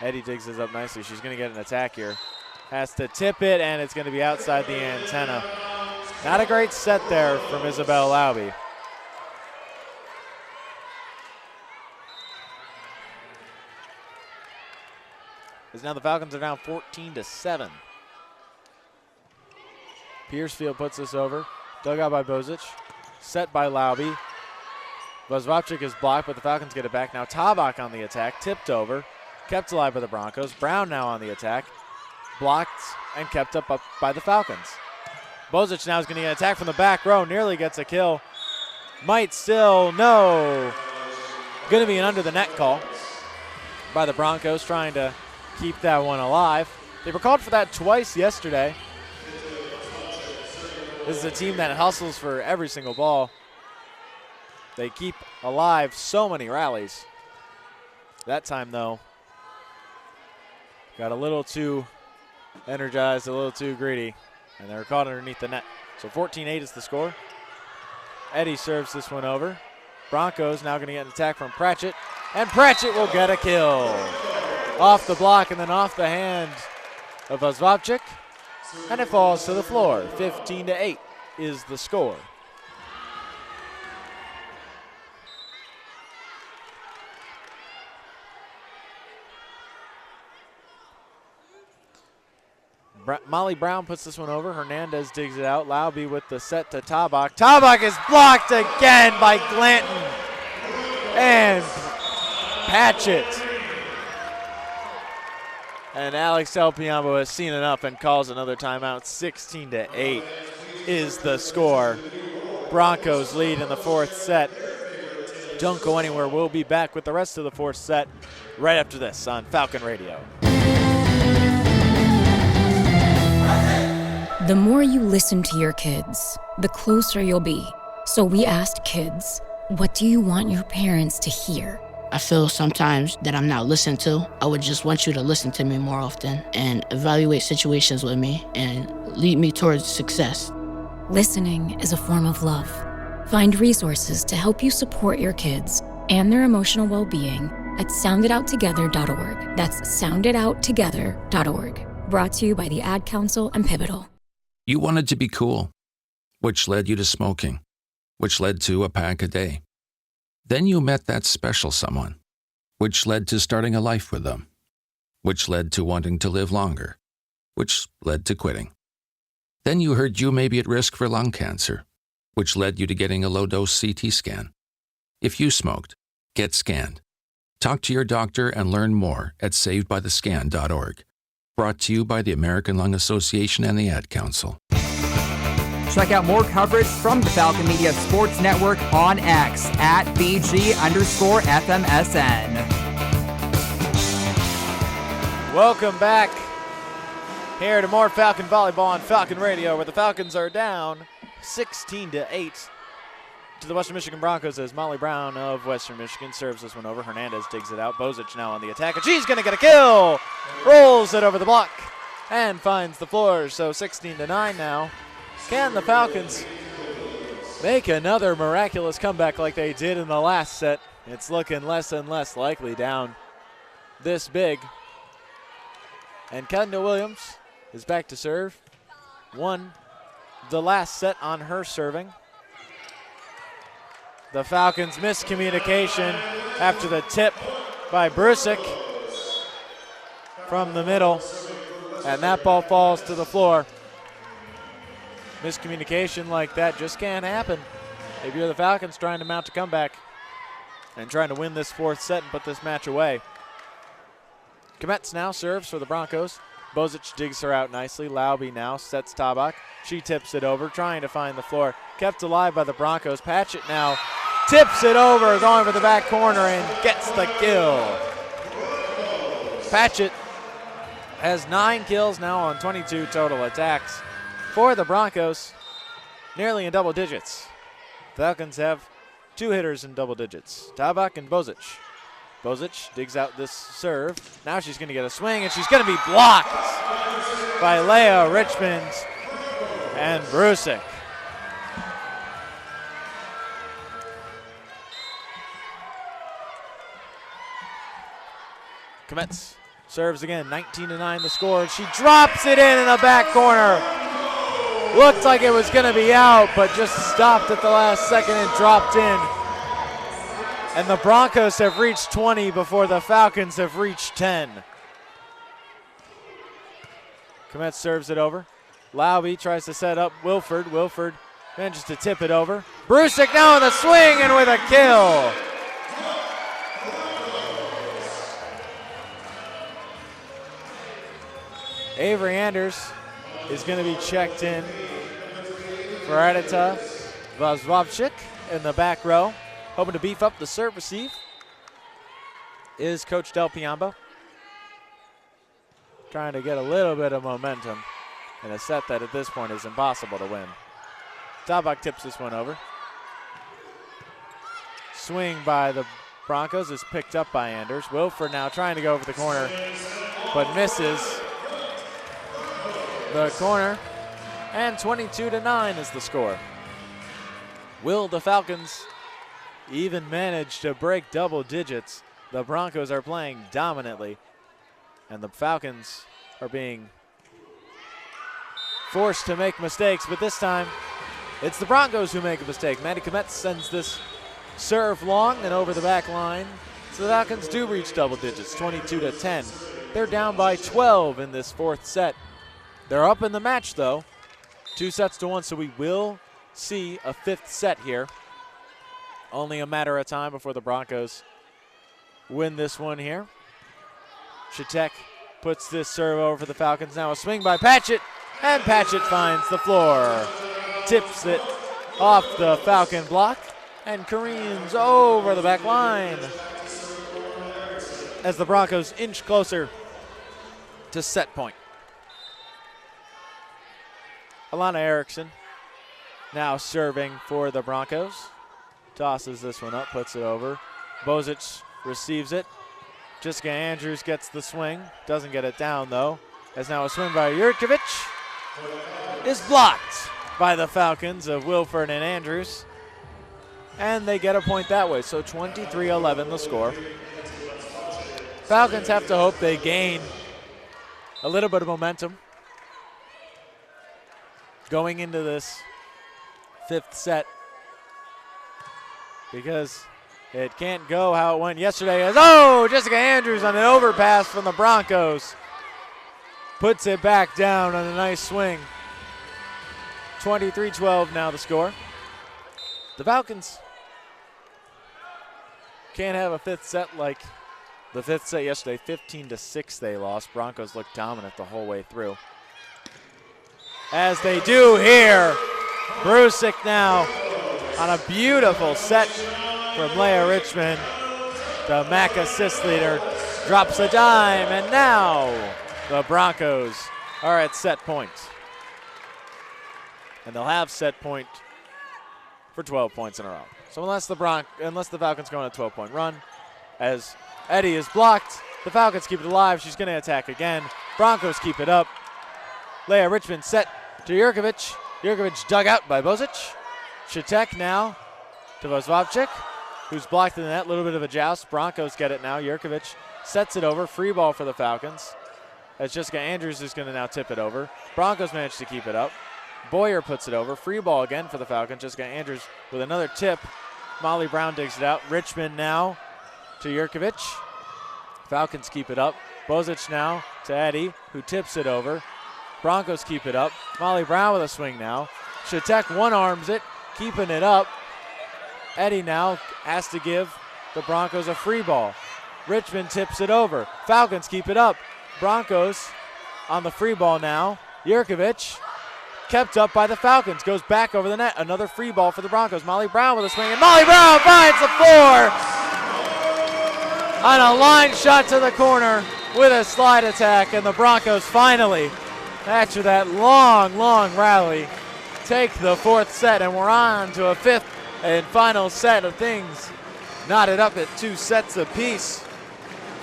Eddie digs this up nicely. She's going to get an attack here. Has to tip it, and it's going to be outside the antenna. Not a great set there from Isabel Lauby. As now the Falcons are down 14-7. Piercefield puts this over. Dug out by Bozic. Set by Lauby. Vozvopchik is blocked, but the Falcons get it back. Now Tabak on the attack. Tipped over. Kept alive by the Broncos. Brown now on the attack. Blocked and kept up by the Falcons. Bozic now is going to get an attack from the back row. Nearly gets a kill. Might still, no. Going to be an under the net call by the Broncos, trying to keep that one alive. They were called for that twice yesterday. This is a team that hustles for every single ball. They keep alive so many rallies. That time, though, got a little too energized, a little too greedy, and they were caught underneath the net. So 14-8 is the score. Eddie serves this one over. Broncos now going to get an attack from Pratchett, and Pratchett will get a kill. Off the block and then off the hand of Zvopchik, and it falls to the floor. 15-8 is the score. Molly Brown puts this one over. Hernandez digs it out. Lauby with the set to Tabak. Tabak is blocked again by Glanton and Patchett. And Alex Del Piombo has seen enough and calls another timeout. 16-8 is the score. Broncos lead in the fourth set. Don't go anywhere. We'll be back with the rest of the fourth set right after this on Falcon Radio. The more you listen to your kids, the closer you'll be. So we asked kids, what do you want your parents to hear? I feel sometimes that I'm not listened to. I would just want you to listen to me more often and evaluate situations with me and lead me towards success. Listening is a form of love. Find resources to help you support your kids and their emotional well-being at sounditouttogether.org. That's sounditouttogether.org. Brought to you by the Ad Council and Pivotal. You wanted to be cool, which led you to smoking, which led to a pack a day. Then you met that special someone, which led to starting a life with them, which led to wanting to live longer, which led to quitting. Then you heard you may be at risk for lung cancer, which led you to getting a low-dose CT scan. If you smoked, get scanned. Talk to your doctor and learn more at savedbythescan.org. Brought to you by the American Lung Association and the Ad Council. Check out more coverage from the Falcon Media Sports Network on X at BG_FMSN. Welcome back here to more Falcon Volleyball on Falcon Radio, where the Falcons are down 16-8 to the Western Michigan Broncos as Molly Brown of Western Michigan serves this one over. Hernandez digs it out. Bozic now on the attack, and she's going to get a kill. Rolls it over the block and finds the floor. So 16-9 now. Can the Falcons make another miraculous comeback like they did in the last set? It's looking less and less likely down this big. And Kendall Williams is back to serve. Won the last set on her serving. The Falcons' miscommunication after the tip by Brusick from the middle, and that ball falls to the floor. Miscommunication like that just can't happen if you're the Falcons trying to mount a comeback and trying to win this fourth set and put this match away. Kometz now serves for the Broncos. Bozic digs her out nicely. Lauby now sets Tabak. She tips it over, trying to find the floor. Kept alive by the Broncos. Patchett now tips it over, going for the back corner and gets the kill. Patchett has 9 kills now on 22 total attacks for the Broncos, nearly in double digits. Falcons have 2 hitters in double digits, Tabak and Bozic. Bozic digs out this serve. Now she's going to get a swing, and she's going to be blocked by Leah Richmond and Brusick. Kometz serves again, 19-9 the score. She drops it in the back corner. Looked like it was going to be out, but just stopped at the last second and dropped in. And the Broncos have reached 20 before the Falcons have reached 10. Kometz serves it over. Lauby tries to set up Wilford. Wilford manages to tip it over. Brusick now in the swing and with a kill. Avery Anders is going to be checked in for Adita Vazwavchik in the back row, hoping to beef up the serve receive is Coach Del Piombo. Trying to get a little bit of momentum in a set that at this point is impossible to win. Tabak tips this one over. Swing by the Broncos is picked up by Anders. Wilford now trying to go over the corner, but misses the corner. And 22-9 is the score. Will the Falcons even manage to break double digits? The Broncos are playing dominantly, and the Falcons are being forced to make mistakes, but this time it's the Broncos who make a mistake. Matty Komet sends this serve long and over the back line. So the Falcons do reach double digits, 22-10. They're down by 12 in this fourth set. They're up in the match though, 2-1, so we will see a fifth set here. Only a matter of time before the Broncos win this one here. Shatek puts this serve over for the Falcons. Now a swing by Patchett, and Patchett finds the floor. Tips it off the Falcon block and careens over the back line as the Broncos inch closer to set point. Alana Erickson now serving for the Broncos. Tosses this one up, puts it over. Bozic receives it. Jessica Andrews gets the swing. Doesn't get it down though. As now a swing by Jurkovic is blocked by the Falcons of Wilford and Andrews. And they get a point that way, so 23-11 the score. Falcons have to hope they gain a little bit of momentum going into this fifth set, because it can't go how it went yesterday. As Jessica Andrews on an overpass from the Broncos puts it back down on a nice swing. 23-12 now the score. The Falcons can't have a fifth set like the fifth set yesterday. 15-6 they lost. Broncos looked dominant the whole way through, as they do here. Brusick now on a beautiful set from Leah Richmond. The MAC assist leader drops a dime, and now the Broncos are at set point. And they'll have set point for 12 points in a row. So unless the Falcons go on a 12-point run, as Eddie is blocked, the Falcons keep it alive. She's going to attack again. Broncos keep it up. Leah Richmond set to Jurkovic. Jurkovic dug out by Bozic. Shatek now to Vozvavchik, who's blocked in the net. A little bit of a joust. Broncos get it now. Jurkovic sets it over. Free ball for the Falcons, as Jessica Andrews is going to now tip it over. Broncos manage to keep it up. Boyer puts it over. Free ball again for the Falcons. Jessica Andrews with another tip. Molly Brown digs it out. Richmond now to Jurkovic. Falcons keep it up. Bozic now to Eddie, who tips it over. Broncos keep it up. Molly Brown with a swing now. Shatek one-arms it, keeping it up. Eddie now has to give the Broncos a free ball. Richmond tips it over. Falcons keep it up. Broncos on the free ball now. Jurkovic kept up by the Falcons. Goes back over the net. Another free ball for the Broncos. Molly Brown with a swing, and Molly Brown finds the floor on a line shot to the corner with a slide attack, and the Broncos finally, after that long rally, take the fourth set, and we're on to a fifth and final set of things knotted up at 2 sets apiece.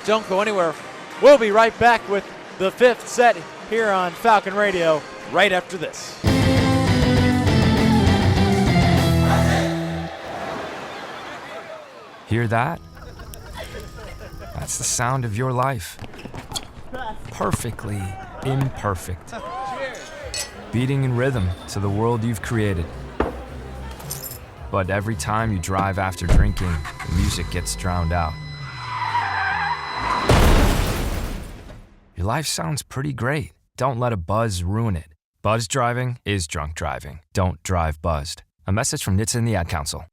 Don't go anywhere. We'll be right back with the fifth set here on Falcon Radio right after this. Hear that? That's the sound of your life. Perfectly imperfect. Beating in rhythm to the world you've created. But every time you drive after drinking, the music gets drowned out. Your life sounds pretty great. Don't let a buzz ruin it. Buzz driving is drunk driving. Don't drive buzzed. A message from NHTSA and the Ad Council.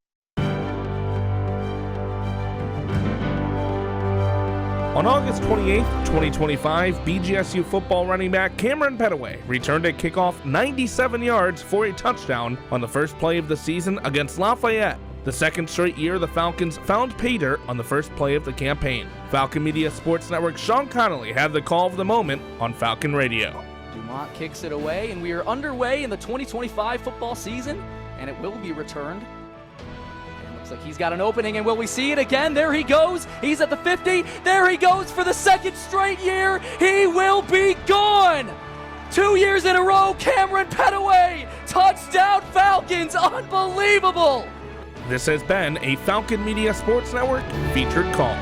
On August 28, 2025, BGSU football running back Cameron Petaway returned at kickoff 97 yards for a touchdown on the first play of the season against Lafayette. The second straight year, the Falcons found pay dirt on the first play of the campaign. Falcon Media Sports Network Sean Connolly had the call of the moment on Falcon Radio. Dumont kicks it away, and we are underway in the 2025 football season, and it will be returned. And looks like he's got an opening, and will we see it again? There he goes. He's at the 50. There he goes for the second straight year. He will be gone. 2 years in a row, Cameron Petaway. Touchdown Falcons. Unbelievable. This has been a Falcon Media Sports Network featured call.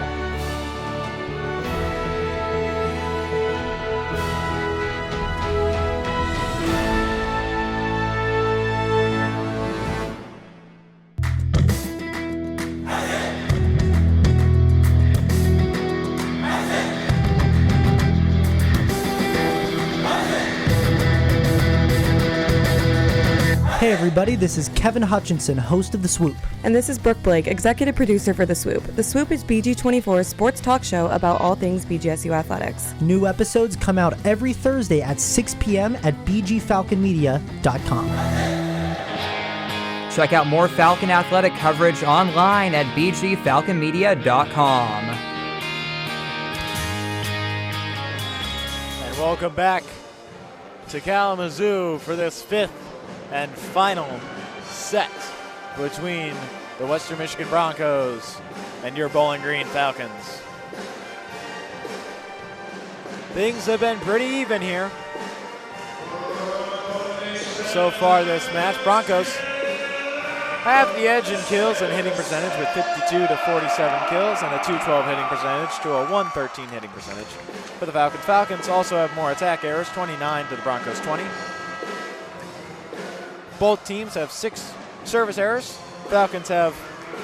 Hey everybody, this is Kevin Hutchinson, host of The Swoop. And this is Brooke Blake, executive producer for The Swoop. The Swoop is BG24's sports talk show about all things BGSU athletics. New episodes come out every Thursday at 6 p.m. at bgfalconmedia.com. Check out more Falcon athletic coverage online at bgfalconmedia.com. And welcome back to Kalamazoo for this fifth and final set between the Western Michigan Broncos and your Bowling Green Falcons. Things have been pretty even here so far this match. Broncos have the edge in kills and hitting percentage with 52 to 47 kills and a 212 hitting percentage to a 113 hitting percentage for the Falcons. Falcons also have more attack errors, 29 to the Broncos 20. Both teams have 6 service errors. Falcons have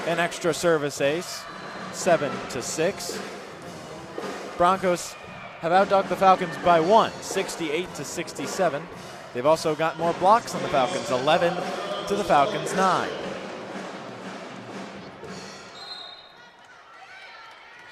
an extra service ace, 7 to 6. Broncos have outdogged the Falcons by 1, 68 to 67. They've also got more blocks than the Falcons, 11 to the Falcons 9.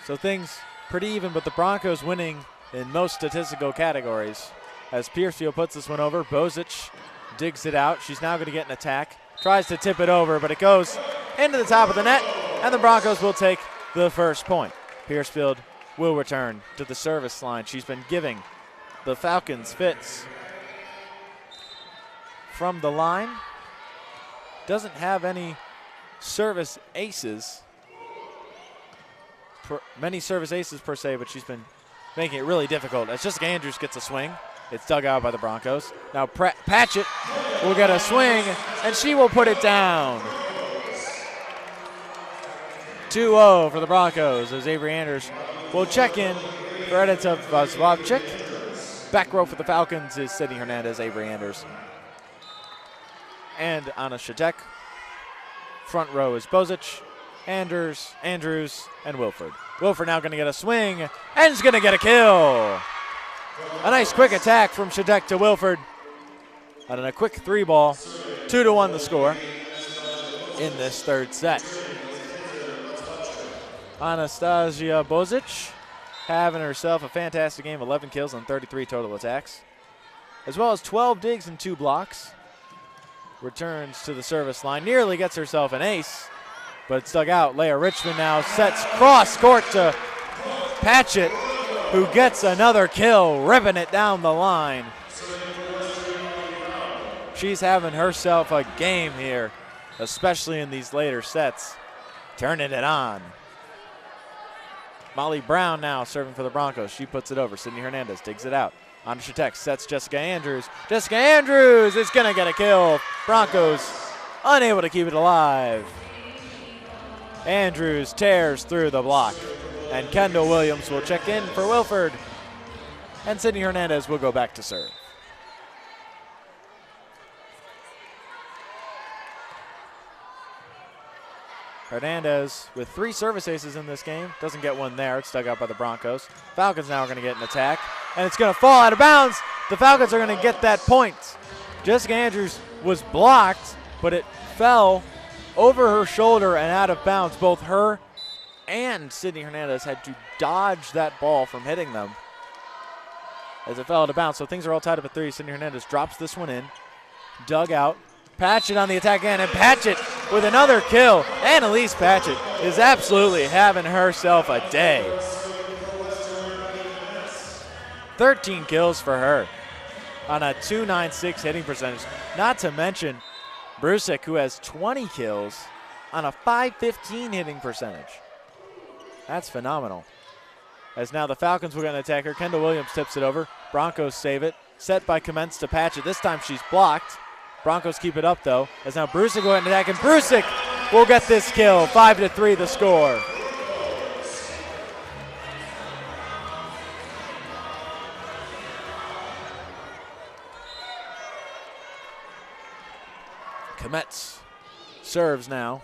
So things pretty even, but the Broncos winning in most statistical categories. As Piercefield puts this one over, Bozic digs it out. She's now going to get an attack. Tries to tip it over, but it goes into the top of the net, and the Broncos will take the first point. Piercefield will return to the service line. She's been giving the Falcons fits from the line. Doesn't have any service aces, many service aces per se, but she's been making it really difficult. As Jessica Andrews gets a swing. It's dug out by the Broncos. Now Patchett will get a swing, and she will put it down. 2-0 for the Broncos as Avery Anders will check in for edits of Zvovchik. Back row for the Falcons is Sydney Hernandez, Avery Anders, and Anna Shatek. Front row is Bozic, Andrews, and Wilford. Wilford now going to get a swing, and is going to get a kill. A nice quick attack from Shatek to Wilford. And a quick 3-ball, 2-1 the score in this third set. Anastasia Bozic having herself a fantastic game, 11 kills and 33 total attacks, as well as 12 digs and 2 blocks. Returns to the service line, nearly gets herself an ace, but it's dug out. Leah Richmond now sets cross court to Patchett, who gets another kill, ripping it down the line. She's having herself a game here, especially in these later sets, turning it on. Molly Brown now serving for the Broncos. She puts it over. Sydney Hernandez digs it out. On to Shatek, sets Jessica Andrews. Jessica Andrews is going to get a kill. Broncos unable to keep it alive. Andrews tears through the block. And Kendall Williams will check in for Wilford. And Sydney Hernandez will go back to serve. Hernandez with 3 service aces in this game. Doesn't get one there. It's dug out by the Broncos. Falcons now are going to get an attack. And it's going to fall out of bounds. The Falcons are going to get that point. Jessica Andrews was blocked, but it fell over her shoulder and out of bounds. Both her and Sydney Hernandez had to dodge that ball from hitting them as it fell out of bounds. So things are all tied up at 3. Sydney Hernandez drops this one in. Dug out. Patchett on the attack again, and Patchett with another kill. Annalise Patchett is absolutely having herself a day. 13 kills for her on a .296 hitting percentage. Not to mention Brusik, who has 20 kills on a .515 hitting percentage. That's phenomenal. As now the Falcons will get an attacker. Kendall Williams tips it over. Broncos save it. Set by Commence to Patchett. This time she's blocked. Broncos keep it up though. As now Brusik will get an attack, and Brusik will get this kill. 5-3 the score. Kometz serves now.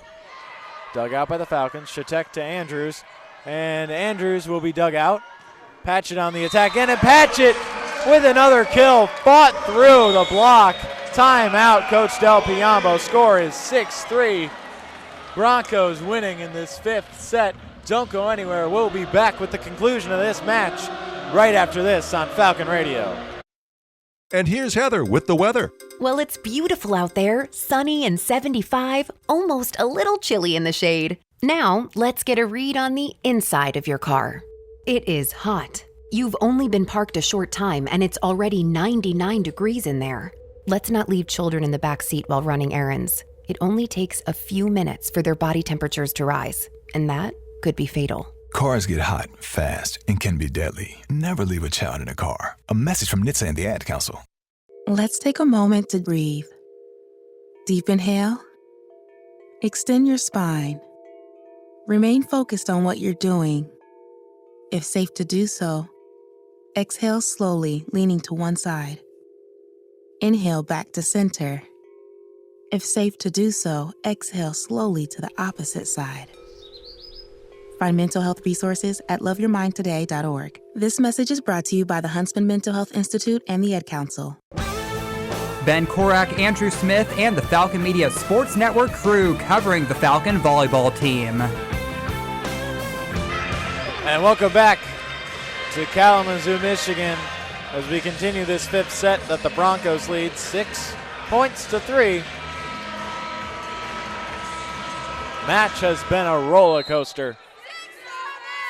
Dug out by the Falcons. Shatek to Andrews. And Andrews will be dug out. Patchett on the attack again, and Patchett with another kill. Fought through the block. Timeout, Coach Del Piombo. Score is 6-3. Broncos winning in this fifth set. Don't go anywhere. We'll be back with the conclusion of this match right after this on Falcon Radio. And here's Heather with the weather. Well, it's beautiful out there, sunny and 75, almost a little chilly in the shade. Now, let's get a read on the inside of your car. It is hot. You've only been parked a short time and it's already 99 degrees in there. Let's not leave children in the back seat while running errands. It only takes a few minutes for their body temperatures to rise, and that could be fatal. Cars get hot, fast, and can be deadly. Never leave a child in a car. A message from NHTSA and the Ad Council. Let's take a moment to breathe. Deep inhale. Extend your spine. Remain focused on what you're doing. If safe to do so, exhale slowly, leaning to one side. Inhale back to center. If safe to do so, exhale slowly to the opposite side. Find mental health resources at loveyourmindtoday.org. This message is brought to you by the Huntsman Mental Health Institute and the Ad Council. Ben Korak, Andrew Smith, and the Falcon Media Sports Network crew covering the Falcon volleyball team. And welcome back to Kalamazoo, Michigan, as we continue this fifth set that the Broncos lead 6-3. Match has been a roller coaster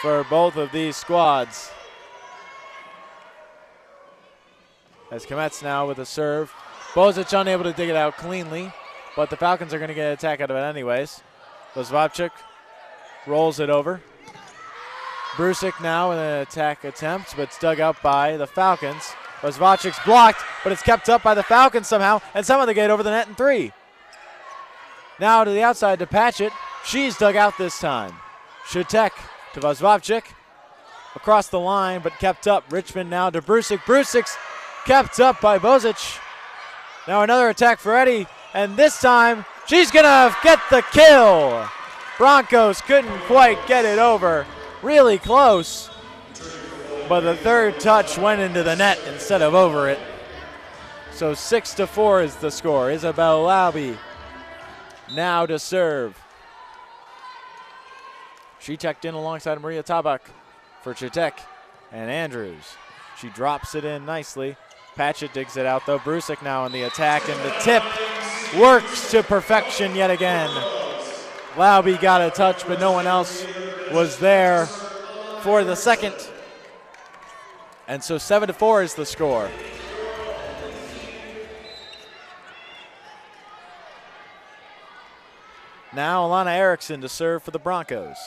for both of these squads. As Kometz now with a serve. Bozic unable to dig it out cleanly, but the Falcons are going to get an attack out of it anyways. Vozvapchuk rolls it over. Brusik now with an attack attempt, but it's dug out by the Falcons. Vozvapchuk's blocked, but it's kept up by the Falcons somehow, and somehow they get over the net in three. Now to the outside to Patchett. She's dug out this time. Shatek to Vozvapchuk. Across the line, but kept up. Richmond now to Brusik. Brusik's kept up by Bozic. Now another attack for Eddy, and this time she's gonna get the kill. Broncos couldn't quite get it over. Really close, but the third touch went into the net instead of over it. So 6-4 is the score. Isabel Lauby now to serve. She checked in alongside Maria Tabak for Chitek and Andrews. She drops it in nicely. Patchett digs it out though. Brusik now on the attack, and the tip works to perfection yet again. Lauby got a touch, but no one else was there for the second. And so 7-4 is the score. Now Alana Erickson to serve for the Broncos.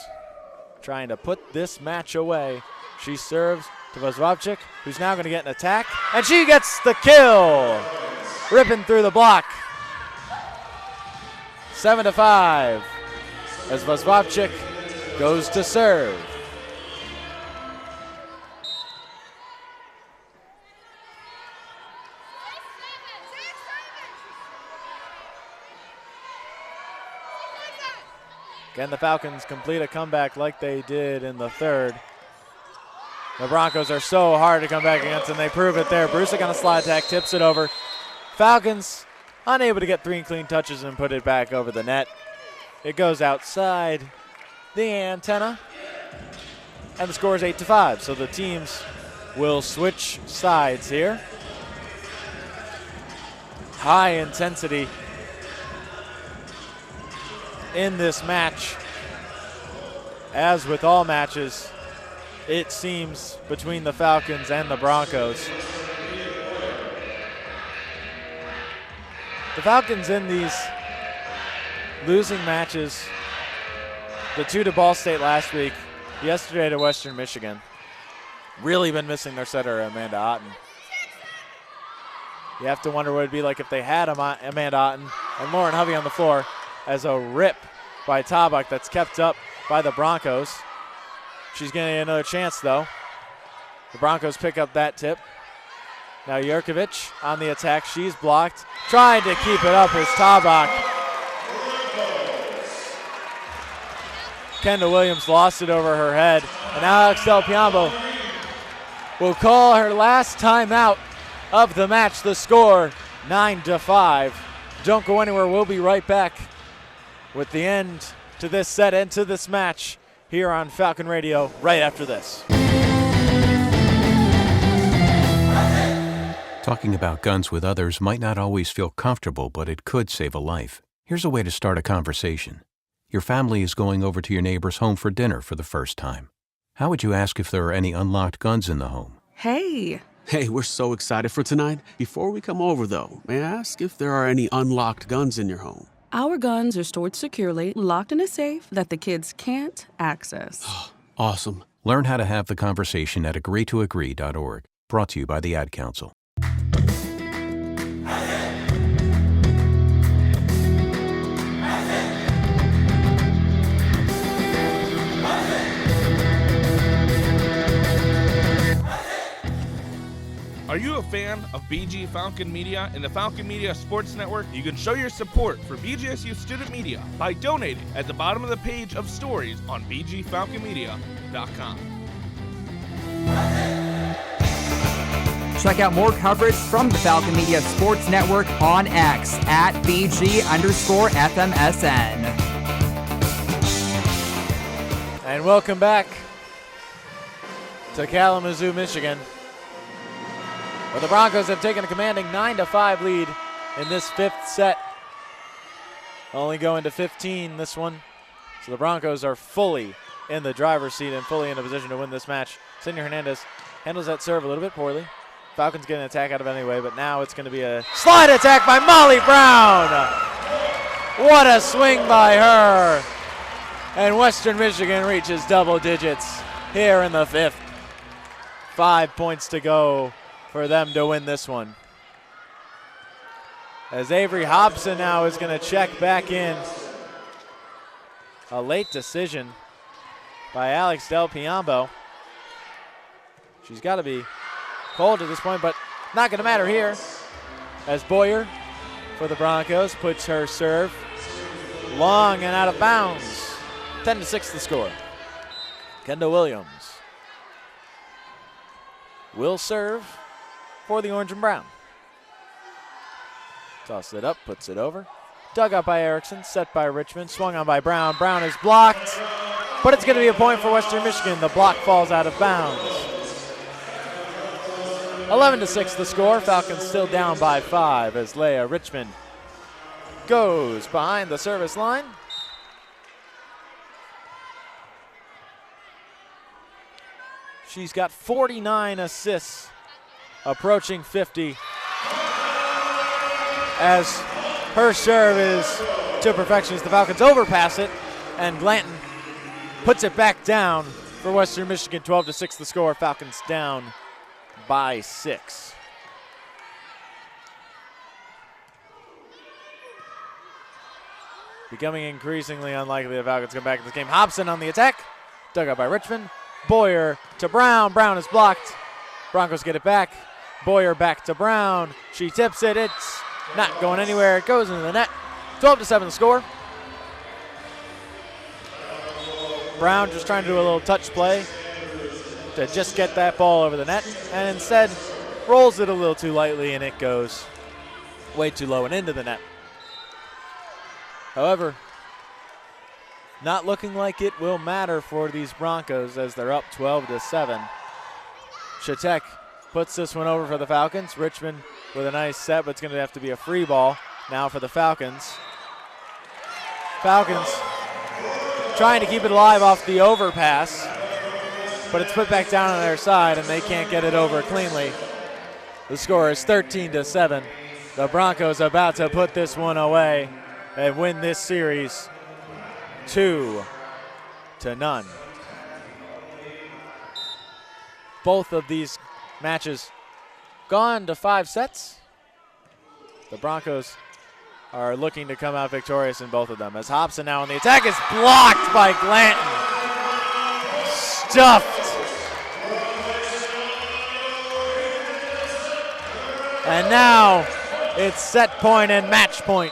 Trying to put this match away. She serves to Vozvapchuk, who's now going to get an attack, and she gets the kill. Ripping through the block. 7-5 as Vozvapchuk goes to serve. Again, the Falcons complete a comeback like they did in the third. The Broncos are so hard to come back against, and they prove it there. Brusik on a slide attack, tips it over. Falcons unable to get three clean touches and put it back over the net. It goes outside the antenna, and the score is 8-5. So the teams will switch sides here. High intensity in this match. As with all matches, it seems, between the Falcons and the Broncos. The Falcons in these losing matches, the 2 to Ball State last week, yesterday to Western Michigan, really been missing their setter, Amanda Otten. You have to wonder what it'd be like if they had Amanda Otten and Lauren Hovey on the floor, as a rip by Tabak that's kept up by the Broncos. She's getting another chance, though. The Broncos pick up that tip. Now Jurkovic on the attack. She's blocked. Trying to keep it up is Tabak. Kendall Williams lost it over her head. And Alex Del Piombo will call her last timeout of the match. The score, 9-5. Don't go anywhere. We'll be right back with the end to this set and to this match here on Falcon Radio right after this. Talking about guns with others might not always feel comfortable, but it could save a life. Here's a way to start a conversation. Your family is going over to your neighbor's home for dinner for the first time. How would you ask if there are any unlocked guns in the home? Hey, we're so excited for tonight. Before we come over, though, may I ask if there are any unlocked guns in your home? Our guns are stored securely, locked in a safe that the kids can't access. Awesome. Learn how to have the conversation at agreetoagree.org. Brought to you by the Ad Council. Are you a fan of BG Falcon Media and the Falcon Media Sports Network? You can show your support for BGSU student media by donating at the bottom of the page of stories on bgfalconmedia.com. Check out more coverage from the Falcon Media Sports Network on X at BG_FMSN. And welcome back to Kalamazoo, Michigan, where the Broncos have taken a commanding 9-5 lead in this fifth set. Only going to 15 this one. So the Broncos are fully in the driver's seat and fully in a position to win this match. Senior Hernandez handles that serve a little bit poorly. Falcons get an attack out of it anyway, but now it's going to be a slide attack by Molly Brown. What a swing by her. And Western Michigan reaches double digits here in the fifth. 5 points to go for them to win this one. As Avery Hobson now is going to check back in. A late decision by Alex Del Piombo. She's got to be cold at this point, but not going to matter here. As Boyer for the Broncos puts her serve long and out of bounds. 10-6 the score. Kendall Williams will serve for the orange and brown. Tosses it up, puts it over. Dug up by Erickson, set by Richmond, swung on by Brown. Brown is blocked, but it's going to be a point for Western Michigan. The block falls out of bounds. 11-6 the score. Falcons still down by 5 as Leah Richmond goes behind the service line. She's got 49 assists, approaching 50, as her serve is to perfection as the Falcons overpass it, and Glanton puts it back down for Western Michigan. 12-6 the score. Falcons down by 6. Becoming increasingly unlikely the Falcons come back in this game. Hobson on the attack, dug up by Richmond. Boyer to Brown. Brown is blocked. Broncos get it back. Boyer back to Brown. She tips it. It's not going anywhere. It goes into the net. 12-7 the score. Brown just trying to do a little touch play to just get that ball over the net, and instead rolls it a little too lightly, and it goes way too low and into the net. However, not looking like it will matter for these Broncos as they're up 12-7. Shatek puts this one over for the Falcons. Richmond with a nice set, but it's going to have to be a free ball now for the Falcons. Falcons trying to keep it alive off the overpass, but it's put back down on their side and they can't get it over cleanly. The score is 13-7. The Broncos about to put this one away and win this series 2-0. Both of these matches gone to 5 sets. The Broncos are looking to come out victorious in both of them. As Hobson now on the attack is blocked by Glanton. Stuffed. And now it's set point and match point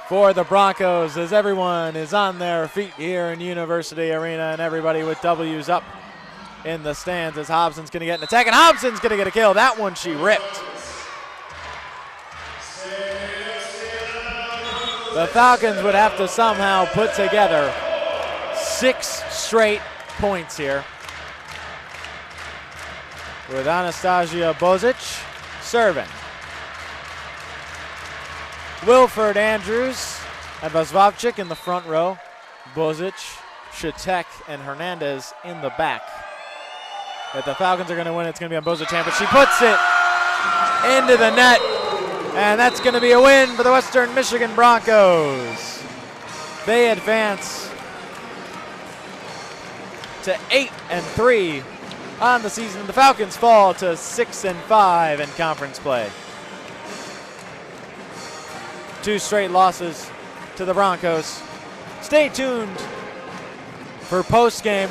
for the Broncos as everyone is on their feet here in University Arena and everybody with W's up in the stands as Hobson's going to get an attack and Hobson's going to get a kill. That one she ripped. The Falcons would have to somehow put together 6 straight points here, with Anastasia Bozic serving. Wilford Andrews and Vazvavchik in the front row. Bozic, Shatek, and Hernandez in the back. If the Falcons are going to win, it's going to be on Bozic, but she puts it into the net, and that's going to be a win for the Western Michigan Broncos. They advance to 8-3 on the season. The Falcons fall to 6-5 in conference play. 2 straight losses to the Broncos. Stay tuned for post-game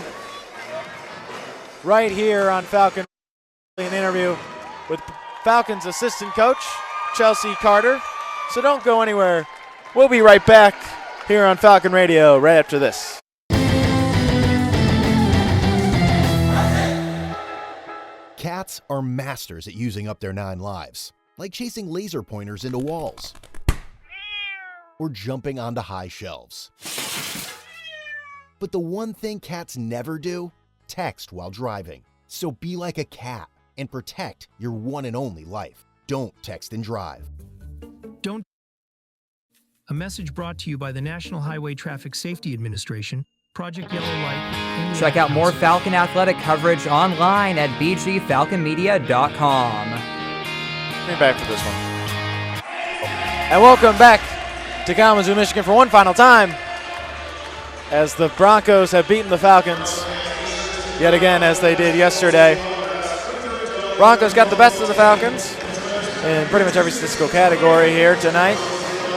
right here on Falcon. An interview with Falcons assistant coach Chelsea Carter. So don't go anywhere. We'll be right back here on Falcon Radio right after this. Cats are masters at using up their 9 lives, like chasing laser pointers into walls or jumping onto high shelves. But the one thing cats never do, text while driving. So be like a cat and protect your one and only life. Don't text and drive. Don't. A message brought to you by the National Highway Traffic Safety Administration, Project Yellow Light. And Check out more Falcon athletic coverage online at bgfalconmedia.com. Bring back for this one. And welcome back to Kalamazoo, Michigan for one final time as the Broncos have beaten the Falcons yet again as they did yesterday. Broncos got the best of the Falcons in pretty much every statistical category here tonight.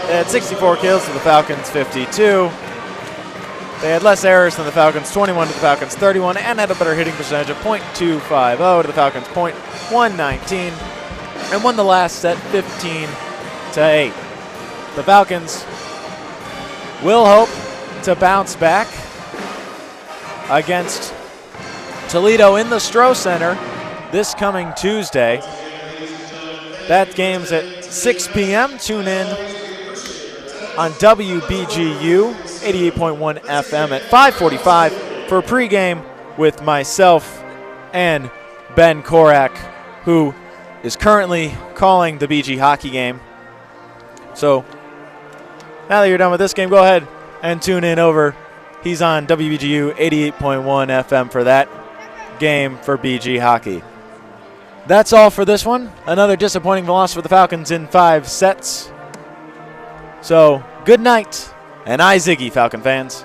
They had 64 kills to the Falcons 52. They had less errors than the Falcons, 21 to the Falcons 31, and had a better hitting percentage of .250 to the Falcons .119, and won the last set 15-8. The Falcons will hope to bounce back against Toledo in the Stroh Center this coming Tuesday. That game's at 6 p.m. Tune in on WBGU 88.1 FM at 5:45 for pregame with myself and Ben Korak, who is currently calling the BG hockey game. So now that you're done with this game, go ahead and tune in over. He's on WBGU 88.1 FM for that game for BG hockey. That's all for this one. Another disappointing loss for the Falcons in 5 sets. So good night, and I Ziggy, Falcon fans.